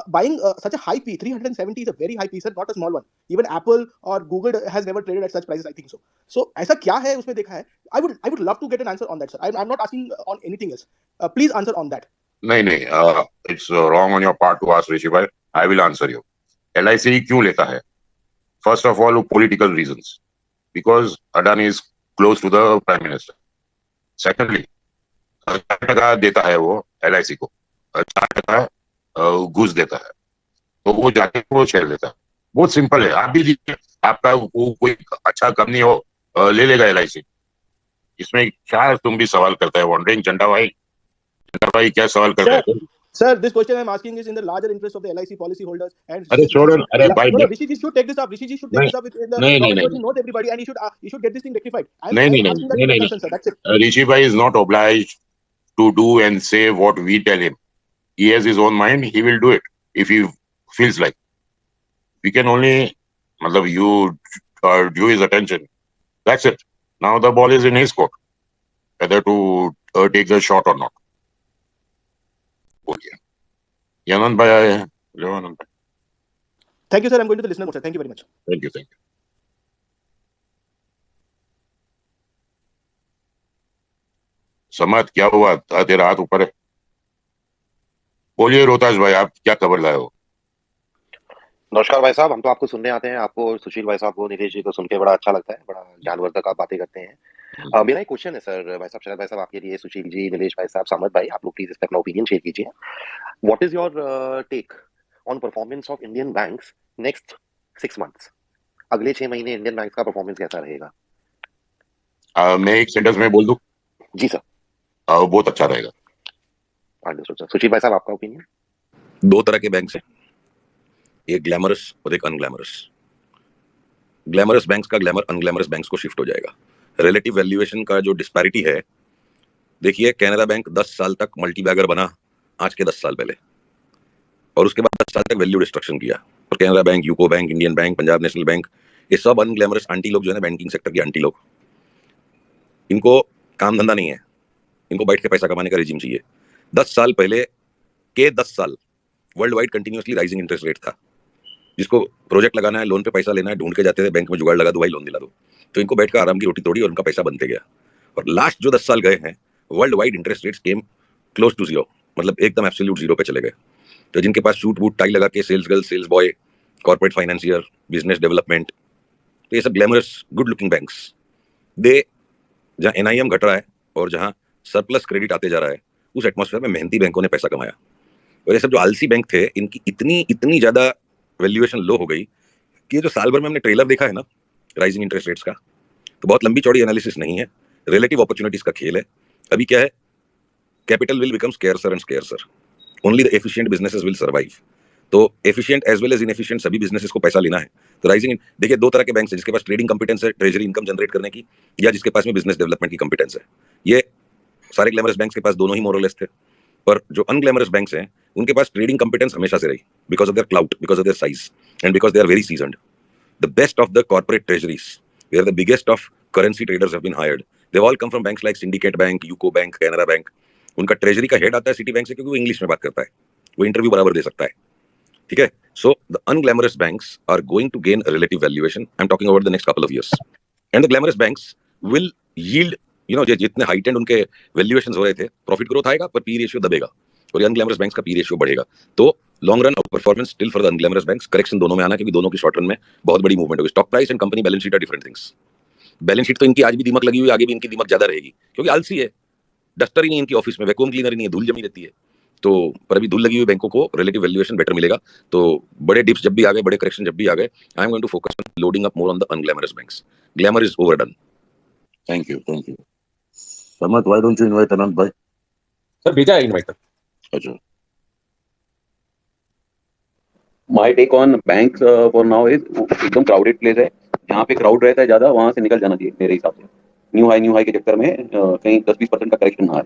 [SPEAKER 14] buying such a high P, 370 is a very high P, sir, not a small one. Even Apple or Google has never traded at such prices, I think so. So ऐसा क्या है उसमें देखा है? I would love to get an answer on that, sir. I'm not asking on anything else. Please answer on that.
[SPEAKER 6] नहीं, it's wrong on your part to ask Rishi bhai. I will answer you. LIC क्यों लेता है? First of all, political reasons. Because Adani is close to the Prime Minister. Secondly, 4% देता है वो LIC को, 4% घूस देता है, तो वो जाके वो शेयर लेता है। बहुत सिंपल है, आप भी दीजिए, आपका कोई अच्छा कंपनी हो ले लेगा LIC। इसमें क्या तुम भी सवाल करता है? वॉन्डरिंग झंडा भाई क्या सवाल करता है?
[SPEAKER 19] Sir, this question I'm asking is in the larger interest of the LIC policy holders and
[SPEAKER 6] अरे छोड़ो ना, अरे भाई
[SPEAKER 19] no, Rishi ji should take this up. Rishi ji should take
[SPEAKER 6] नहीं
[SPEAKER 19] this up with the
[SPEAKER 6] नहीं नहीं
[SPEAKER 19] government
[SPEAKER 6] नहीं
[SPEAKER 19] because he knows everybody and he should get this thing rectified. I'm
[SPEAKER 6] नहीं नहीं
[SPEAKER 19] asking that
[SPEAKER 6] नहीं
[SPEAKER 19] in the
[SPEAKER 6] नहीं
[SPEAKER 19] concern, sir. That's it.
[SPEAKER 6] Rishi bhai is not obliged to do and say what we tell him. He has his own mind. He will do it if he feels like. We can only, matlab, you due his attention. That's it. Now the ball is in his court, whether to take the shot or not. बोलिए, आनंद भाई आए हैं, जो आनंद भाई.
[SPEAKER 19] Thank you, sir. I'm going to the listener mode, sir. Thank you very much.
[SPEAKER 6] Thank you, thank you. समत क्या हुआ? तेरा हाथ ऊपर है. बोलिए रोहताज भाई, आप क्या खबर लाए हो?
[SPEAKER 20] नमस्कार भाई साहब, हम तो आपको सुनने आते हैं, आपको सुशील भाई साहब को, नीतीश जी को सुन के बड़ा अच्छा लगता है, बड़ा ज्ञानवर्धक आप बातें करते हैं। मेरा एक क्वेश्चन है सर, भाई साहब, शरद भाई साहब, आपके लिए, सुशील जी, नीलेश भाई साहब, सामत भाई, आप लोग प्लीज इस पे अपना ओपिनियन शेयर कीजिए। What is your take on performance of Indian banks next 6 months? अगले 6 महीने इंडियन बैंक्स का परफॉर्मेंस कैसा रहेगा?
[SPEAKER 6] मैं एक सेंटेंस में बोल दूं?
[SPEAKER 20] जी सर।
[SPEAKER 6] बहुत अच्छा रहेगा।
[SPEAKER 20] Understood sir. सुशील भाई साहब, आपका ओपिनियन?
[SPEAKER 7] दो तरह के बैंक्स हैं, एक ग्लैमरस और एक अनग्लैमरस। ग्लैमरस बैंक्स का ग्लैमर अनग्लैमरस बैंक्स को शिफ्ट हो जाएगा। रिलेटिव वैल्यूएशन का जो डिस्पैरिटी है, देखिए कैनरा बैंक 10 साल तक मल्टी बैगर बना आज के 10 साल पहले, और उसके बाद 10 साल तक वैल्यू डिस्ट्रक्शन किया। और Canara bank, UCO bank, Indian bank, Punjab national bank, ये सब अनग्लैमरस आंटी लोग जो है ना, बैंकिंग सेक्टर की आंटी लोग, इनको काम धंधा नहीं है, इनको बैठ के पैसा कमाने का रिजीम चाहिए। 10 साल पहले के 10 साल world wide continuously rising interest rate था। जिसको प्रोजेक्ट लगाना है, लोन पे पैसा लेना है, ढूंढ के जाते थे बैंक में, जुगाड़ लगा दो भाई, लोन दिला दो। तो इनको बैठकर आराम की रोटी तोड़ी और उनका पैसा बनते गया। और लास्ट जो 10 साल गए हैं, world wide interest rates came close to zero, मतलब एकदम एब्सोल्यूट जीरो पे चले गए। तो जिनके पास सूट बूट टाई लगा के sales girl, sales boy, corporate financier, business development, तो ये सब glamorous good looking banks, they जहाँ NIM घट रहा है और जहाँ सरप्लस क्रेडिट आते जा रहा है, उस एटमॉस्फेयर में मेहनती बैंकों ने पैसा कमाया। और ये सब जो आलसी बैंक थे, इनकी इतनी ज्यादा वैल्यूएशन लो हो गई कि ये जो साल भर में हमने ट्रेलर देखा है ना राइजिंग इंटरेस्ट रेट्स का, तो बहुत लंबी चौड़ी एनालिसिस नहीं है, रिलेटिव अपॉर्चुनिटीज का खेल है। अभी क्या है, capital will become scarcer and scarcer, only the efficient businesses will survive. तो efficient as well as inefficient सभी बिजनेसेस को पैसा लेना है। तो राइजिंग, देखिए दो तरह के बैंक है, जिसके पास ट्रेडिंग कंपिटेंस है ट्रेजरी इनकम जनरेट करने की, या जिसके पास में बिजनेस डेवलपमेंट की कंपिटेंस है। ये सारे ग्लैमरस बैंक्स के पास दोनों ही मोरलेस थे। पर जो अनग्लैमरस बैंक्स हैं, उनके पास ट्रेडिंग कंपिटेंस हमेशा से रही, because of their clout, because of their size, and because they are very seasoned. The best of the corporate treasuries, where the biggest of currency traders have been hired, they all come from banks like Syndicate Bank, UCO Bank, Canara Bank. उनका treasury का head आता है city bank से, क्योंकि वो English में बात करता है, वो इंटरव्यू बराबर दे सकता है, ठीक है। So the unglamorous banks are going to gain relative valuation, I am talking about the next couple of years, and the glamorous banks will yield, you know, जितने हाइट एंड उनके वैल्यूएशंस हो रहे थे, प्रॉफिट ग्रोथ आएगा पर P ratio दबेगा, और unglamorous banks का पी रेशियो बढ़ेगा। तो long run performance still for the unglamorous banks, correction दोनों में आना, क्योंकि दोनों की शॉर्ट रन में बहुत बड़ी मूवमेंट होगी। Stock price and company balance sheet are different things. Balance sheet तो इनकी आज भी दीमक लगी हुई है, आगे भी इनकी दीमक ज्यादा रहेगी, क्योंकि आलसी है, डस्टर ही नहीं इनकी ऑफिस में, वैक्यूम क्लीनर ही नहीं है, धूल जमी रहती है। तो पर अभी धूल लगी हुई बैंकों को रिलेटिव वैल्यूएशन बेटर मिलेगा। तो बड़े डिप्स जब भी आ गए, बड़े करेक्शन जब भी आ गए, I am going to focus on loading up more on the unglamorous banks. Glamour is overdone.
[SPEAKER 6] Thank you, thank you. Samat, why don't you invite Anant भाई?
[SPEAKER 1] सर भेजा है इनवाइट।
[SPEAKER 6] अच्छा।
[SPEAKER 4] My take on bank for now is, एकदम crowded place है, जहाँ पे crowd रहता है ज्यादा, वहां से निकल जाना चाहिए मेरे हिसाब से। न्यू हाई के चक्कर में कहीं 10-20% का करेक्शन ना आए।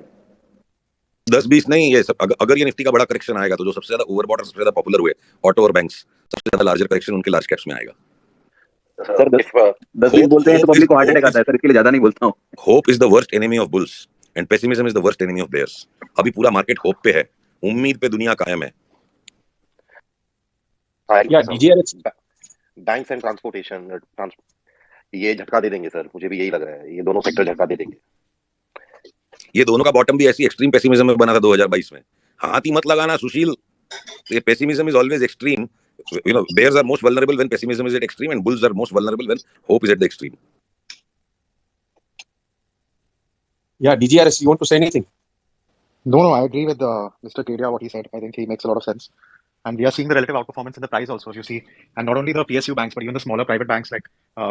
[SPEAKER 7] 10-20 नहीं, ये सब अगर ये निफ्टी का बड़ा करेक्शन आएगा, तो जो सबसे ज्यादा ओवरबॉट, सबसे ज्यादा पॉपुलर हुए ऑटो और बैंक्स, सबसे ज्यादा लार्जर करेक्शन उनके लार्ज कैप्स में आएगा।
[SPEAKER 4] सर 10-20 बोलते हैं तो पब्लिक को हार्ट अटैक आता है सर, इसके लिए ज्यादा नहीं बोलता हूँ।
[SPEAKER 7] Hope is the worst enemy of bulls and pessimism is the worst enemy of bears. अभी पूरा मार्केट होप पे है, उम्मीद पे दुनिया कायम है।
[SPEAKER 20] बैंक्स एंड ट्रांसपोर्टेशन, ये झटका दे देंगे सर, मुझे भी यही लग रहा है, ये दोनों सेक्टर झटका दे देंगे।
[SPEAKER 7] ये दोनों का बॉटम भी ऐसी एक्सट्रीम पेसिमिज्म में बना था 2022 में। हाथ ही मत लगाना सुशील, ये pessimism is always extreme, you know, bears are most vulnerable when pessimism is at extreme, and bulls are most vulnerable when hope is at the extreme.
[SPEAKER 1] Yeah, DGRS, you want to say anything?
[SPEAKER 10] No, I agree with Mr. Kedia, what he said. I think he makes a lot of sense. And we are seeing the relative outperformance in the price also, as you see. And not only the PSU banks, but even the smaller private banks like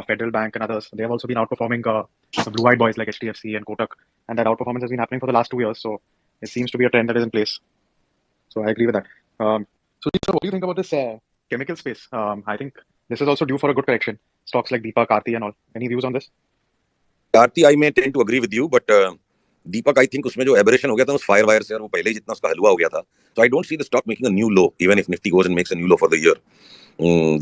[SPEAKER 10] Federal Bank and others, they have also been outperforming the blue-eyed boys like HDFC and Kotak. And that outperformance has been happening for the last 2 years. So it seems to be a trend that is in place. So I agree with that. Sudhir, sir, what do you think about this chemical space? I think this is also due for a good correction. Stocks like Deepak, Aarti and all. Any views on this?
[SPEAKER 7] Aarti, I may tend to agree with you, but Deepak, I think उसमें जो aberration हो गया था उस fire wire से, और वो पहले ही जितना उसका हलवा हो गया था, so I don't see the stock making a new low, even if Nifty goes and makes a new low for the year.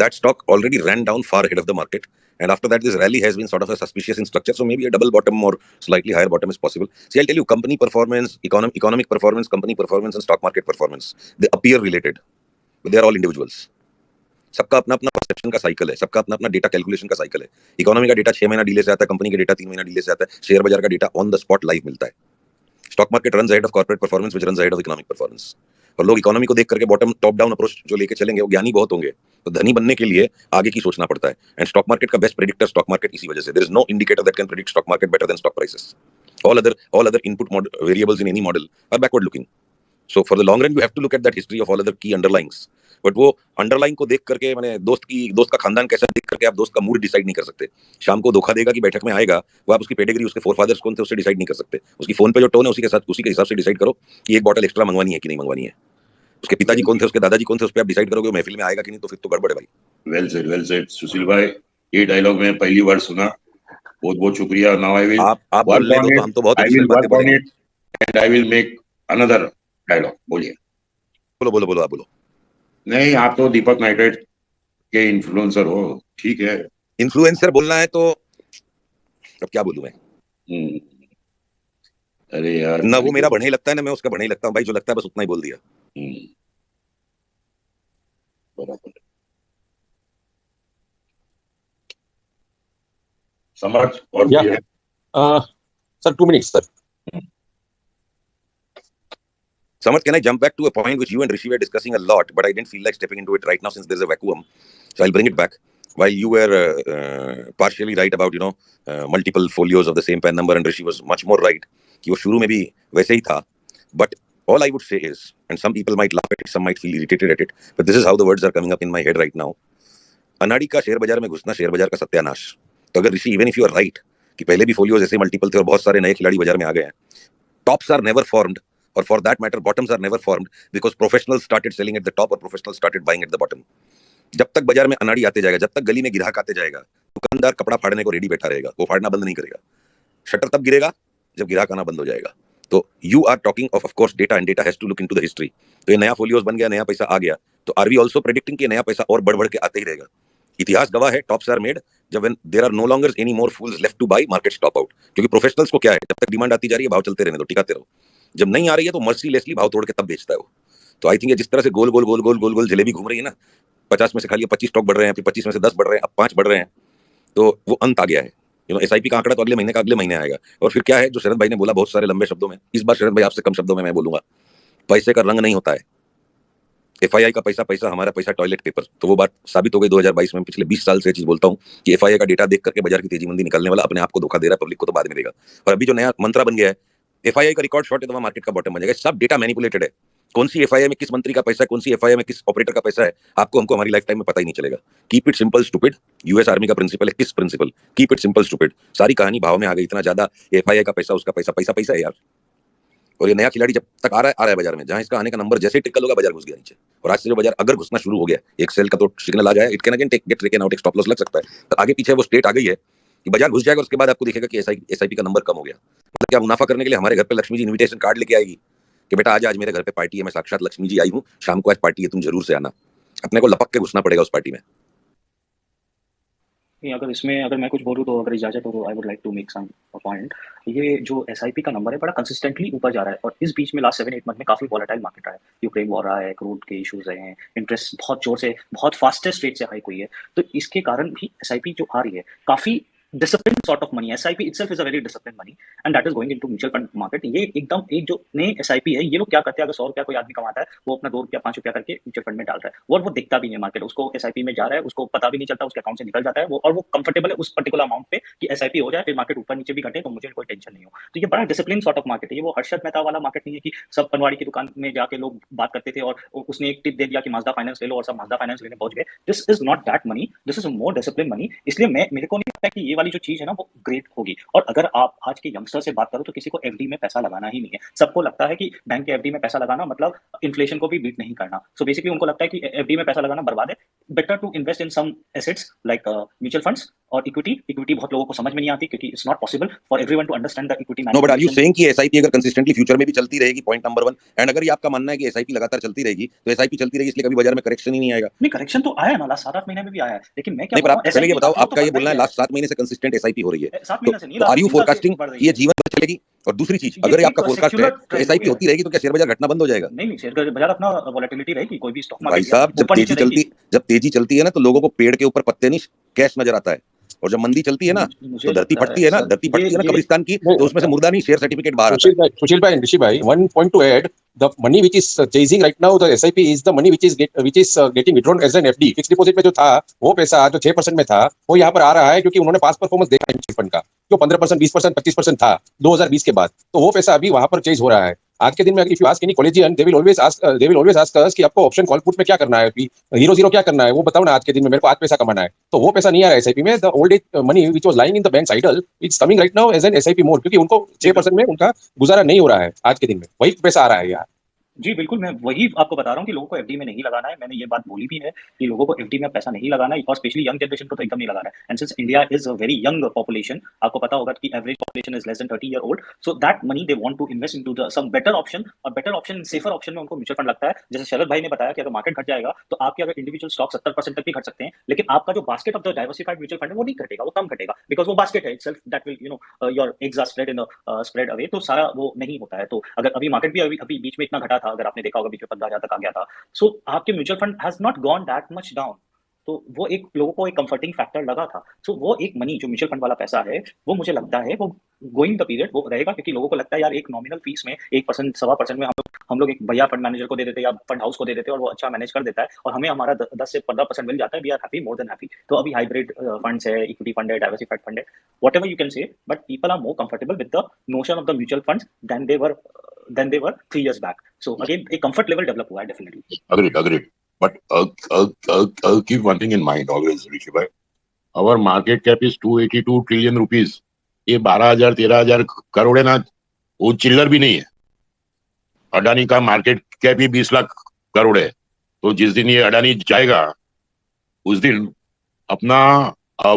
[SPEAKER 7] That stock already ran down far ahead of the market, and after that this rally has been sort of a suspicious in structure, so maybe a double bottom or slightly higher bottom is possible. See, I'll tell you, company performance, economic performance, company performance and stock market performance, they appear related, but they are all individuals. सबका अपना अपना perception का cycle है, सबका अपना अपना data calculation का cycle है. इकोनॉमी का डेटा 6 महीना डिले से आता है, कंपनी का डेटा 3 महीना डिले से आता है, शेयर बाजार का data on the spot live मिलता है. Stock market runs ahead of corporate performance which runs ahead of economic performance. और लोग इकोनॉमी को देख करके बॉटम टॉप डाउन अप्रोच जो लेके चलेंगे वो ज्ञानी बहुत होंगे, तो धनी बनने के लिए आगे की सोचना पड़ता है. एंड स्टॉक मार्केट का बेस्ट प्रेडिक्टर स्टॉक मार्केट इसी वजह से. There is no indicator that can predict stock market better than stock prices. all other input variables in any model are backward looking. So for the long run you have to look at that history of all other key underlyings. But वो underline को देख करके, मैंने दोस्त का खानदान कैसा देख करके आप दोस्त का मूड डिसाइड नहीं कर सकते. शाम को धोखा देगा कि बैठक में आएगा, वो आप उसकी पेडिग्री, उसके फोरफादर्स कौन थे उससे डिसाइड नहीं कर सकते. उसकी फोन पे जो टोन है उसी के हिसाब से डिसाइड करो कि एक बॉटल एक्स्ट्रा मंगवानी है कि नहीं मंगवानी है. उसके पिताजी कौन थे, उसके दादाजी कौन थे, उस पर आप डिसाइड करोगे वो महफिल में आएगा कि नहीं, तो फिर तो गड़बड़ है भाई.
[SPEAKER 11] वेल सेड सुशील भाई, ये डायलॉग मैं पहली बार सुना, बहुत बहुत शुक्रिया. नाउ आई विल
[SPEAKER 7] आप बोलने दो, तो हम तो बहुत एडिशनल बातें बोलेंगे.
[SPEAKER 11] And I will make another dialogue. बोलिए.
[SPEAKER 7] बोलो आप बोलो.
[SPEAKER 11] नहीं, आप तो दीपक नाइट्रेट के इन्फ्लुएंसर हो, ठीक है.
[SPEAKER 7] इन्फ्लुएंसर बोलना है तो अब क्या बोलूं मैं.
[SPEAKER 11] अरे यार,
[SPEAKER 7] ना वो मेरा बढ़ने लगता है ना मैं उसका बढ़ने लगता हूँ भाई. जो लगता है बस उतना ही बोल दिया.
[SPEAKER 11] बराबर. समझ और
[SPEAKER 1] sir 2 minutes sir.
[SPEAKER 7] Samarth, can I jump back to a point which you and Rishi were discussing a lot, but I didn't feel like stepping into it right now since there's a vacuum. So I'll bring it back. While you were partially right about, multiple folios of the same PAN number, and Rishi was much more right कि वो शुरू में भी वैसे ही था. But all I would say is, and some people might laugh at it, some might feel irritated at it, but this is how the words are coming up in my head right now. अनाड़ी का share बाजार में घुसना share बाजार का सत्यानाश. तो अगर Rishi, even if you are right कि पहले भी फोलियोज ऐसे मल्टीपल थे और बहुत सारे नए खिलाड़ी बाजार में आ गए हैं, tops are never formed, or for that matter bottoms are never formed because professionals started selling at the top or professionals started buying at the bottom. जब तक बाजार में अनाड़ी आते जाएगा, जब तक गली में ग्राहक आते जाएगा, दुकानदार कपड़ा फाड़ने को रेडी बैठा रहेगा, वो फाड़ना बंद नहीं करेगा. शटर तब गिरेगा जब ग्राहक आना बंद हो जाएगा. तो you are talking of course data, and data has to look into the history. तो ये नया फोलियोज बन गया, नया पैसा आ गया, तो आर वी ऑल्सो प्रेडिक्टिंग कि नया पैसा और बढ़ के आते ही रहेगा. इतिहास गवाह है, टॉप्स आर मेड जब when there are no longer any more fools left to buy, market stop out. क्योंकि प्रोफेशनल्स को क्या है, जब तक डिमांड आती जा रही है भाव चलते रहने दो, टिकाते रहो. जब नहीं आ रही है तो मर्सीलेसली भाव तोड़ के तब बेचता है वो. तो आई थिंक ये जिस तरह से गोल गोल जलेबी घूम रही है ना, 50 में से खाली 25 स्टॉक बढ़ रहे हैं, फिर 25 में से 10 बढ़ रहे हैं, अब 5 बढ़ रहे हैं, तो वो अंत आ गया है. एसआईपी का आंकड़ा तो अगले महीने आएगा. और फिर क्या है जो शरद भाई ने बोला बहुत सारे लंबे शब्दों में, इस बार शरद भाई आपसे कम शब्दों में मैं बोलूंगा, पैसे का रंग नहीं होता है. एफआईआई का पैसा, हमारा पैसा टॉयलेट पेपर. तो वो बात साबित हो गई 2022 में. पिछले 20 साल से चीज बोलता हूँ कि एफआईआई का डेटा देख करके बाजार की तेजी मंदी निकलने वाला अपने आप को धोखा दे रहा है, पब्लिक को तो बाद में देगा. और अभी जो नया मंत्रा बन गया है, एफआईआई का रिकॉर्ड शॉर्ट है तो मार्केट का बॉटम बन जाएगा. सब डेटा मैनिपुलेटेड है. कौन सी एफआईआई में किस मंत्री का पैसा है, कौन सी एफआईआई में किस ऑपरेटर का पैसा है, आपको हमको हमारी लाइफ टाइम में पता ही नहीं चलेगा. Keep it simple stupid. US army का प्रिंसिपल है, किस principle, keep it simple stupid. सारी कहानी भाव में आ गई. इतना ज्यादा एफआईआई का पैसा, उसका पैसा है यार. और ये नया खिलाड़ी जब तक आ रहा है बाजार में, जहां इसका आने का नंबर जैसे ही टिकल होगा बाजार घुस गया नीचे. और आज से जो बाजार अगर घुसना शुरू हो गया, एक सेल का तो सिग्नल आ जाए, it can again get taken out, एक स्टॉप लॉस लग सकता है. तो आगे पीछे वो स्टेट आ गई है कि बाजार घुस जाएगा, उसके बाद आपको दिखेगा कि एसआईपी का नंबर कम हो गया. मतलब क्या मुनाफा करने के लिए हमारे घर पे लक्ष्मी जी इन्विटेशन कार्ड लेके आएगी कि बेटा आज मेरे घर पे पार्टी है, मैं साक्षात लक्ष्मी जी आई हूँ, शाम को आज पार्टी है, तुम जरूर से आना. अपने को लपक के घुसना पड़ेगा उस पार्टी में.
[SPEAKER 18] अगर मैं कुछ बोलूँ तो अगर इजाजत हो तो I would like to make some point. ये जो एसआईपी का नंबर है बड़ा कंसिस्टेंटली ऊपर जा रहा है, और इस बीच में लास्ट 7-8 मंथ में काफी वॉलेटाइल मार्केट रहा है. यूक्रेन वॉर रहा है, क्रूड के इश्यूज रहे हैं, इंटरेस्ट बहुत जोर से, बहुत फास्टेस्ट रेट से हाइक हुई है. तो इसके कारण भी एसआईपी जो आ रही है काफी discipline sort of money. SIP itself is a very discipline money and that is going into mutual fund market. ये एकदम एक जो नए एसआईपी है, ये लोग क्या करते हैं, अगर 100 रुपया कोई आदमी कमाता है, वो अपना 2 रुपया 5 रुपया करके म्यूचुअल फंड में डाल रहा है, और वो दिखता भी नहीं है मार्केट, उसको एसआईपी में जा रहा है, उसको पता भी नहीं चलता, उसके अकाउंट से निकल जाता है वो, और वो कंफर्टेबल है उस पर्टिकुलर अमाउंट पे कि एसआईपी हो जाए, फिर मार्केट ऊपर नीचे भी घटे तो मुझे कोई टेंशन नहीं हो. तो ये बड़ा डिसिप्लिन सॉर्ट ऑफ मार्केट है. ये वो हर्षद मेहता वाला मार्केट नहीं है कि सब पनवाड़ी की दुकान में जाके लोग बात करते थे और उसने एक टिप दे दिया कि माजदा फाइनेंस ले लो और सब माजदा फाइनेंस लेने पहुंच गए. This is not that money, this is more discipline money. इसलिए मेरे को नहीं लगता कि ये वाली जो चीज है ना वो ग्रेट होगी। और अगर आप आज के यंगस्टर से बात करो तो किसी को एफडी में पैसा लगाना ही नहीं है। सबको लगता है कि बैंक के एफडी में पैसा लगाना मतलब इन्फ्लेशन को भी बीट नहीं करना। सो बेसिकली उनको लगता है कि एफडी में पैसा लगाना बर्बाद है। Better to invest in some assets like mutual funds और इक्विटी बहुत लोगों को समझ में नहीं आती क्योंकि it's not possible for everyone to understand the equity
[SPEAKER 7] no but are you
[SPEAKER 18] manipulation.
[SPEAKER 7] Saying कि एसआईपी अगर कंसिस्टेंटली फ्यूचर में भी चलती रहेगी, पॉइंट नंबर 1, एंड अगर ये आपका मानना है कि एसआईपी लगातार चलती रहेगी तो एसआईपी चलती रहेगी इसलिए कभी बाजार में करेक्शन ही नहीं आएगा?
[SPEAKER 18] नहीं, करेक्शन तो आया ना, लास्ट 7-8 महीने में भी आया है, लेकिन मैं क्या
[SPEAKER 7] नहीं, पर
[SPEAKER 18] बोल रहा
[SPEAKER 7] आप
[SPEAKER 18] हूँ
[SPEAKER 7] पहले ये
[SPEAKER 18] एसआईपी
[SPEAKER 7] बताओ,
[SPEAKER 18] का फ्लो तो
[SPEAKER 7] आपका ये
[SPEAKER 18] बढ़ता
[SPEAKER 7] बोलना
[SPEAKER 18] ही
[SPEAKER 7] है
[SPEAKER 18] है।
[SPEAKER 7] लास्ट 7 महीने से कंसिस्टेंट एसआईपी हो रही है,
[SPEAKER 18] 7
[SPEAKER 7] तो
[SPEAKER 18] महीने से नहीं,
[SPEAKER 7] आर
[SPEAKER 18] लास्ट
[SPEAKER 7] यू
[SPEAKER 18] 3 साल से
[SPEAKER 7] फोरकास्टिंग
[SPEAKER 18] बढ़ रही
[SPEAKER 7] कि ये
[SPEAKER 18] है।
[SPEAKER 7] जीवन भर चलेगी? और दूसरी चीज,
[SPEAKER 18] ये
[SPEAKER 7] अगर ये
[SPEAKER 18] एक
[SPEAKER 7] आपका फोरकास्ट है
[SPEAKER 18] सेक्युलर
[SPEAKER 7] तो
[SPEAKER 18] ट्रेंड
[SPEAKER 7] एसआईपी
[SPEAKER 18] हुई है।
[SPEAKER 7] होती रहेगी तो क्या शेयर बाजार घटना बंद हो जाएगा?
[SPEAKER 18] नहीं, शेयर बाजार अपना वोलेटिलिटी रहेगी, कोई भी स्टॉक
[SPEAKER 7] भाई
[SPEAKER 18] मार्केट या
[SPEAKER 7] साहब,
[SPEAKER 18] ऊपर नीचे रहेगी।
[SPEAKER 7] जब तेजी चलती है ना तो लोगों को पेड़ के ऊपर पत्ते नहीं कैश नजर आता है, और जब मंदी चलती है ना
[SPEAKER 18] मुझे
[SPEAKER 7] तो धरती
[SPEAKER 18] लगता
[SPEAKER 7] फटती
[SPEAKER 18] है
[SPEAKER 7] है ना,
[SPEAKER 18] सर,
[SPEAKER 7] धरती फटती है ना
[SPEAKER 18] ये
[SPEAKER 7] कब्रिस्तान की,
[SPEAKER 1] नहीं,
[SPEAKER 7] तो उसमें से मुर्दा नहीं शेयर सर्टिफिकेट बाहर आता है।
[SPEAKER 1] Sushil bhai, Rishi bhai, one point to add: the money which is chasing right now the SIP is the money which is getting withdrawn as an FD. Fix deposit में जो था वो पैसा जो 6% में था वो यहाँ पर आ रहा है क्योंकि उन्होंने पास परफॉर्मेंस देखा है म्यूचुअल फंड का, जो 15%, 20%, 25% था 2020 के बाद, तो वो पैसा अभी वहां पर चेंज हो रहा है। आज के दिन में if you ask any collegian they will always ask us कि आपको ऑप्शन कॉल पुट में क्या करना है, अभी 0-0 क्या करना है, वो बताओ ना आज के दिन में, मेरे को आज पैसा कमाना है। तो वो पैसा नहीं आ रहा है एसआईपी में। The old age money which was lying in the bank idle it's coming right now as an SIP mode, क्योंकि उनको 6% में उनका गुजारा नहीं हो रहा है आज के दिन में, वही पैसा आ रहा है यार।
[SPEAKER 18] जी, बिल्कुल, मैं वही आपको बता रहा हूँ कि लोगों को एफडी में नहीं लगाना है। मैंने ये बात बोली भी है कि लोगों को एफडी में पैसा नहीं लगाना है और स्पेशली यंग जनरेशन को तो एकदम नहीं लगाना है। And since India is a very young population, आपको पता होगा कि average population is less than 30 year old, so that money they want to invest into the some better option, और बेटर ऑप्शन, सेफर ऑप्शन में उनको mutual fund लगता है। जैसे शरद भाई ने बताया कि अगर मार्केट घट जाएगा तो आपके अगर इंडिविजुअल स्टॉक 70% तक भी घट सकते हैं, लेकिन आपका जो basket of the diversified mutual fund है वो नहीं घटेगा, वो कम घटेगा, बिकॉज वो बास्केट है itself, that will your eggs are spread in spread away, तो सारा वो नहीं होता है। तो अगर अभी मार्केट भी अभी बीच में इतना घटा था, अगर आपने देखा होगा 15,000 तक आ गया था, सो आपके mutual fund has not gone that much down, तो वो एक लोगों को एक कंफर्टिंग फैक्टर लगा था। सो वो एक मनी जो म्यूचुअल फंड वाला पैसा है वो मुझे लगता है वो गोइंग द पीरियड वो रहेगा, क्योंकि लोगों को लगता है यार एक नॉमिनल फीस में 1%, 1.25% में हम लोग एक भैया फंड मैनेजर को दे देते हैं या फंड हाउस को दे देते हैं और वो अच्छा मैनेज कर देता है और हमें हमारा 10 से 15% मिल जाता है, we are happy, more than happy. तो अभी हाइब्रिड फंड्स है, इक्विटी फंड है, डाइवर्सिफाइड फंड है, whatever you can say, but people are more comfortable with the notion of the mutual funds than they were 3 years back. So again, a comfort level develop हुआ है definitely.
[SPEAKER 11] Agreed. But keep one thing in mind always, Rishi bhai. Our market cap is 282 trillion rupees. ये 12,000 13,000 करोड़ है ना, वो चिल्लर भी नहीं है। अडानी का मार्केट कैप ही 20 लाख करोड़ है। तो जिस दिन ये अडानी जाएगा उस दिन अपना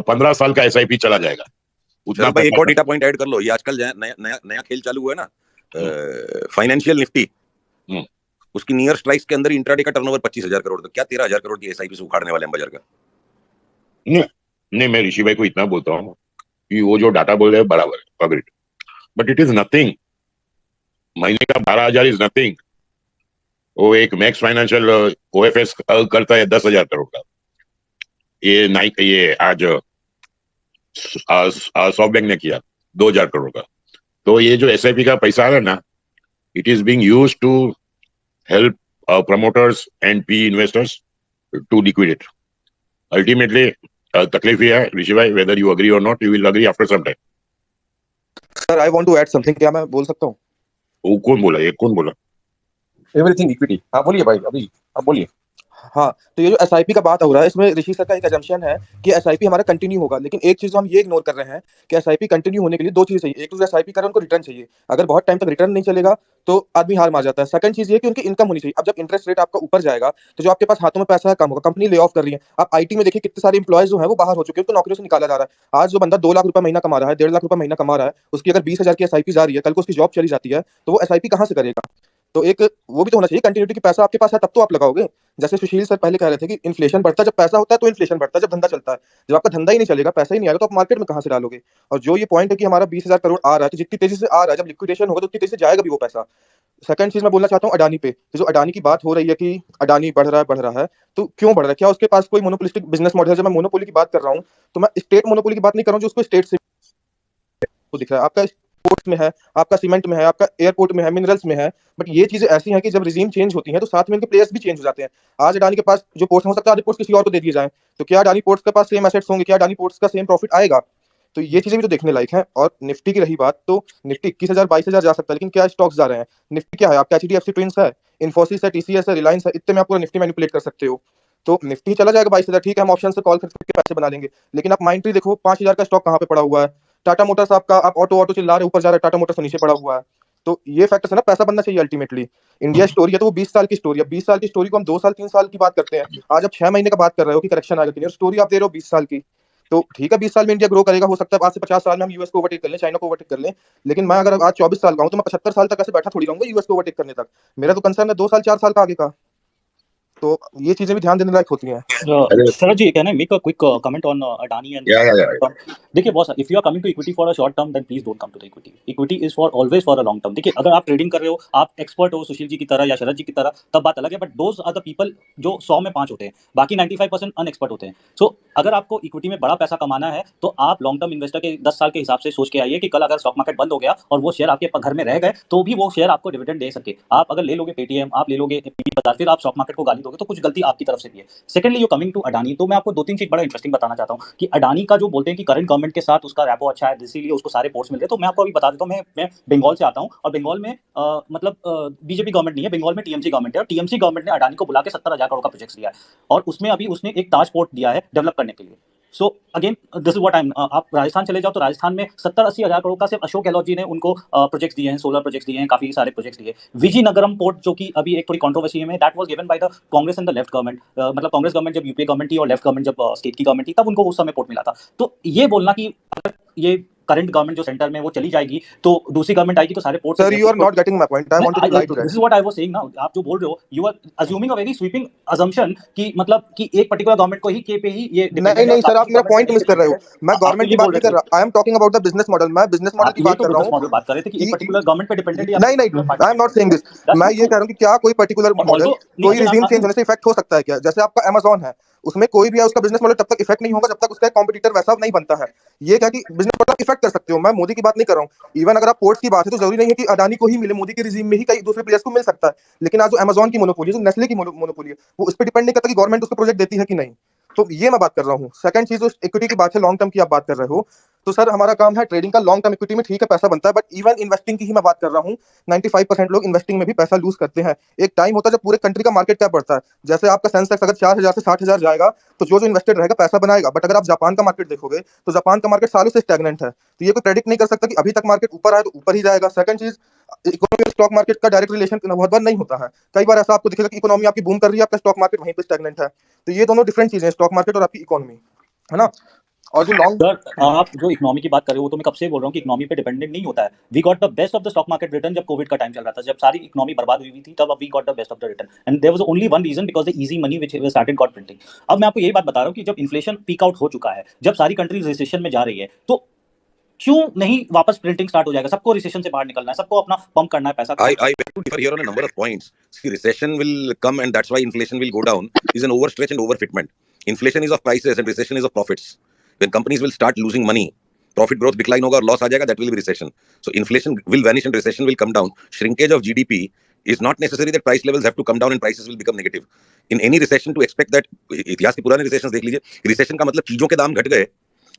[SPEAKER 11] 15 साल का एसआईपी चला जाएगा। उतना
[SPEAKER 7] भाई एक और डेटा पॉइंट ऐड कर लो, ये आजकल नया खेल चालू हुआ है ना, फाइनेंशियल निफ्टी, उसकी नियर स्ट्राइक्स के अंदर इंट्राडे का टर्नओवर 25,000 करोड़, तो क्या 13,000 करोड़ की एसआईपी से उखाड़ने वाले हैं बाजार का?
[SPEAKER 11] नहीं, मैं ऋषि भाई को इतना बोलता हूँ कि वो जो डाटा बोल रहे हैं बराबर है, agreed, but it is nothing. महीने का 12,000 इज नथिंग। वो एक मैक्स फाइनेंशियल ओएफएस करता है 10,000 करोड़ का, ये आज सॉफ्ट बैंक ने किया 2,000 करोड़ का। तो ये जो एसआईपी का पैसा आ रहा है ना, it is being used to help promoters and PE investors to liquidate. Ultimately, तकलीफ ये है ऋषि भाई, whether you agree or not, you will agree after some time.
[SPEAKER 21] Sir, I want to add something. क्या मैं बोल सकता हूँ?
[SPEAKER 11] वो कौन बोला? ये कौन बोला?
[SPEAKER 1] Everything equity. हाँ बोलिए भाई, अभी आप बोलिए।
[SPEAKER 21] हाँ, तो ये जो एसआईपी का बात हो रहा है, इसमें ऋषि सर का एक assumption है कि एसआईपी हमारा कंटिन्यू होगा, लेकिन एक चीज हम ये इग्नोर कर रहे हैं कि एसआईपी कंटिन्यू होने के लिए 2 चीजें चाहिए। एक तो एसआईपी कर उनको रिटर्न चाहिए, अगर बहुत टाइम तक रिटर्न नहीं चलेगा तो आदमी हार मार जाता है। सेकंड चीज ये कि उनकी इनकम होनी चाहिए। अब जब इंटरेस्ट रेट आपका ऊपर जाएगा तो जो आपके पास हाथों में पैसा है कम होगा, कंपनी ले ऑफ कर रही है। आप आईटी में देखिए कितने सारे इंप्लॉयज जो है वो बाहर हो चुके हैं, उनको नौकरियों से निकाला जा रहा है। आज जो बंदा 2 लाख रुपए महीना कमा रहा है, 1.5 लाख रुपए महीना कमा रहा है, उसकी अगर 20,000 की एसआईपी जा रही है, कल को उसकी जॉब चली जाती है तो वो एसआईपी कहाँ से करेगा? तो एक वो भी तो होना चाहिए कंटिन्यूटी की। पैसा आपके पास है तब तो आप लगाओगे। जैसे सुशील सर पहले कह रहे थे कि इन्फ्लेशन बढ़ता है जब पैसा होता है, तो इन्फ्लेशन बढ़ता है जब धंधा चलता है। जब आपका धंधा ही नहीं चलेगा, पैसा ही नहीं आएगा, तो आप मार्केट में कहाँ से डालोगे? और जो ये पॉइंट है कि हमारा 20,000 करोड़ आ रहा है, तो जितनी तेजी से आ रहा है, जब लिक्विडेशन होगा तो उतनी तेजी से जाएगा भी वो पैसा। सेकंड चीज मैं बोलना चाहता हूँ अडानी पे। जो अडानी की बात हो रही है कि अडानी बढ़ रहा है, तो क्यों बढ़ रहा है? क्या उसके पास कोई मोनोपोलिस्टिक बिजनेस मॉडल है? जब मैं मोनोपोली की बात कर रहा हूँ तो मैं स्टेट मोनोपोली की बात नहीं कर रहा हूँ, जो उसको स्टेट से तो दिख रहा है। आपका पोर्ट्स में है, आपका सीमेंट में है, आपका एयरपोर्ट में है, मिनरल्स में है, बट ये चीजें ऐसी हैं कि जब रिजीम चेंज होती हैं तो साथ में इनके प्लेयर्स भी चेंज हो जाते हैं। आज अडानी के पास जो पोर्ट्स हो सकता है आधे पोर्ट्स किसी और को दे दिए जाएं, तो क्या अडानी पोर्ट्स के पास सेम एसेट्स होंगे? क्या अडानी पोर्ट्स का सेम प्रॉफिट आएगा? तो ये चीजें भी तो देखने लायक हैं। और निफ्टी की रही बात, तो निफ्टी 21,000 22,000 जा सकता है, लेकिन क्या स्टॉक्स जा रहे हैं? निफ्टी क्या है? आपका एचडीएफसी ट्विंस है, इन्फोसिस है, टीसीएस है, रिलायंस है, इतने में आप पूरा निफ्टी मैनिपुलेट कर सकते हो। तो निफ्टी चला जाएगा 22,000, ठीक है, हम ऑप्शन से कॉल करके पैसे बना लेंगे। लेकिन आप माइंड ट्री देखो, 5,000 का स्टॉक कहाँ पे पड़ा हुआ है। टाटा मोटर्स आपका, आप ऑटो चिल्ला रहे ऊपर जा रहा है, टाटा मोटर्स नीचे पड़ा हुआ है। तो ये फैक्टर है ना, पैसा बनना चाहिए अल्टीमेटली। इंडिया स्टोरी है तो वो 20 साल की स्टोरी है। 20 साल की स्टोरी को हम 2 साल 3 साल की बात करते हैं। आज आप 6 महीने का बात कर रहे हो कि करेक्शन आएगा कि नहीं, और स्टोरी आप दे रहे हो 20 साल की। तो ठीक है, 20 साल में इंडिया ग्रो करेगा, हो सकता है आज से 50 साल में हम यूएस को ओवरटेक कर लें, चाइना को ओवरटेक कर लें। लेकिन मैं अगर आज 24 साल का हूं तो मैं 75 साल तक ऐसे बैठा थोड़ी रहूंगा यूएस को ओवरटेक करने तक। मेरा तो कंसर्न है 2 साल 4 साल का आगे का। तो ये चीजें भी ध्यान देने लायक होती हैं।
[SPEAKER 18] Sharad ji, can I make a quick comment on Adani and
[SPEAKER 6] Yeah.
[SPEAKER 18] देखिए boss, if you are coming to equity for a short term, then please don't come to the equity. Equity is for always for a long term. देखिए अगर आप trading कर रहे हो, आप expert हो सुशील जी की तरह या शरद जी की तरह, तब बात अलग है। But those are the people जो 100 में 5 होते हैं, बाकी 95% अनएक्सपर्ट होते हैं। सो अगर आपको इक्विटी में बड़ा पैसा कमाना है तो आप लॉन्ग टर्म इन्वेस्टर के 10 साल के हिसाब से सोच के आइए कि कल अगर स्टॉक मार्केट बंद हो गया और वो शेयर आपके घर में रह गए तो भी वो शेयर आपको डिविडेंड दे सके। आप अगर ले लोगे पेटीएम, आप ले लोगे बाजार, फिर आप स्टॉक मार्केट को गाली दोगे तो कुछ गलती आपकी तरफ से भी है। Secondly you coming to Adani, तो मैं आपको 2-3 चीज बड़ा इंटरेस्टिंग बताना चाहता हूं कि अडानी का जो बोलते हैं कि करंट गवर्नमेंट के साथ उसका रैपो अच्छा है, इसीलिए उसको सारे पोर्ट्स मिल रहे हैं। तो मैं आपको अभी बता देता हूं, मैं बंगाल से आता हूं और बंगाल में मतलब बीजेपी गवर्नमेंट नहीं है, बंगाल में टीएमसी गवर्नमेंट है। और टीएमसी गवर्नमेंट ने अडानी को बुला के 70,000 करोड़ का प्रोजेक्ट दिया है और उसमें अभी उसने एक ताज पोर्ट दिया है डेवलप करने के लिए। So again this is what I am, आप राजस्थान चले जाओ तो राजस्थान में 70-80 हजार करोड़ का सिर्फ अशोक गहलोत जी ने उनको प्रोजेक्ट्स दिए हैं, सोलर प्रोजेक्ट्स दिए हैं, काफी सारे प्रोजेक्ट्स दिए। विजयनगरम पोर्ट जो कि अभी एक थोड़ी कंट्रोवर्सी में, that was given by the Congress and the left government. मतलब कांग्रेस गवर्नमेंट जब यूपीए गवर्नमेंट थी और लेफ्ट गवर्नमेंट जब स्टेट की गवर्नमेंट थी, तब उनको उस समय पोर्ट मिला था। तो ये बोलना कि अगर ये करंट गवर्नमेंट जो सेंटर में वो चली जाएगी तो दूसरी गवर्नमेंट आएगी तो सारे port.
[SPEAKER 21] Sir you are not getting my point, I want to reply to that.
[SPEAKER 18] This is what I was saying now. आप जो बोल रहे हो, you are assuming a very sweeping assumption कि मतलब कि एक पर्टिकुलर गवर्नमेंट को ही के पे ही ये
[SPEAKER 21] नहीं सर, आप मेरा पॉइंट मिस कर रहे हो। मैं गवर्नमेंट की बात नहीं कर रहा, आई am talking about the business model. मैं बिजनेस मॉडल की बात कर रहा हूं।
[SPEAKER 18] बात कर रहे थे कि एक पर्टिकुलर गवर्नमेंट पे डिपेंडेंट है।
[SPEAKER 21] नहीं, आई एम नॉट सेइंग दिस। मैं ये कह रहा हूं कि क्या कोई पर्टिकुलर मॉडल, कोई रिजीम चेंज होने से इफेक्ट हो सकता है क्या? जैसे आपका अमेज़न है, उसमें कोई भी है, उसका बिजनेस मॉडल तब तक इफेक्ट नहीं होगा जब तक उसका कॉम्पिटिटर वैसा नहीं बनता है। ये क्या कि बिजनेस मॉडल इफेक्ट कर सकते हो, मैं मोदी की बात नहीं कर रहा हूं। इवन अगर आप पोर्ट्स की बात है तो जरूरी नहीं है कि अडानी को ही मिले, मोदी के रिजीम में ही कई दूसरे प्लेयर्स को मिल सकता है। लेकिन आज जो अमेज़न की मोनोपोली, जो नेस्ले की मोनोपोली है, वो उस पर डिपेंड नहीं करता कि गवर्नमेंट उसको प्रोजेक्ट देती है कि नहीं। तो ये मैं बात कर रहा हूँ। सेकंड चीज, जो इक्विटी की बात है, लॉन्ग टर्म की आप बात कर रहे हो, तो सर हमारा काम है ट्रेडिंग का। लॉन्ग टर्म इक्विटी में ठीक है पैसा बनता है, बट इवन इन्वेस्टिंग की ही मैं बात कर रहा हूँ। 95% लोग इन्वेस्टिंग में भी पैसा लूज करते हैं। एक टाइम होता है जब पूरे कंट्री का मार्केट कैप बढ़ता है। जैसे आपका सेंसेक्स अगर 4,000 से 60,000 जाएगा तो जो इन्वेस्टेड रहेगा पैसा बनाएगा। बट अगर आप जापान का मार्केट देखोगे तो जापान का मार्केट सालों से स्टैग्नेंट है। तो ये कोई प्रेडिक्ट नहीं कर सकता कि अभी तक मार्केट ऊपर आए तो ऊपर ही जाएगा। सेकंड चीज, इकोनॉमी और स्टॉक मार्केट का डायरेक्ट रिलेशन बहुत बार नहीं होता है। कई बार ऐसा आपको दिखेगा कि इकोनॉमी आपकी बूम कर रही है, आपका स्टॉक मार्केट वहीं पे स्टैग्नेंट है। तो ये दोनों डिफरेंट चीजें हैं, स्टॉक मार्केट और आपकी इकोनॉमी, है ना। और जो लॉन्ग
[SPEAKER 18] सर, आप जो इकोनॉमी की बात कर रहे हो तो मैं कब से बोल रहा हूँ कि इकोनॉमी पे डिपेंडेंट नहीं होता है। We got the best of the stock market return जब कोविड का टाइम चल रहा था, जब सारी इकोनॉमी बर्बाद हुई थी, तब we got the best of the return and there was only one reason, because the easy money which started got printing. अब मैं आपको यही बात बता रहा हूँ कि जब इन्फ्लेशन पीक आउट हो चुका है, जब सारी कंट्रीज रिसेशन में जा रही है, तो क्यों नहीं वापस प्रिंटिंग स्टार्ट हो जाएगा? सबको रिसेशन से बाहर निकलना है, सबको अपना पंप करना है पैसा।
[SPEAKER 7] I beg to differ here on a number of points. See, recession will come and that's why inflation will go down. Is an overstretch and overfitment. Inflation is of prices and recession is of profits. When companies will start losing money, profit growth decline होगा और loss आ जाएगा, that will be recession. So inflation will vanish and recession will come down. Shrinkage of GDP is not necessary that price levels have to come down and prices will become negative. In any recession to expect that, इतिहास के पुराने recessions देख लीजिए, recession का मतलब चीजों के दाम घट गए।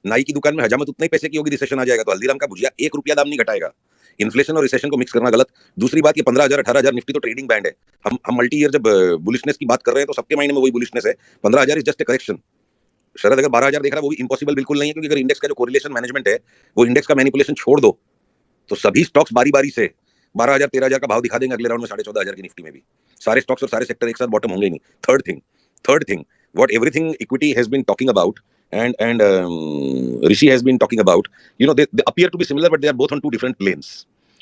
[SPEAKER 7] नाई की दुकान में हजामत उतने ही पैसे की होगी, रिसेशन आ जाएगा तो हल्दीराम का भुजिया 1 रुपया दाम नहीं घटाएगा। इन्फ्लेशन और रिसेशन को मिक्स करना गलत। दूसरी बात, ये 15,000 18,000 निफ्टी तो ट्रेडिंग बैंड है। हम मल्टी ईयर जब बुलिशनेस की बात कर रहे हैं तो सबके माइंड में वही बुलिशनेस है। 15,000 इज जस्ट ए करेक्शन। शरद अगर 12,000 देख रहा है वो भी इम्पॉसिबल बिल्कुल नहीं है, क्योंकि अगर इंडेक्स का जो कोरिलेशन मैनेजमेंट है, वो इंडेक्स का मैनिपुलेशन छोड़ दो तो सभी स्टॉक्स बारी बारी से 12,000 13,000 का भाव दिखा देंगे अगले राउंड में 14,500 की निफ्टी में भी। सारे स्टॉक्स और सारे सेक्टर एक साथ बॉटम होंगे नहीं। Third thing what everything equity has been talking about and Rishi has been talking about, you know, they appear to be similar but they are both on two different planes.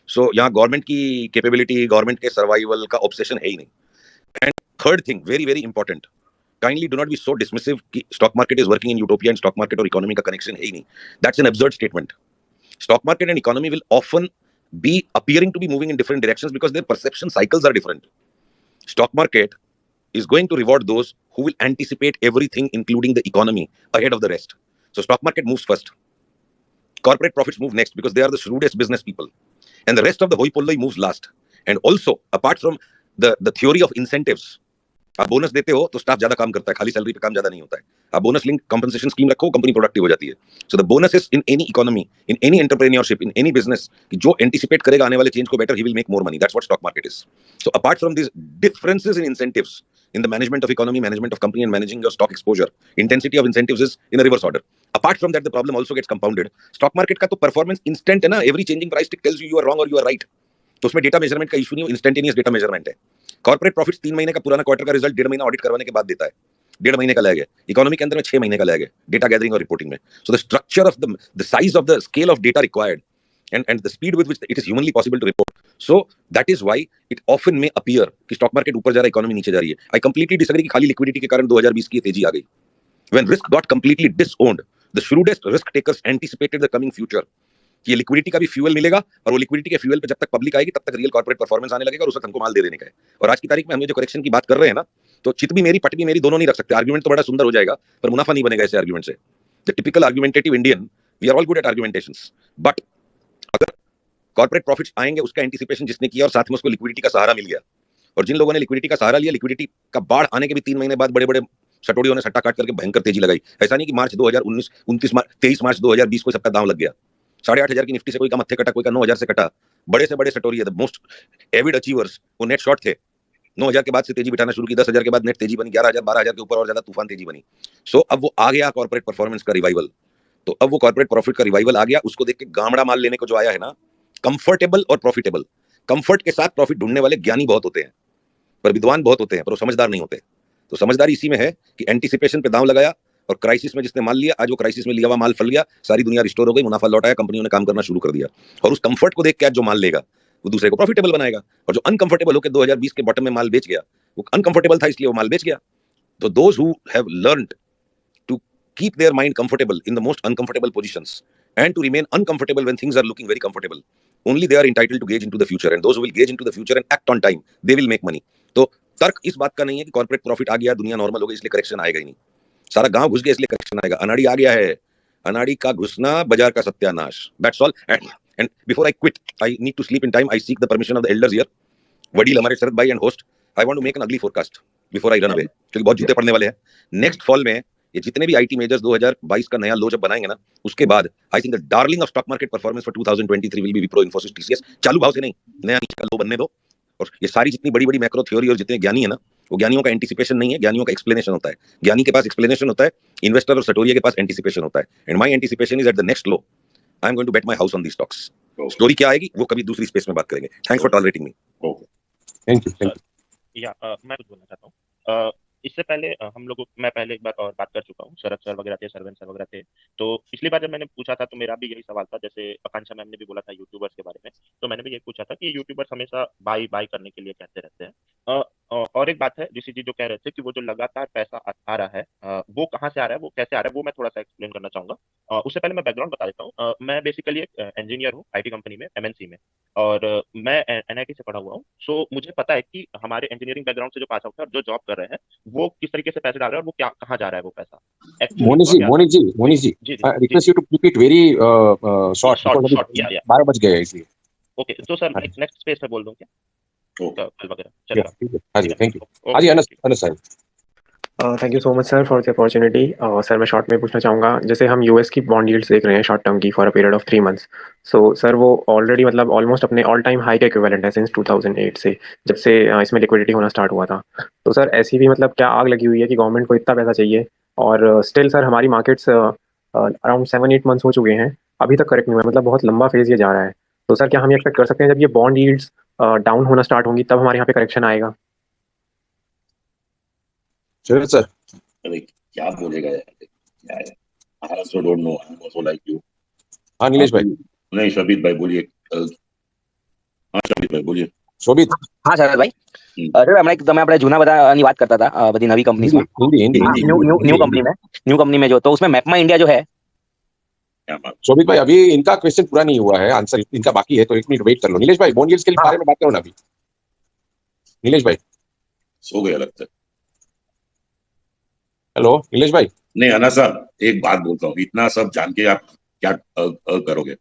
[SPEAKER 7] So यहाँ government की capability, government के survival का obsession है ही नहीं। And third thing, very very important, kindly do not be so dismissive कि stock market is working in utopia and stock market और economy का कनेक्शन है ही नहीं। That's an absurd statement. Stock market and economy will often be appearing to be moving in different directions because their perception cycles are different. Stock market is going to reward those who will anticipate everything, including the economy, ahead of the rest. So stock market moves first. Corporate profits move next because they are the shrewdest business people. And the rest of the hoi polloi moves last. And also, apart from the theory of incentives, आप bonus देते हो तो staff ज्यादा काम करता है, खाली salary पे काम ज्यादा नहीं होता है। आप बोनस लिंक कंपनसेशन स्कीम रखो, कंपनी प्रोडक्टिव हो जाती है। So the bonuses in any economy, in any entrepreneurship, in any business, जो एंटिसिपेट करेगा आने वाले चेंज को better, he will make more money. That's what stock market is. So apart from this differences in incentives in the management of economy, management of company, and managing your stock exposure. Intensity of incentives is in a reverse order. Apart from that, the problem also gets compounded. Stock market का तो performance instant है ना, every changing price tick tells you you are wrong or you are right. तो उसमें data measurement का issue नहीं, instantaneous data measurement है. Corporate profits 3 महीने का पुराना क्वार्टर का रिजल्ट 1.5 महीना ऑडिट करवाने के बाद देता है. 1.5 महीने का लैग है. इकोनॉमी के अंदर में 6 महीने का लैग है डेटा गैदरिंग और रिपोर्टिंग में. So the structure of the size of the scale of data required and the speed with which it is humanly possible to report. So that is why it often may appear कि stock market ऊपर जा रहा है, economy नीचे जा रही है. I completely disagree कि खाली लिक्विडिटी के कारण 2020 की तेजी आ गई. When risk got completely disowned, the shrewdest risk takers anticipated the coming future. कि ये लिक्विडिटी का भी फ्यूल मिलेगा और वो लिक्विडिटी के फ्यूल पे जब तक पब्लिक आएगी तब तक रियल कॉर्पोरेट परफॉर्मेंस आने लगेगा और उस वक्त हमको माल दे देने का है. और आज की तारीख में हम ये जो करेक्शन की बात कर रहे हैं ना, तो चित भी मेरी पट भी मेरी दोनों नहीं रख सकते. आर्गुमेंट तो बड़ा सुंदर हो जाएगा पर मुनाफा नहीं बनेगा ऐसे आर्गुमेंट से. The typical argumentative Indian, we are all good at argumentations, but अगर कॉर्पोरेट प्रॉफिट्स आएंगे उसका एंटीसिपेशन जिसने किया और साथ में उसको लिक्विडिटी का सहारा मिल गया, और जिन लोगों ने लिक्विडिटी का सहारा लिया, लिक्विडिटी का बाढ़ आने के भी 3 महीने बाद बड़े बड़े सटोड़ियों ने सट्टा काट करके भयंकर तेजी लगाई. ऐसा नहीं कि मार्च 2019 23 मार्च 2020 को सबका दांव लग गया. 8,500 की निफ्टी से कोई का मत्थे कटा, कोई का 9,000 से कटा. बड़े से बड़े सटोरी है, द मोस्ट एविड अचीवर्स, वो नेट शॉर्ट थे. 9,000 के बाद से तेजी बिठाना शुरू की, 10,000 के बाद नेट तेजी बनी, 11,000 12,000 के ऊपर और ज्यादा तूफान तेजी बनी. सो अब वो आ गया कॉर्पोरेट परफॉर्मेंस का रिवाइवल. तो अब वो कॉर्पोरेट प्रॉफिट का रिवाइवल आ गया. उसको देख के गामड़ा माल लेने को जो आया है ना, कंफर्टेबल और प्रॉफिटेबल. कंफर्ट के साथ प्रॉफिट ढूंढने वाले ज्ञानी बहुत होते हैं पर विद्वान बहुत होते हैं, पर वो समझदार नहीं होते. तो समझदारी इसी में है कि एंटीसिपेशन पे दांव लगाया और क्राइसिस में जिसने माल लिया, आज वो क्राइसिस में लिया हुआ माल फल गया, सारी दुनिया रिस्टोर हो गई, मुनाफा लौट आया, कंपनियों ने काम करना शुरू कर दिया. और उस कंफर्ट को देख के आज जो माल लेगा वो दूसरे को प्रॉफिटेबल बनाएगा. और जो अनकंफर्टेबल होकर 2020 के बॉटम में माल बेच गया, वो अनकंफर्टेबल था इसलिए वो माल बेच गया. तो those who have learned to keep their mind comfortable in the most uncomfortable positions and to remain uncomfortable when things are looking very comfortable, only they are entitled to gauge into the future, and those who will gauge into the future and act on time, they will make money. तो तर्क इस बात का नहीं है कि corporate profit आ गया, दुनिया नॉर्मल हो गई इसलिए करेक्शन आएगा ही नहीं. सारा गांव घुस गया इसलिए करेक्शन आएगा. अनाड़ी आ गया है, अनाड़ी का घुसना बाजार का सत्यानाश. That's all. And before I quit, I need to sleep in time. I seek the permission of the elders here. वडील हमारे शरद भाई and host, I want to make an ugly forecast before I run away, क्योंकि बहुत जूते पड़ने वाले हैं. Next fall में ये जितने भी आईटी मेजर्स 2022 का नया लो जब बनाएंगे ना, उसके बाद I think the darling of stock market performance for 2023 will be Wipro, Infosys, TCS. चालू भाव से नहीं, नया नीचे का लो बनने दो. और ये सारी जितनी बड़ी बड़ी मैक्रो थ्योरी और जितने ज्ञानी है ना, वो ज्ञानियों का एंटीसिपेशन नहीं है, ज्ञानियों का एक्सप्लेनेशन होता है. ज्ञानी के पास एक्सप्लेनेशन होता है, इन्वेस्टर और सटोरिया के पास एंटीसिपेशन होता है. And my anticipation is at the next low I am going to bet my house on the stocks. Story क्या आएगी वो कभी दूसरी स्पेस में बात करेंगे. Thanks for tolerating me.
[SPEAKER 1] Thank you.
[SPEAKER 18] या मैं कुछ बोलना चाहता हूँ. इससे पहले हम लोग, मैं पहले एक बार और बात कर चुका हूँ, शरद सर वगैरह थे, सरवन सर वगैरह थे. तो पिछली बार जब मैंने पूछा था तो मेरा भी यही सवाल था, जैसे आकांक्षा मैम ने भी बोला था यूट्यूबर्स के बारे में, तो मैंने भी यही पूछा था कि यूट्यूबर्स हमेशा बाई बाई करने के लिए कहते रहते हैं. और एक बात है ऋषि जी जो कह रहे थे कि वो जो लगातार पैसा आ रहा है, वो कहाँ से आ रहा है, वो कैसे आ रहा है, वो मैं थोड़ा सा एक्सप्लेन करना चाहूंगा. उससे पहले मैं बैकग्राउंड बता देता हूँ. मैं बेसिकली एक इंजीनियर हूँ आईटी कंपनी में, एमएनसी में, और मैं एनआईटी से पढ़ा हुआ हूँ. सो मुझे पता है कि हमारे इंजीनियरिंग बैकग्राउंड से जो पास आउट है और जो जॉब कर रहे हैं वो किस तरीके से पैसे डाल रहे हैं और वो क्या कहाँ जा रहा है वो पैसा.
[SPEAKER 1] Monish ji, request you to keep it very short. 12 बज गए इसलिए.
[SPEAKER 18] ओके, तो सर नेक्स्ट स्पेस में बोल दूं क्या वगैरह चलेगा.
[SPEAKER 1] हाँ जी, थैंक यू. हाँ जी, अनस साहब.
[SPEAKER 3] Thank you so much sir for the opportunity. Sir मैं शॉर्ट में पूछना चाहूँगा, जैसे हम यूएस की बॉन्ड यील्ड्स देख रहे हैं शॉर्ट टर्म की for a period of 3 months. So sir वो ऑलरेडी मतलब ऑलमोस्ट अपने ऑल टाइम हाई के इक्विवेलेंट है सिंस 2008 से, जब से इसमें लिक्विडिटी होना स्टार्ट हुआ था. तो सर ऐसी भी मतलब क्या आग लगी हुई है कि गवर्नमेंट को इतना पैसा चाहिए, और स्टिल सर हमारी मार्केट्स अराउंड 7-8 मंथ्स हो चुके हैं, अभी तक करेक्ट नहीं हुआ, मतलब बहुत लंबा फेज ये जा रहा है. तो सर क्या हम एक्सपेक्ट कर सकते हैं जब ये बॉन्ड यील्ड्स डाउन होना स्टार्ट होंगी तब हमारे यहाँ पे करेक्शन आएगा?
[SPEAKER 1] चलो सर.
[SPEAKER 11] अरे क्या बोलेगा यार, क्या है. I also don't know. I'm also like you.
[SPEAKER 1] हाँ नीलेश भाई.
[SPEAKER 11] नहीं शोभित भाई बोलिए. हाँ शोभित भाई बोलिए.
[SPEAKER 1] શોભિત.
[SPEAKER 22] હા શરદ ભાઈ, અરે હમણાં તમે આપણે જૂના બધાની વાત કરતા હતા, બધી નવી કંપનીઝમાં, न्यू कंपनी में जो, तो उसमें मैपमा इंडिया जो है.
[SPEAKER 1] शोभित भाई अभी इनका क्वेश्चन पूरा नहीं हुआ है, आंसर इनका बाकी है, तो 1 मिनट वेट कर लो. नीलेश भाई बॉन्ड यील्ड्स के बारे में बात करो ना अभी. नीलेश भाई
[SPEAKER 11] सो गया लगता है.
[SPEAKER 1] हेलो नीलेश भाई.
[SPEAKER 11] नहीं अन्ना साहब एक बात बोलता हूँ, इतना सब जान के आप क्या करोगे?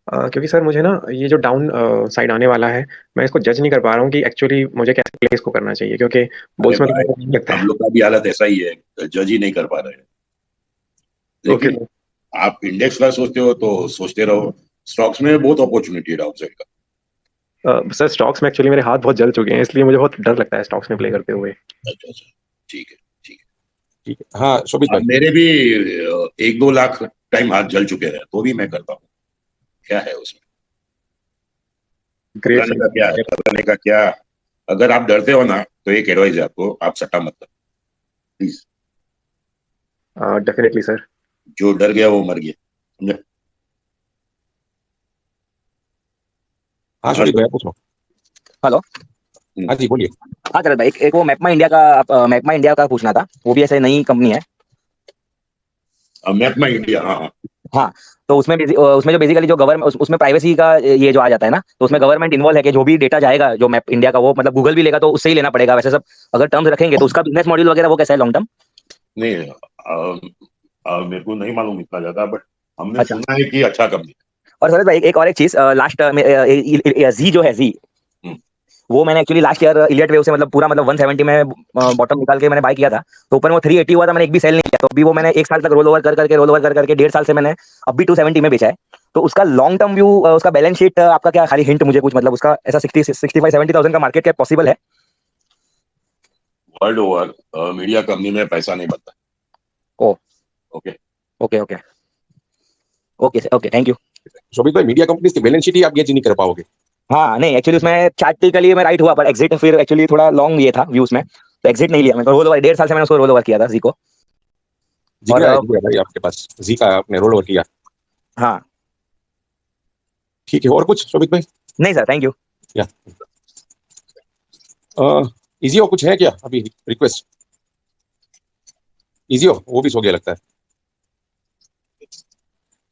[SPEAKER 3] क्योंकि सर मुझे ना ये जो डाउन साइड आने वाला है, मैं इसको जज नहीं कर पा रहा हूँ कि एक्चुअली मुझे कैसे प्लेस को करना चाहिए, क्योंकि बुल्स में तो लगता है
[SPEAKER 11] हम लोग का भी हालत ऐसा ही है, जज ही नहीं कर पा रहे हैं. लेकिन आप इंडेक्स का सोचते हो तो सोचते रहो, स्टॉक्स में बहुत अपॉर्चुनिटी है डाउन साइड का.
[SPEAKER 3] सर स्टॉक्स में एक्चुअली मेरे हाथ बहुत जल चुके हैं, इसलिए मुझे बहुत डर लगता है स्टॉक्स में प्ले करते हुए।
[SPEAKER 11] अच्छा अच्छा, ठीक है ठीक
[SPEAKER 1] ठीक है। हाँ शोभित
[SPEAKER 11] है।
[SPEAKER 1] भाई।
[SPEAKER 11] मेरे भी 1-2 लाख टाइम हाथ जल चुके हैं, तो भी मैं करता हूँ। क्या है उसमें
[SPEAKER 3] ग्रेट
[SPEAKER 11] घबराने का क्या है, घबराने का क्या। अगर आप डरते हो ना, तो एक एडवाइस है आपको, आप सट्टा मत करो प्लीज।
[SPEAKER 3] Sir, definitely sir.
[SPEAKER 11] जो डर गया वो मर गया, समझे।
[SPEAKER 1] हाँ शोभित भाई पूछो।
[SPEAKER 22] हेलो।
[SPEAKER 1] हाँ जी बोलिए।
[SPEAKER 22] हाँ शरद भाई, एक वो मैपमा इंडिया का पूछना था, वो भी ऐसे नई कंपनी है।
[SPEAKER 11] मैपमा इंडिया, हाँ हाँ।
[SPEAKER 22] हाँ, तो उसमें जो बेसिकली जो गवर्नमेंट, उसमें प्राइवेसी का ये जो आ जाता है ना, तो उसमें गवर्नमेंट इन्वॉल्व है कि जो भी डेटा जाएगा जो मैप इंडिया का, वो मतलब गूगल भी लेगा तो उससे ही लेना पड़ेगा, वैसे सब अगर टर्म्स रखेंगे तो उसका बिजनेस मॉडल वगैरह वो कैसा है लॉन्ग टर्म?
[SPEAKER 11] नहीं मेरे को नहीं मालूम इतना ज्यादा, बट हमने
[SPEAKER 22] अच्छा।
[SPEAKER 11] सुना है कि अच्छा कंपनी।
[SPEAKER 22] और शरद भाई एक और एक चीज, लास्ट जी जो है जी, वो मैंने actually last year Elliot wave से मतलब पूरा मतलब 170 में बॉटम निकाल के मैंने बाय किया था, तो ऊपर में वो 380 हुआ था, मैंने एक भी सेल नहीं किया, तो अभी वो मैंने 1 साल तक रोल ओवर कर करके 1.5 साल से मैंने अभी 270 में बेचा है। तो उसका लॉन्ग टर्म व्यू, उसका बैलेंस शीट आपका क्या, खाली हिंट मुझे कुछ, मतलब उसका ऐसा 65-70,000 का मार्केट कैप पॉसिबल है?
[SPEAKER 11] वर्ल्ड ओवर मीडिया कंपनी में पैसा नहीं बनता।
[SPEAKER 22] Oh
[SPEAKER 11] okay
[SPEAKER 22] okay okay okay okay, thank you.
[SPEAKER 1] Shobhit भाई मीडिया कंपनीज की बैलेंस शीट ही आप गेज नहीं कर पाओगे।
[SPEAKER 22] हाँ नहीं, एक्चुअली उसमें चार्टिकली मैं राइट हुआ, पर एग्जिट फिर एक्चुअली थोड़ा लॉन्ग ये था व्यूज में, तो एग्जिट नहीं लिया मैं, रोल ओवर 1.5 साल से मैंने उसको रोल ओवर किया था जी को।
[SPEAKER 1] जिगरा है भाई आपके पास, जी का आपने रोल ओवर किया।
[SPEAKER 22] हाँ
[SPEAKER 1] ठीक है, और कुछ शोभित भाई?
[SPEAKER 22] नहीं सर, थैंक यू।
[SPEAKER 1] या इजियो कुछ है क्या अभी रिक्वेस्ट? इजियो वो भी सो गया लगता है।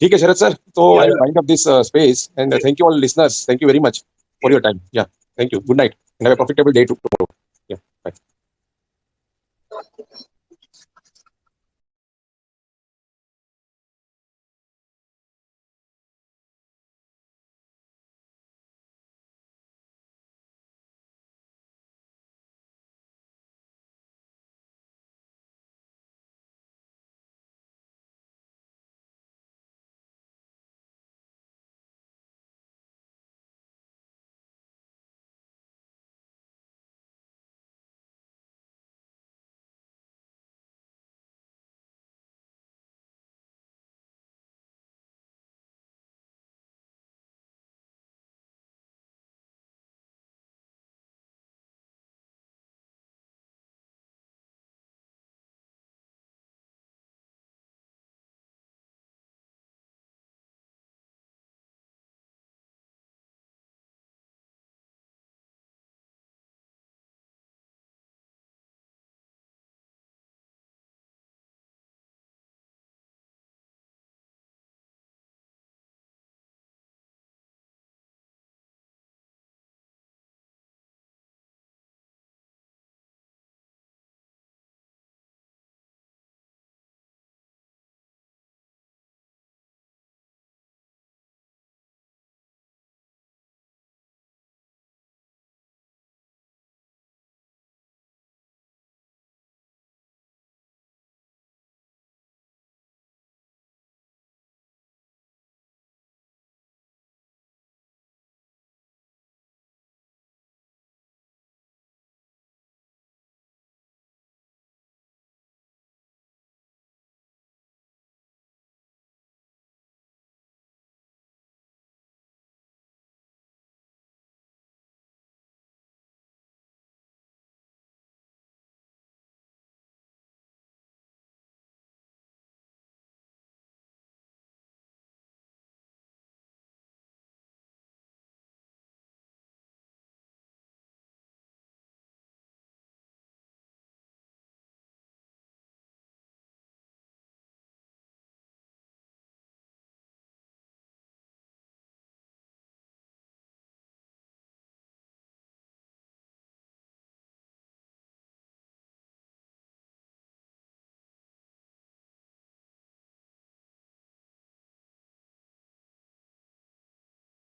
[SPEAKER 1] ठीक है शरद सर, तो I will wind up this space and thank you all listeners, thank you very much for your time. Yeah thank you, good night and have a profitable day tomorrow.